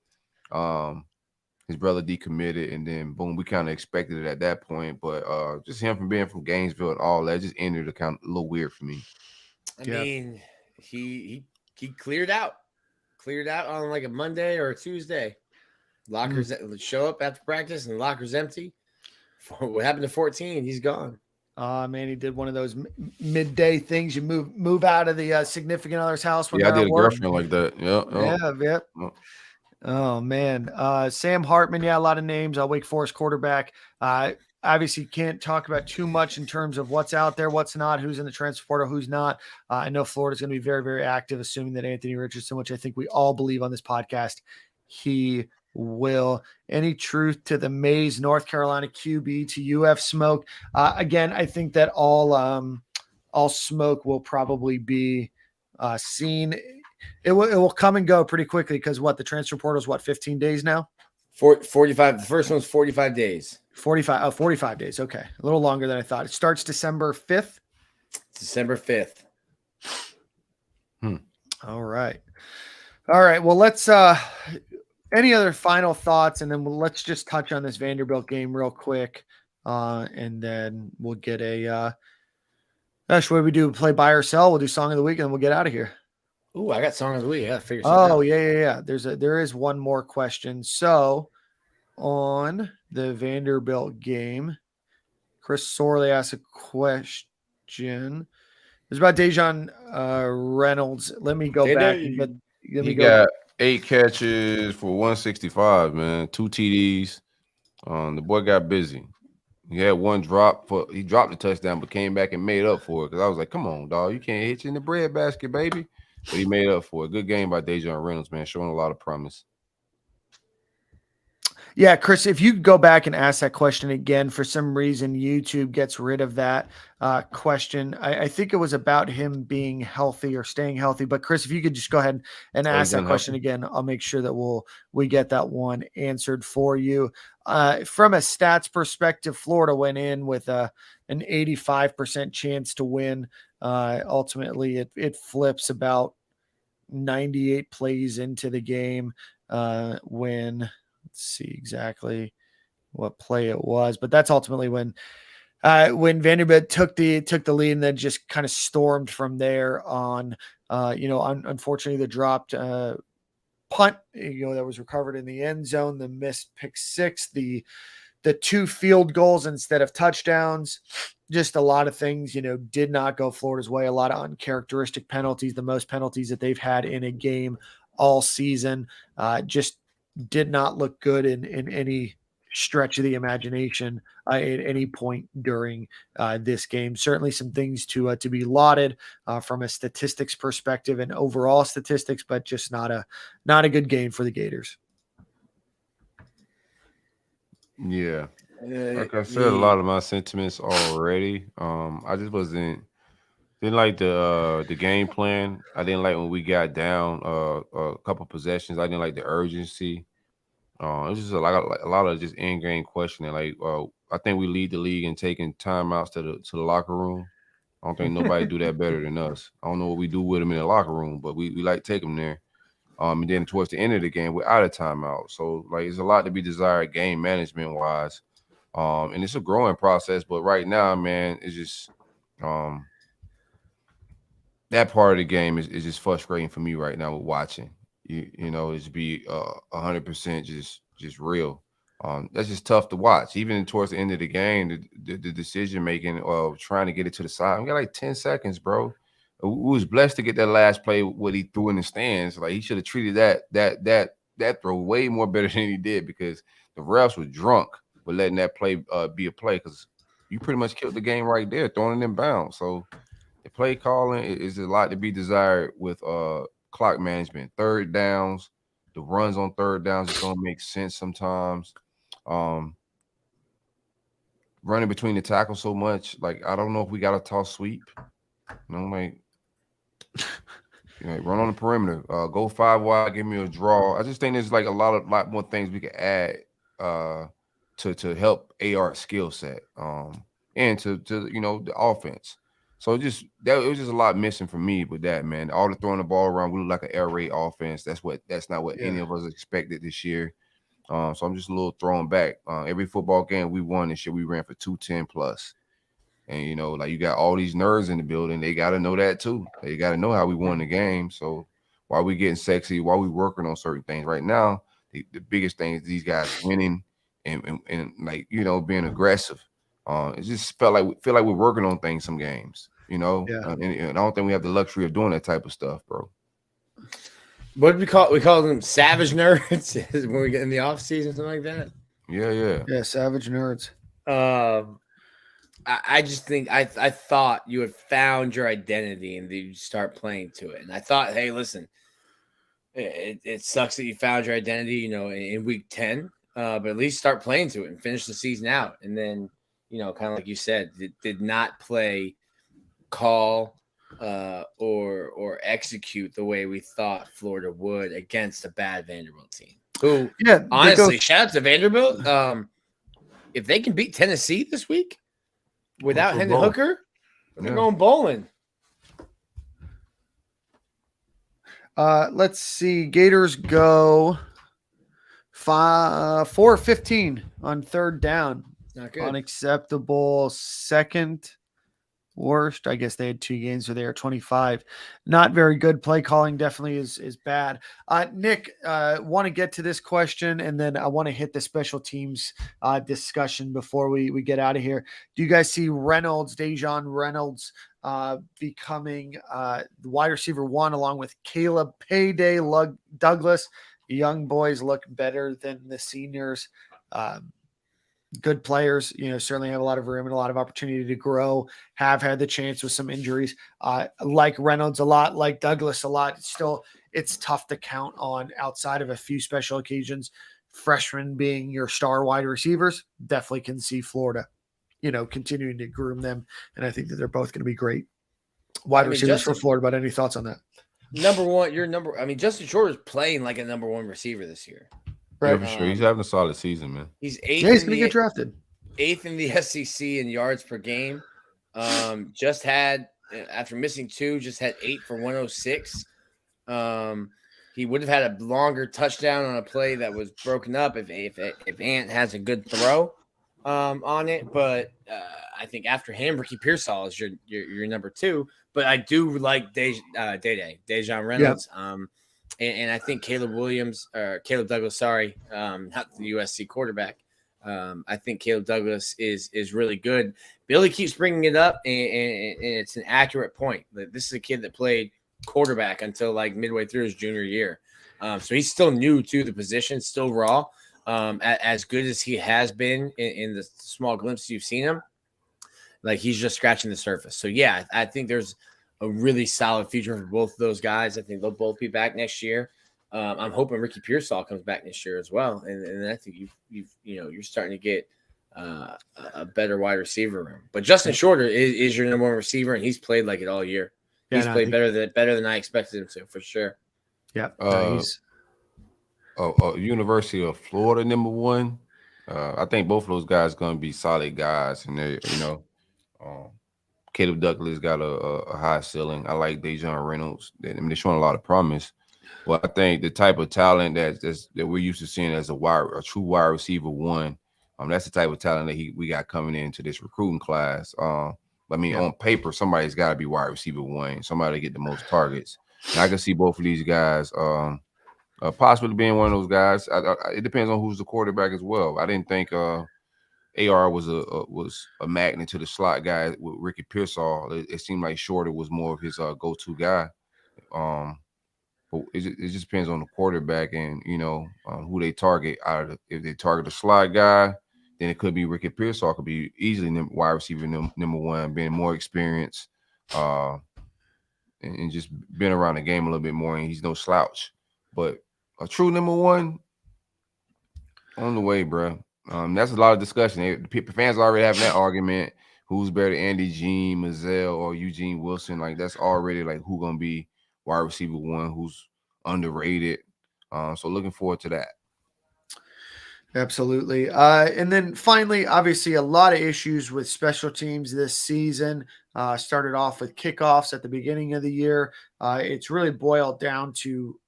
his brother decommitted, and then boom, we kind of expected it at that point. But just him from being from Gainesville and all that just ended kind of a little weird for me. I mean, he cleared out on like a Monday or a Tuesday. Lockers show up after practice and the locker's empty. What happened to 14? He's gone. Man, he did one of those midday things. You move out of the significant other's house when I they're did at a work. girlfriend like that. Yep. Oh man, Sam Hartman. Yeah, a lot of names. Wake Forest quarterback. Obviously, can't talk about too much in terms of what's out there, what's not, who's in the transfer portal, who's not. I know Florida's going to be very, very active, assuming that Anthony Richardson, which I think we all believe on this podcast, he will. Any truth to the Mays North Carolina QB to UF smoke? Again, I think that all smoke will probably be seen. It will come and go pretty quickly because the transfer portal is 15 days now? 45. The first one's 45 days. 45 days. Okay. A little longer than I thought. It starts December 5th. December 5th. All right. Well, let's any other final thoughts, and then let's just touch on this Vanderbilt game real quick. And then we'll get a what do we do? Play buy or sell? We'll do song of the week and we'll get out of here. Ooh, I got song of the week. Yeah, figure something out. Oh, yeah. There is one more question. So on the Vanderbilt game, Chris Sorley asked a question. It was about Dejon Reynolds. Let me go back and get. He got 8 catches for 165, man. 2 TDs. The boy got busy. He had one drop. He dropped the touchdown, but came back and made up for it. Because I was like, come on, dog. You can't hit you in the bread basket, baby. But he made up for it. Good game by Dejon Reynolds, man. Showing a lot of promise. Yeah, Chris, if you go back and ask that question again, for some reason, YouTube gets rid of that question. I think it was about him being healthy or staying healthy. But Chris, if you could just go ahead and ask that question again, I'll make sure that we get that one answered for you. From a stats perspective, Florida went in with an 85% chance to win. Ultimately, it flips about 98 plays into the game when. Let's see exactly what play it was, but that's ultimately when Vanderbilt took the lead and then just kind of stormed from there on. Unfortunately, the dropped punt, that was recovered in the end zone, the missed pick six, the 2 field goals instead of touchdowns. Just a lot of things, did not go Florida's way. A lot of uncharacteristic penalties, the most penalties that they've had in a game all season. Just did not look good in any stretch of the imagination at any point during this game. Certainly some things to be lauded from a statistics perspective and overall statistics, but just not a good game for the Gators. Yeah. Like I said, a lot of my sentiments already. I just didn't like the game plan. I didn't like when we got down a couple possessions. I didn't like the urgency. It was just a lot of just in-game questioning. Like, I think we lead the league in taking timeouts to the locker room. I don't think nobody do that better than us. I don't know what we do with them in the locker room, but we like take them there. And then towards the end of the game, we're out of timeout. So like, it's a lot to be desired game management wise. And it's a growing process, but right now, man, it's just that part of the game is just frustrating for me right now with watching. It's be 100% just real. That's just tough to watch. Even towards the end of the game, the decision making of trying to get it to the side. We got like 10 seconds, bro. We was blessed to get that last play, what he threw in the stands. Like, he should have treated that throw way more better than he did, because the refs were drunk with letting that play be a play, because you pretty much killed the game right there, throwing it in bounds. So the play calling is a lot to be desired with clock management. Third downs, the runs on third downs just don't make sense sometimes. Running between the tackles so much, like, I don't know if we got a toss sweep. Run on the perimeter, go 5 wide, give me a draw. I just think there's like a lot more things we could add to help AR skill set and to the offense. So it was just a lot missing for me with that, man. All the throwing the ball around, we look like an air raid offense. That's not what any of us expected this year. So I'm just a little thrown back. Every football game we won this year, we ran for 210 plus. And, you know, like you got all these nerds in the building. They got to know that too. They got to know how we won the game. So while we getting sexy, while we working on certain things right now, the biggest thing is these guys winning and like, you know, being aggressive. It just feel like we're working on things some games, you know. Yeah. And I don't think we have the luxury of doing that type of stuff, bro. What did we call? We call them savage nerds when we get in the off season, something like that. Yeah. Savage nerds. I just think I thought you had found your identity and you start playing to it. And I thought, hey, listen, it sucks that you found your identity, you know, in week 10, but at least start playing to it and finish the season out. And then, you know, kind of like you said, did not play, call, or execute the way we thought Florida would against a bad Vanderbilt team. Who, honestly, shout out to Vanderbilt. If they can beat Tennessee this week without Hendon Hooker, they're going bowling. Let's see. Gators go 4-15 on third down. Not good. Unacceptable. Second worst. I guess they had 2 games, so they are 25. Not very good. Play calling definitely is bad. Nick, want to get to this question, and then I want to hit the special teams discussion before we get out of here. Do you guys see Dejon Reynolds becoming the wide receiver 1 along with Caleb Payday Douglas? The young boys look better than the seniors. Good players, you know, certainly have a lot of room and a lot of opportunity to grow, have had the chance with some injuries. Like Reynolds a lot, like Douglas a lot. It's tough to count on outside of a few special occasions. Freshmen being your star wide receivers, definitely can see Florida, you know, continuing to groom them. And I think that they're both going to be great wide receivers for Florida. But any thoughts on that? Justin Short is playing like a number 1 receiver this year. Right. Yeah, for sure. He's having a solid season, man. He's 8th. Yeah, he's going to get drafted. 8th in the SEC in yards per game. Just had, after missing 2, just had 8 for 106. He would have had a longer touchdown on a play that was broken up if Ant has a good throw on it. But I think after him, Ricky Pearsall is your number 2. But I do like Dejon Reynolds. Yeah. And I think Caleb Douglas, not the USC quarterback. I think Caleb Douglas is really good. Billy keeps bringing it up, and it's an accurate point. This is a kid that played quarterback until like midway through his junior year. So he's still new to the position, still raw. As good as he has been in the small glimpses you've seen him, like he's just scratching the surface. So, yeah, I think there's a really solid future for both of those guys. I think they'll both be back next year. I'm hoping Ricky Pearsall comes back next year as well. And I think you're starting to get a better wide receiver room. But Justin Shorter is your number 1 receiver, and he's played like it all year. He's played better than I expected him to, for sure. Yeah. University of Florida number 1. I think both of those guys going to be solid guys, and they, you know, Caleb Douglas got a high ceiling. I like Dejon Reynolds. They're showing a lot of promise. Well, I think the type of talent that we're used to seeing as a true wide receiver 1, that's the type of talent that we got coming into this recruiting class. On paper, somebody's got to be wide receiver 1, somebody to get the most targets. And I can see both of these guys possibly being one of those guys. It depends on who's the quarterback as well. I didn't think AR was a magnet to the slot guy with Ricky Pearsall. It seemed like Shorter was more of his go-to guy. But it just depends on the quarterback and, you know, who they target. If they target a slot guy, then it could be Ricky Pearsall. Could be easily wide receiver number 1, being more experienced and just been around the game a little bit more. And he's no slouch. But a true number 1 on the way, bro. That's a lot of discussion. Fans already having that argument. Who's better, Andy Jean, Mazzell, or Eugene Wilson? Like, that's already like who gonna be wide receiver 1, who's underrated. So looking forward to that. Absolutely. And then finally, obviously, a lot of issues with special teams this season. Started off with kickoffs at the beginning of the year. It's really boiled down to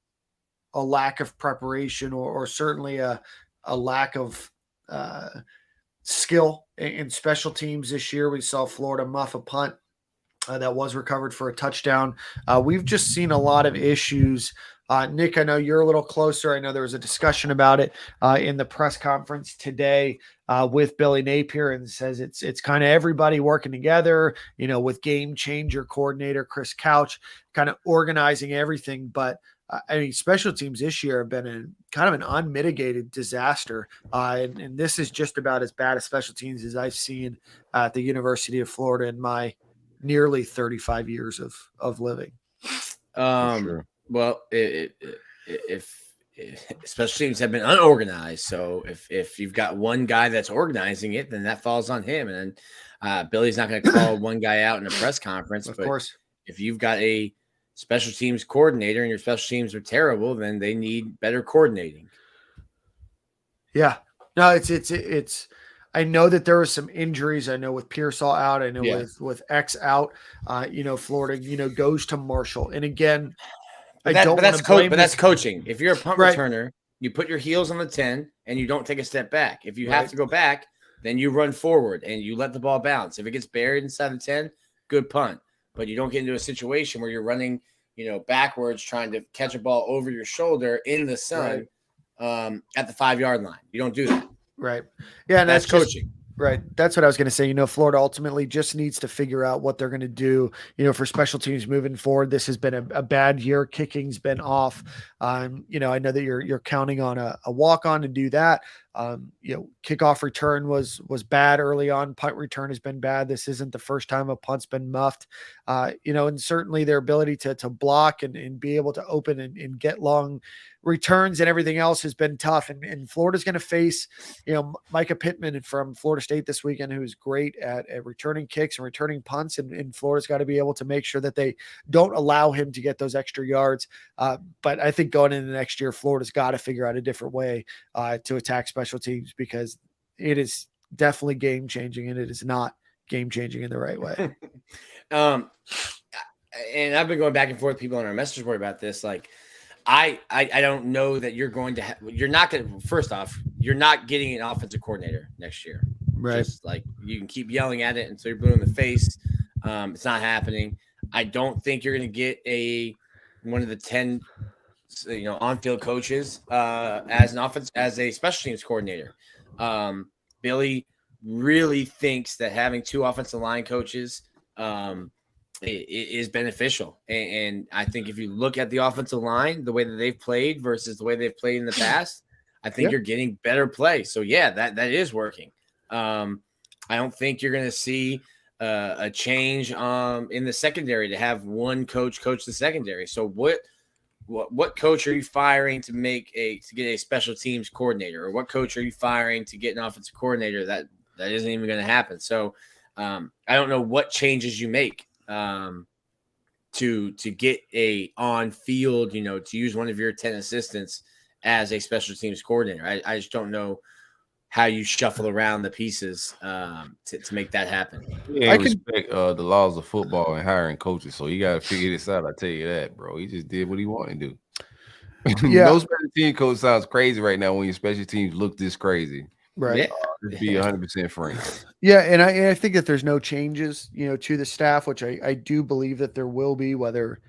a lack of preparation or certainly a a lack of skill in special teams this year. We saw Florida muff a punt that was recovered for a touchdown. We've just seen a lot of issues. Nick, I know you're a little closer. I know there was a discussion about it in the press conference today with Billy Napier, and says it's kind of everybody working together, with game changer coordinator Chris Couch kind of organizing everything. But I mean, special teams this year have been kind of an unmitigated disaster. And this is just about as bad as special teams as I've seen at the University of Florida in my nearly 35 years of living. Sure. Well, if special teams have been unorganized, so if you've got one guy that's organizing it, then that falls on him. And Billy's not going to call one guy out in a press conference. Of course, if you've got a special teams coordinator and your special teams are terrible, then they need better coordinating. Yeah, no, it's. I know that there were some injuries. I know with Pearsall out. I know with X out. Florida, goes to Marshall, and again, that's coaching. If you're a punt returner, you put your heels on the 10 and you don't take a step back. If you have to go back, then you run forward and you let the ball bounce. If it gets buried inside the 10, good punt. But you don't get into a situation where you're running, backwards trying to catch a ball over your shoulder in the sun at the 5-yard line. You don't do that. Right. Yeah, and that's coaching. Right. That's what I was going to say. Florida ultimately just needs to figure out what they're going to do, for special teams moving forward. This has been a bad year. Kicking's been off. I know that you're counting on a walk-on to do that. Kickoff return was bad early on. Punt return has been bad. This isn't the first time a punt's been muffed. And certainly their ability to block and be able to open and get long returns and everything else has been tough. And Florida's going to face, Micah Pittman from Florida State this weekend, who's great at returning kicks and returning punts. And Florida's got to be able to make sure that they don't allow him to get those extra yards. But I think going into next year, Florida's got to figure out a different way to attack special teams, because it is definitely game changing and it is not game changing in the right way. And I've been going back and forth with people on our message board about this. Like, I don't know that you're going to you're not going to, first off, you're not getting an offensive coordinator next year. Right. Just like, you can keep yelling at it until you're blue in the face. It's not happening. I don't think you're going to get one of the 10 on-field coaches as a special teams coordinator. Billy really thinks that having 2 offensive line coaches is beneficial. And I think if you look at the offensive line, the way that they've played versus the way they've played in the past, I think you're getting better play. So that is working. I don't think you're going to see a change in the secondary to have one coach the secondary. So what coach are you firing to get a special teams coordinator, or what coach are you firing to get an offensive coordinator? That isn't even going to happen. So I don't know what changes you make to get a on field, to use one of your 10 assistants as a special teams coordinator. I just don't know how you shuffle around the pieces to make that happen. Yeah, I respect the laws of football and hiring coaches, so you got to figure this out. I tell you that, bro. He just did what he wanted to do. No special team coach sounds crazy right now when your special teams look this crazy. Right. Just be 100% frank. Yeah, and I think that there's no changes, to the staff, which I do believe that there will be, whether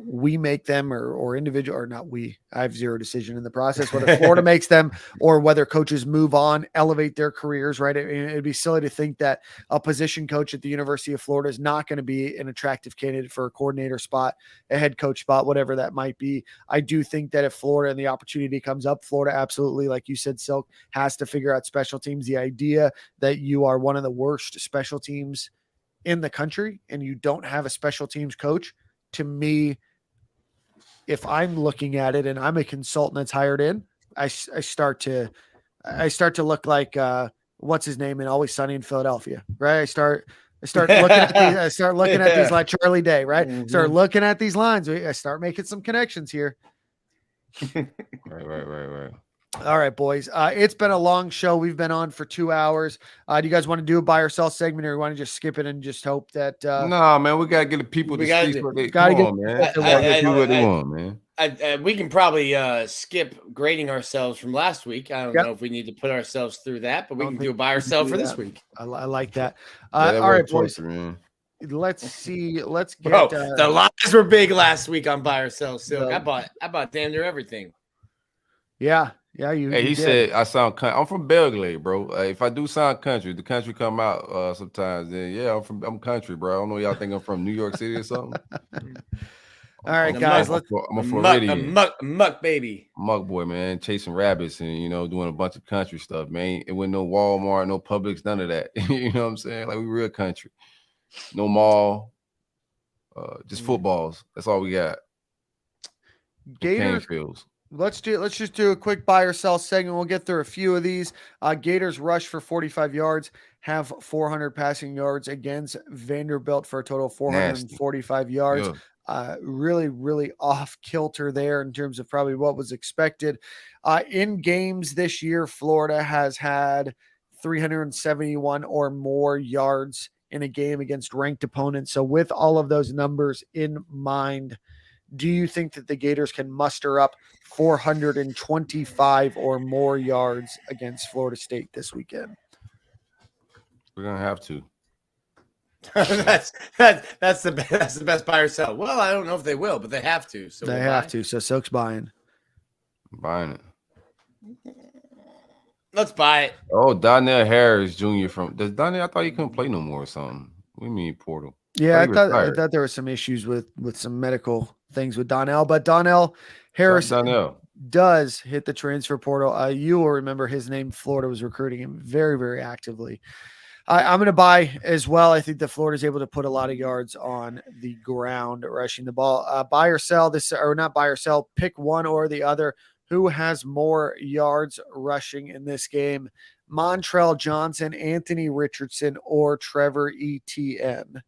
we make them or individual, or not we. I have zero decision in the process, whether Florida makes them or whether coaches move on, elevate their careers, right? It'd be silly to think that a position coach at the University of Florida is not going to be an attractive candidate for a coordinator spot, a head coach spot, whatever that might be. I do think that if Florida and the opportunity comes up, Florida absolutely, like you said, Silk, has to figure out special teams. The idea that you are one of the worst special teams in the country and you don't have a special teams coach, to me, if I'm looking at it and I'm a consultant that's hired in, I start to look like what's his name in Always Sunny in Philadelphia, right? I start looking at these like Charlie Day, right? Mm-hmm. Start looking at these lines. I start making some connections here. Right. All right, boys. It's been a long show. We've been on for 2 hours. Do you guys want to do a buy or sell segment, or you want to just skip it and just hope that? No, man, we gotta get the people to speak what they want, man. Do what they want, man. We can probably skip grading ourselves from last week. I don't know if we need to put ourselves through that, but we can do a buy or sell for this week. I like that. Yeah, that all right, worked boys. perfect, man. Let's see. Let's get Bro, the lines were big last week on buy or sell. Silk. I bought damn near everything. Yeah. You. Hey, you he did. said I sound. I'm from Belgrade, bro. If I do sound country, the country come out sometimes. Then yeah, I'm country, bro. I don't know y'all think I'm from New York City or something. All right, guys. I'm a Floridian. Muck baby. Muck boy, man, chasing rabbits and doing a bunch of country stuff, man. It wasn't no Walmart, no Publix, none of that. You know what I'm saying? Like we real country. No mall, just footballs. That's all we got. Gators. Fields. Let's just do a quick buy or sell segment. We'll get through a few of these. Gators rush for 45 yards, have 400 passing yards against Vanderbilt for a total of 445 yards. Yeah. Really, really off kilter there in terms of probably what was expected. In games this year, Florida has had 371 or more yards in a game against ranked opponents. So with all of those numbers in mind, do you think that the Gators can muster up 425 or more yards against Florida State this weekend? We're gonna have to. that's the best buy or sell. Well, I don't know if they will, but they have to. So they have to. So Stokes buying. I'm buying it. Let's buy it. Oh, Donnell Harris Jr. Does Donnell? I thought he couldn't play no more or something. What do you mean portal? Yeah, I thought there were some issues with some medical things with Donnell, but Donnell Harris does hit the transfer portal. You will remember his name. Florida was recruiting him very, very actively. I'm going to buy as well. I think that Florida is able to put a lot of yards on the ground rushing the ball. Buy or sell this, or not buy or sell. Pick one or the other. Who has more yards rushing in this game? Montrell Johnson, Anthony Richardson, or Trevor Etienne?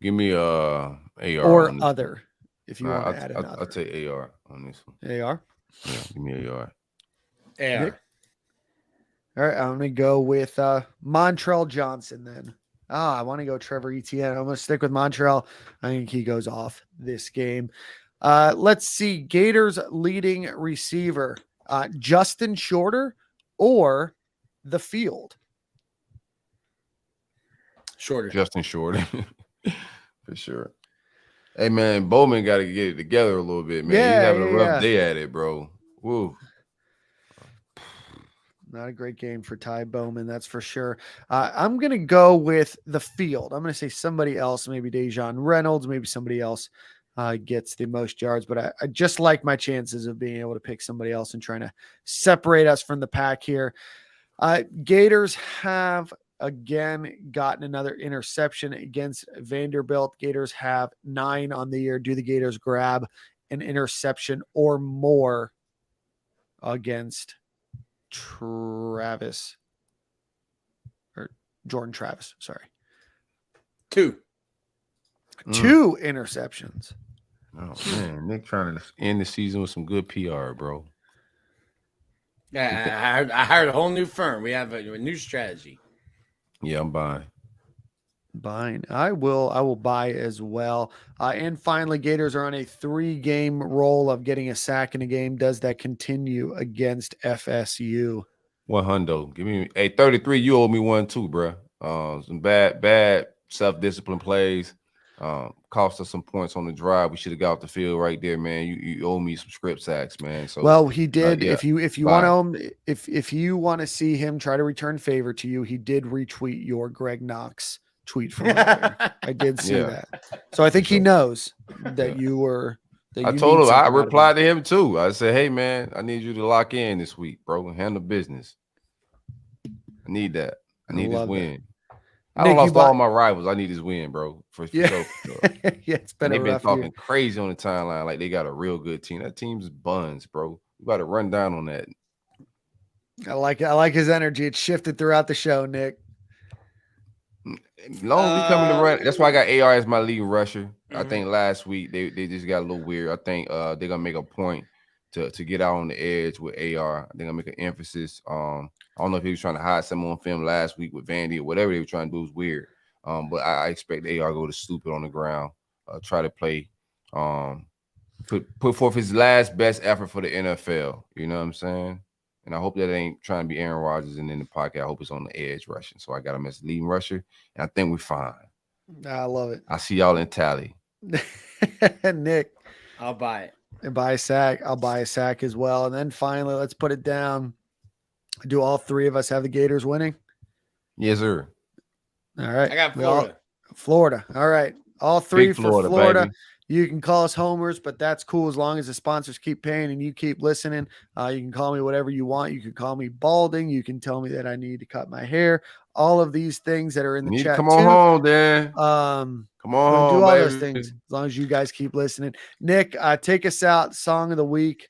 Give me AR or other if you want to add another. I'll take AR on this one. AR? Yeah, give me AR. AR. All right, I'm going to go with Montrell Johnson then. I want to go Trevor Etienne. I'm going to stick with Montrell. I think he goes off this game. Let's see. Gators leading receiver, Justin Shorter or the field? Shorter. Justin Shorter. For sure. Hey, man, Bowman got to get it together a little bit, man. He's having a rough day at it, bro. Woo. Not a great game for Ty Bowman, that's for sure. I'm going to go with the field. I'm going to say somebody else, maybe Dejon Reynolds, maybe somebody else gets the most yards, but I just like my chances of being able to pick somebody else and trying to separate us from the pack here. Gators have again gotten another interception against Vanderbilt. Gators have 9 on the year. Do the Gators grab an interception or more against Jordan Travis? Sorry. 2 interceptions. Oh man, Nick trying to end the season with some good PR, bro. Yeah, I hired a whole new firm. We have a new strategy. Yeah, I'm buying. I will buy as well. And finally, Gators are on a 3-game roll of getting a sack in a game. Does that continue against FSU? 100. Give me 33. You owe me one too, bro. Some bad self-discipline plays. Cost us some points on the drive. We should have got off the field right there, man. You owe me some script sacks, man. So well, he did. If you want to if you want to see him try to return favor to you, he did retweet your Greg Knox tweet from earlier. I did see that. So I think he knows that you were. That I told him. I replied to him too. I said, "Hey, man, I need you to lock in this week, bro, and handle business. I need that. I need this win." I don't lost all my rivals. I need this win, bro. For sure. Yeah, it's been they've been talking crazy on the timeline, like they got a real good team. That team's buns, bro. You got to run down on that. I like his energy. It's shifted throughout the show, Nick. As long as we come in the run, that's why I got AR as my leading rusher. I think last week they just got a little weird. I think they're gonna make a point to get out on the edge with AR. I think I'll make an emphasis. I don't know if he was trying to hide something on film last week with Vandy or whatever they were trying to do was weird. But I expect AR go to stupid on the ground, try to play Put forth his last best effort for the NFL. You know what I'm saying? And I hope that ain't trying to be Aaron Rodgers and in the pocket. I hope it's on the edge rushing. So I got him as leading rusher, and I think we're fine. I love it. I see y'all in tally. Nick, I'll buy it. and buy a sack. I'll buy a sack as well. And then finally, let's put it down. Do all three of us have the Gators winning? Yes, sir. All right. I got We all- Florida. Florida. All right. All three Big for Florida, Florida. baby. You can call us homers, but that's cool as long as the sponsors keep paying and you keep listening. You can call me whatever you want. You can call me balding. You can tell me that I need to cut my hair. All of these things that are in the You need to chat. come on too. home, Dan. Come Come on we'll home, do all baby. those things as long as you guys keep listening. Nick, take us out. Song of the week.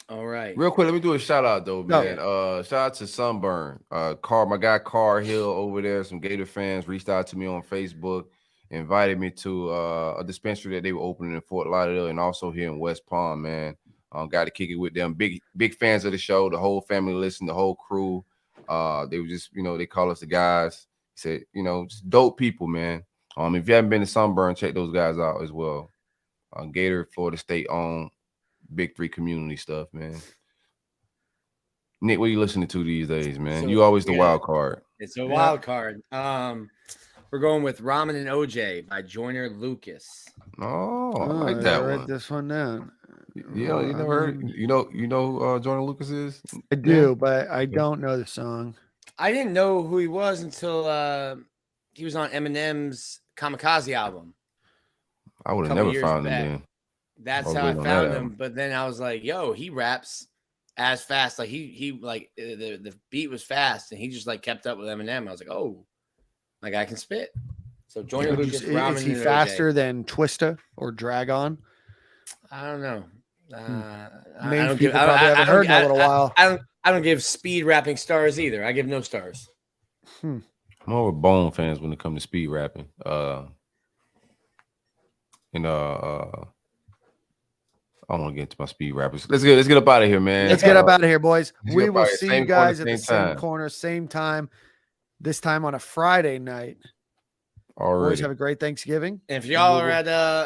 All right. Real quick, let me do a shout out though, No. man. Shout out to Sunburn. My guy Carr Hill over there. Some Gator fans reached out to me on Facebook, invited me to a dispensary that they were opening in Fort Lauderdale and also here in West Palm, man. Got to kick it with them. Big fans of the show. The whole family listened, the whole crew. They were just, they call us the guys. Said, just dope people, man. If you haven't been to Sunburn, check those guys out as well. Gator, Florida State owned. Big Three community stuff, man. Nick, what are you listening to these days, man? So, You always the yeah. wild card. It's a wild card. We're going with Ramen and OJ by Joyner Lucas. Oh, I like that write one. this one down. Yeah, you never heard. You know Jordan Lucas is? I do, but I don't know the song. I didn't know who he was until he was on Eminem's Kamikaze album. I would have couple never years found back. him then. That's was how I waiting on found that him. album. But then I was like, yo, he raps as fast. Like he like the beat was fast and he just like kept up with Eminem. I was like, oh, my guy can spit. So Joyner Lucas, Ramen Is he and OJ. faster than Twista or Dragon? I don't know. Many people probably haven't heard in a little while. I don't give speed rapping stars either. I give no stars. I'm over Bone fans when it comes to speed rapping. I don't want to get into my speed rappers. Let's get up out of here, man. Let's get up out of here, boys. let's We get up will outta here. see Same you guys corner, at the same same time. corner, same time. This time on a Friday night. Boys, Already. have a great Thanksgiving. And if y'all are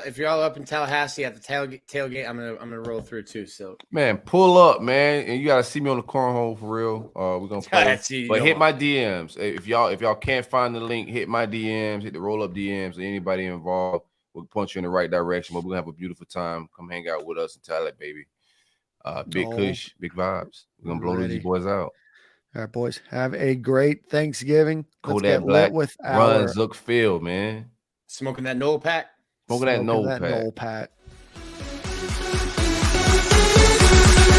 if y'all are up in Tallahassee at the tailgate, I'm gonna roll through too. So Man, pull up, man, and you gotta see me on the cornhole for real. We're gonna play. See, But you hit know. my DMs. If y'all can't find the link, hit my DMs, hit the roll up DMs, or anybody involved. We'll point you in the right direction. But we're gonna have a beautiful time. Come hang out with us and tell it, baby. Big Kush, big vibes. We're gonna blow Ready. these boys out. All right, boys. Have a great Thanksgiving. Let's Kodak get Black, lit with Run our Zook Field, man. Smoking that Knoll pack. Smoking that smoking Knoll that pack. Knoll Pat.